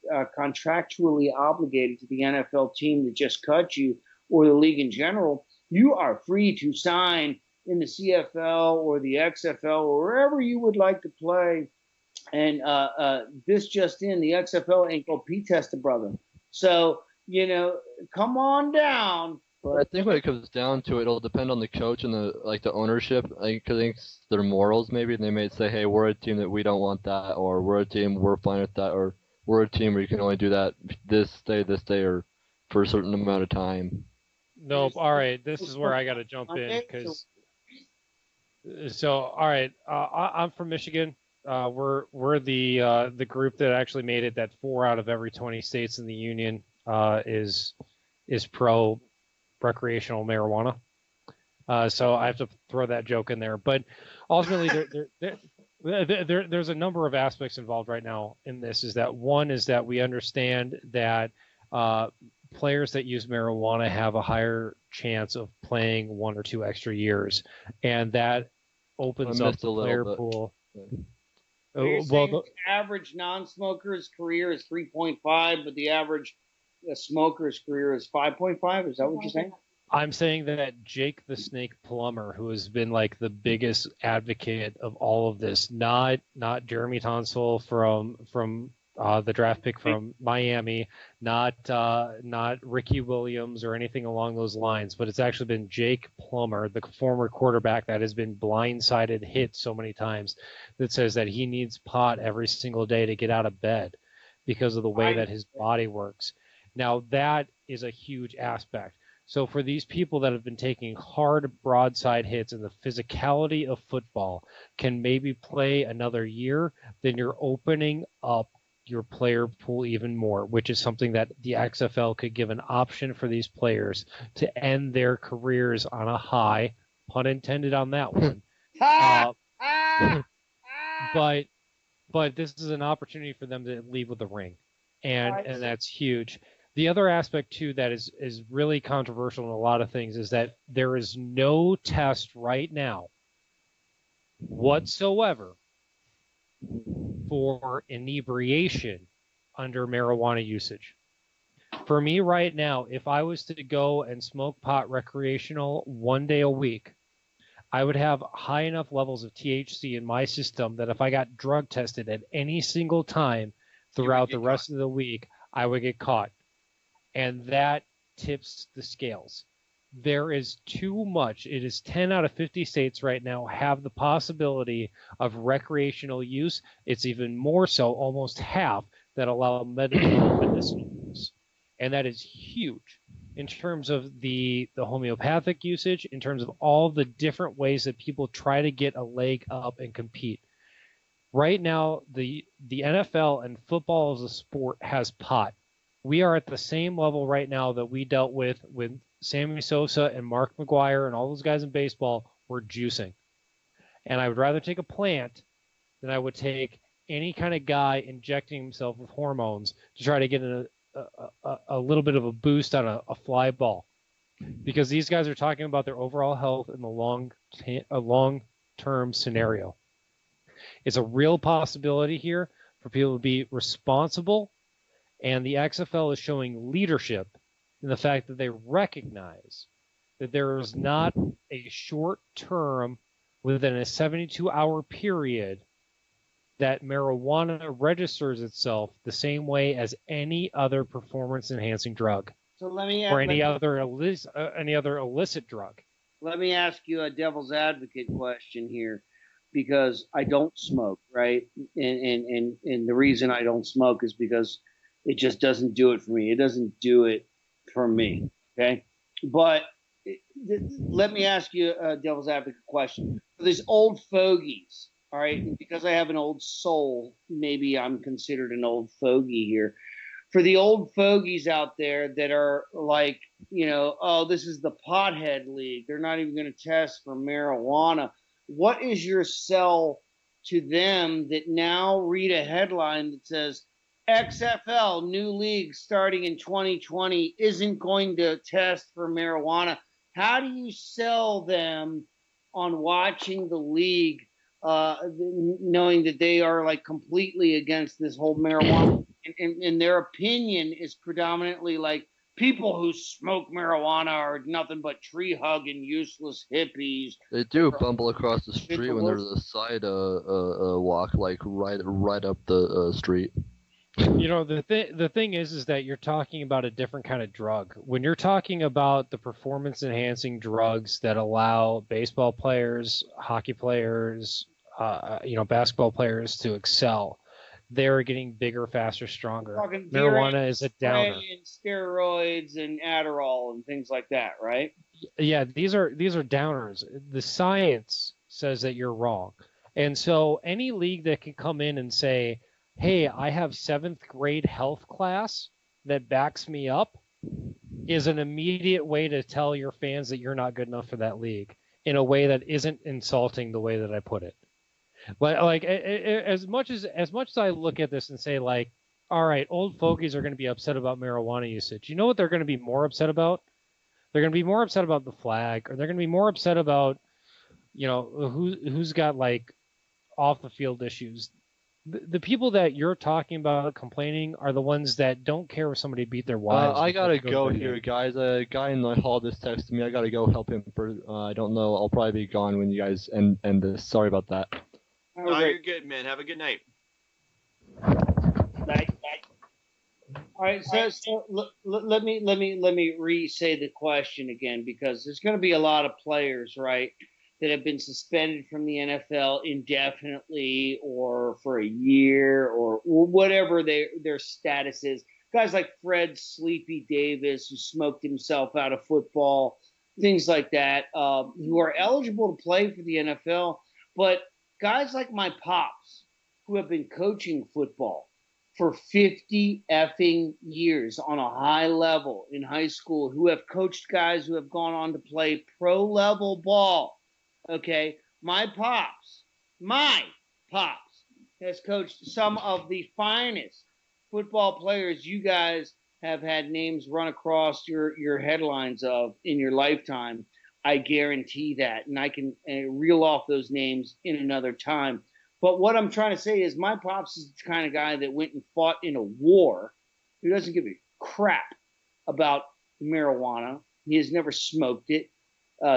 obligated to the NFL team that just cut you or the league in general. You are free to sign in the CFL or the XFL or wherever you would like to play. And this just in, the XFL ain't gonna P-test a brother. So, come on down. Well, I think when it comes down to it, it'll depend on the coach and the ownership. I think their morals maybe, and they may say, "Hey, we're a team that we don't want that," or "We're a team we're fine with that," or "We're a team where you can only do that this day, or for a certain amount of time." Nope. All right, this is where I got to jump in because. So, all right, I'm from Michigan. We're the group that actually made it that 4 out of every 20 states in the union is pro recreational marijuana. So I have to throw that joke in there. But ultimately, there's a number of aspects involved right now in this. Is that one is that we understand that players that use marijuana have a higher chance of playing 1 or 2 extra years, and that opens up the player pool. The average non-smoker's career is 3.5, but the average smoker's career is 5.5. Is that what you're saying? I'm saying that Jake the Snake Plummer, who has been like the biggest advocate of all of this, not Jeremy Tonsel from the draft pick from Miami, not Ricky Williams or anything along those lines, but it's actually been Jake Plummer, the former quarterback that has been blindsided, hit so many times, that says that he needs pot every single day to get out of bed because of the way that his body works. Now that is a huge aspect. So for these people that have been taking hard broadside hits and the physicality of football can maybe play another year, then you're opening up your player pool even more, which is something that the XFL could give an option for these players to end their careers on a high, pun intended on that one. But this is an opportunity for them to leave with a ring, and that's huge. The other aspect, too, that is really controversial in a lot of things is that there is no test right now whatsoever for inebriation under marijuana usage. For me right now, if I was to go and smoke pot recreational 1 day a week, I would have high enough levels of THC in my system that if I got drug tested at any single time throughout the rest of the week, I would get caught. And that tips the scales. There is too much. It is 10 out of 50 states right now have the possibility of recreational use. It's even more so, almost half, that allow medicinal use. And that is huge in terms of the homeopathic usage, in terms of all the different ways that people try to get a leg up and compete. Right now, the NFL and football as a sport has pot. We are at the same level right now that we dealt with Sammy Sosa and Mark McGuire and all those guys in baseball were juicing. And I would rather take a plant than I would take any kind of guy injecting himself with hormones to try to get a little bit of a boost on a fly ball. Because these guys are talking about their overall health in the long-term scenario. It's a real possibility here for people to be responsible. And the XFL is showing leadership in the fact that they recognize that there is not a short term within a 72-hour period that marijuana registers itself the same way as any other performance-enhancing drug. So let me or any other illicit drug. Let me ask you a devil's advocate question here, because I don't smoke, right? And the reason I don't smoke is because it just doesn't do it for me. It doesn't do it for me, okay? But let me ask you a devil's advocate question. For these old fogies, all right, because I have an old soul, maybe I'm considered an old fogey here. For the old fogies out there that are like, oh, this is the pothead league. They're not even going to test for marijuana. What is your sell to them that now read a headline that says, XFL, new league starting in 2020, isn't going to test for marijuana? How do you sell them on watching the league, knowing that they are like completely against this whole marijuana? And their opinion is predominantly like people who smoke marijuana are nothing but tree hugging, useless hippies. They do bumble across the street when there's a side walk, like right up the street. The thing is that you're talking about a different kind of drug. When you're talking about the performance-enhancing drugs that allow baseball players, hockey players, basketball players to excel, they're getting bigger, faster, stronger. Marijuana is a downer. And steroids and Adderall and things like that, right? Yeah, these are downers. The science says that you're wrong. And so any league that can come in and say, hey, I have 7th grade health class that backs me up, is an immediate way to tell your fans that you're not good enough for that league in a way that isn't insulting the way that I put it. Like as much as I look at this and say, like, all right, old fogies are going to be upset about marijuana usage. You know what they're going to be more upset about? They're going to be more upset about the flag, or they're going to be more upset about, who's got like off the field issues. The people that you're talking about complaining are the ones that don't care if somebody beat their wives. I gotta before they go to bed. here, guys. A guy in the hall just texted me. I gotta go help him. I don't know. I'll probably be gone when you guys end this. Sorry about that. No, you're good, man. Have a good night. Night. All right, so let me re-say the question again, because there's going to be a lot of players, right, that have been suspended from the NFL indefinitely or for a year or whatever their status is. Guys like Fred Sleepy Davis, who smoked himself out of football, things like that, who are eligible to play for the NFL. But guys like my pops, who have been coaching football for 50 effing years on a high level in high school, who have coached guys who have gone on to play pro level ball. Okay. My pops has coached some of the finest football players you guys have had names run across your headlines of in your lifetime. I guarantee that. And I can reel off those names in another time. But what I'm trying to say is my pops is the kind of guy that went and fought in a war who doesn't give a crap about marijuana. He has never smoked it.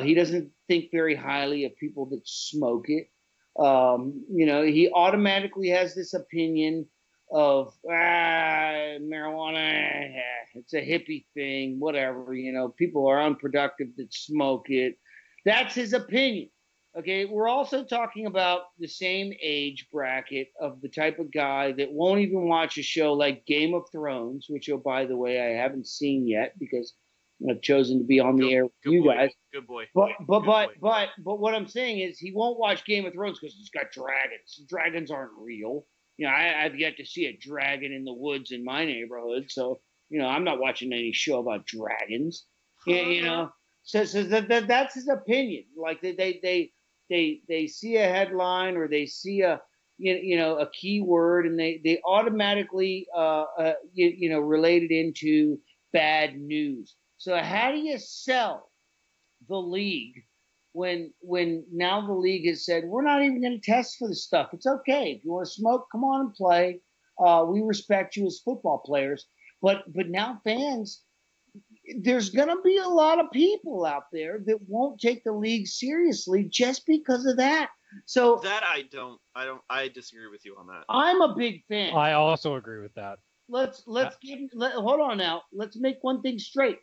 He doesn't think very highly of people that smoke it. He automatically has this opinion of marijuana, it's a hippie thing, whatever. People are unproductive that smoke it. That's his opinion. Okay, we're also talking about the same age bracket of the type of guy that won't even watch a show like Game of Thrones, which, oh, by the way, I haven't seen yet because I've chosen to be on the air with you guys. Good boy. But what I'm saying is he won't watch Game of Thrones because it's got dragons. Dragons aren't real. I've yet to see a dragon in the woods in my neighborhood, so I'm not watching any show about dragons. So that's his opinion. Like they see a headline or they see a keyword and they automatically relate it into bad news. So how do you sell the league when now the league has said we're not even going to test for this stuff? It's okay if you want to smoke, come on and play. We respect you as football players, but now fans. There's going to be a lot of people out there that won't take the league seriously just because of that. So that I disagree with you on that. I'm a big fan. I also agree with that. Hold on now. Let's make one thing straight.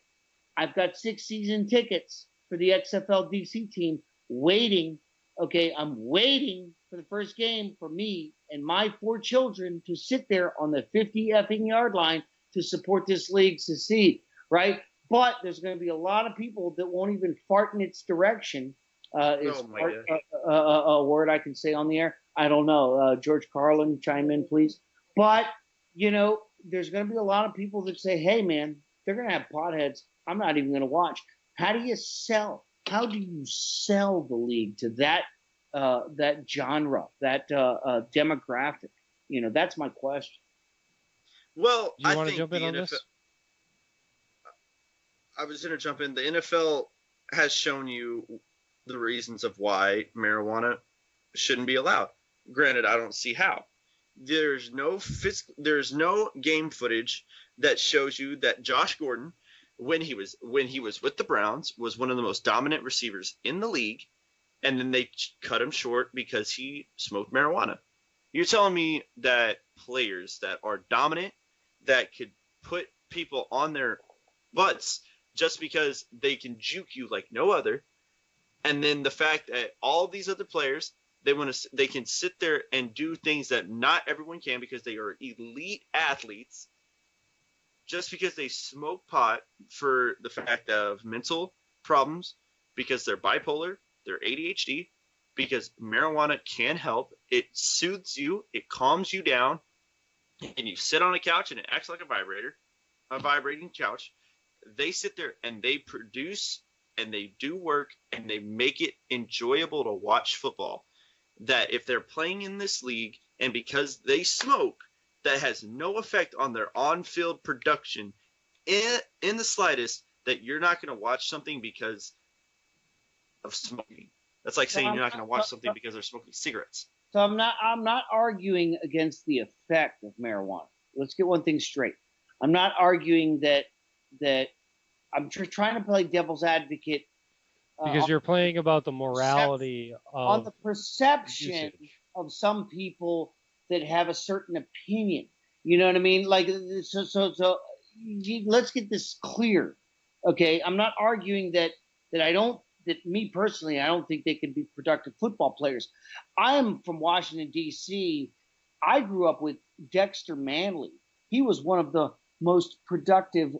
I've got 6 season tickets for the XFL DC team waiting. Okay, I'm waiting for the first game for me and my 4 children to sit there on the 50 effing yard line to support this league succeed, right? But there's going to be a lot of people that won't even fart in its direction. A word I can say on the air? I don't know. George Carlin, chime in, please. But, there's going to be a lot of people that say, hey, man, they're going to have potheads. I'm not even going to watch. How do you sell the league to that genre, that demographic? That's my question. Well, I want to jump in on this? I was going to jump in. The NFL has shown you the reasons of why marijuana shouldn't be allowed. Granted, I don't see how. There's no game footage that shows you that Josh Gordon, when he was with the Browns, was one of the most dominant receivers in the league, and then they cut him short because he smoked marijuana. You're telling me that players that are dominant, that could put people on their butts just because they can juke you like no other, and then the fact that all these other players, they can sit there and do things that not everyone can because they are elite athletes, just because they smoke pot for the fact of mental problems, because they're bipolar, they're ADHD, because marijuana can help. It soothes you, it calms you down, and you sit on a couch and it acts like a vibrating couch. They sit there and they produce and they do work and they make it enjoyable to watch football. That if they're playing in this league and because they smoke, that has no effect on their on-field production in the slightest, that you're not going to watch something because of smoking. That's like saying you're not going to watch something because they're smoking cigarettes. So I'm not arguing against the effect of marijuana. Let's get one thing straight. I'm not arguing that I'm trying to play devil's advocate Because you're playing about the morality on the of perception usage. of some people that have a certain opinion. You know what I mean? Like, so let's get this clear. Okay, I'm not arguing that me personally, I don't think they can be productive football players. I'm from Washington, D.C. I grew up with Dexter Manley. He was one of the most productive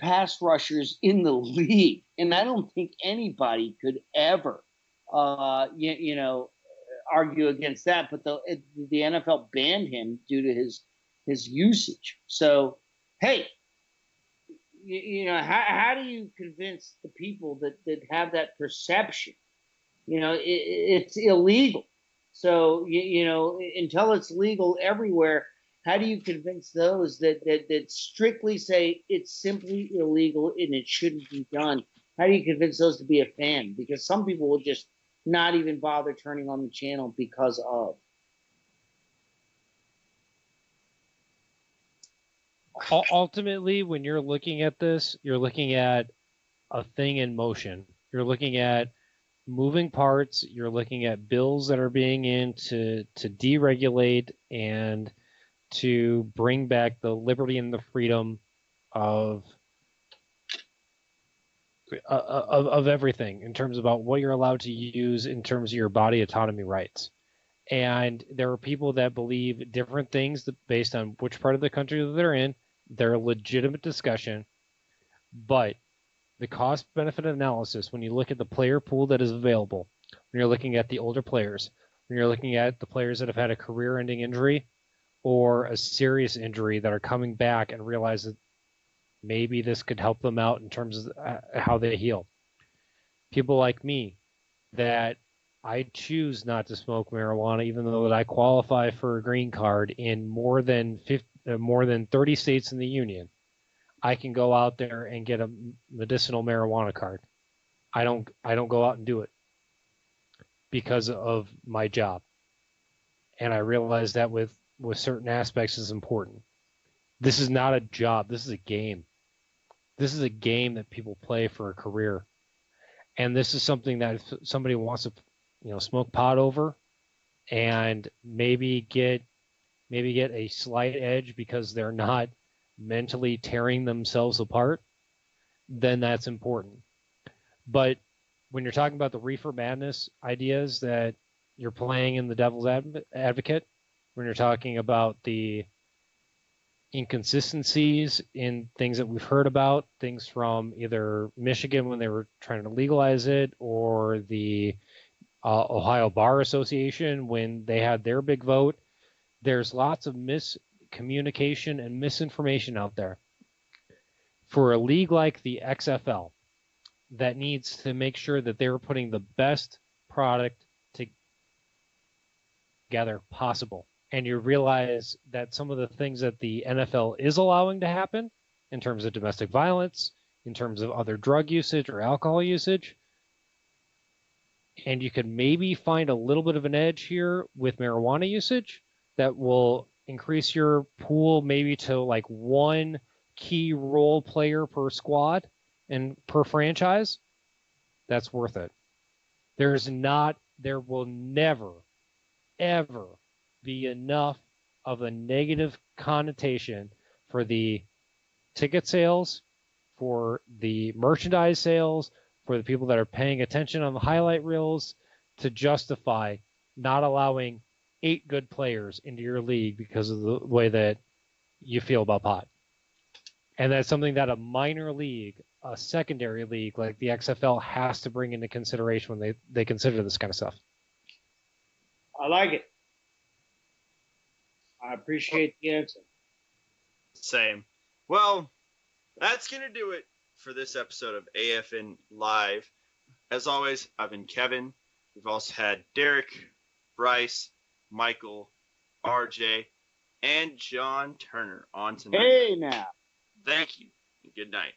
pass rushers in the league. And I don't think anybody could ever, argue against that. But the NFL banned him due to his usage. So, hey, how do you convince the people that have that perception? It's illegal. So, until it's legal everywhere, how do you convince those that strictly say it's simply illegal and it shouldn't be done? How do you convince those to be a fan? Because some people will just not even bother turning on the channel because of. Ultimately, when you're looking at this, you're looking at a thing in motion. You're looking at moving parts. You're looking at bills that are being in to deregulate and to bring back the liberty and the freedom of everything in terms about what you're allowed to use in terms of your body autonomy rights. And there are people that believe different things based on which part of the country that they're in. They're a legitimate discussion, but the cost-benefit analysis, when you look at the player pool that is available, when you're looking at the older players, when you're looking at the players that have had a career-ending injury or a serious injury that are coming back and realize that maybe this could help them out in terms of how they heal. People like me that I choose not to smoke marijuana, even though that I qualify for a green card in more than 30 states in the union. I can go out there and get a medicinal marijuana card. I don't go out and do it because of my job. And I realize that with certain aspects is important. This is not a job. This is a game. This is a game that people play for a career. And this is something that if somebody wants to, smoke pot over and maybe get a slight edge because they're not mentally tearing themselves apart, then that's important. But when you're talking about the reefer madness ideas that you're playing in the devil's advocate, when you're talking about the inconsistencies in things that we've heard about, things from either Michigan when they were trying to legalize it, or the Ohio Bar Association when they had their big vote, there's lots of miscommunication and misinformation out there. For a league like the XFL that needs to make sure that they're putting the best product together possible, and you realize that some of the things that the NFL is allowing to happen in terms of domestic violence, in terms of other drug usage or alcohol usage, and you can maybe find a little bit of an edge here with marijuana usage that will increase your pool maybe to like one key role player per squad and per franchise, that's worth it. There will never, ever be enough of a negative connotation for the ticket sales, for the merchandise sales, for the people that are paying attention on the highlight reels to justify not allowing 8 good players into your league because of the way that you feel about pot. And that's something that a minor league, a secondary league like the XFL has to bring into consideration when they consider this kind of stuff. I like it. I appreciate the answer. Same. Well, that's going to do it for this episode of AFN Live. As always, I've been Kevin. We've also had Derek, Bryce, Michael, RJ, and John Turner on tonight. Hey, now. Thank you. Good night.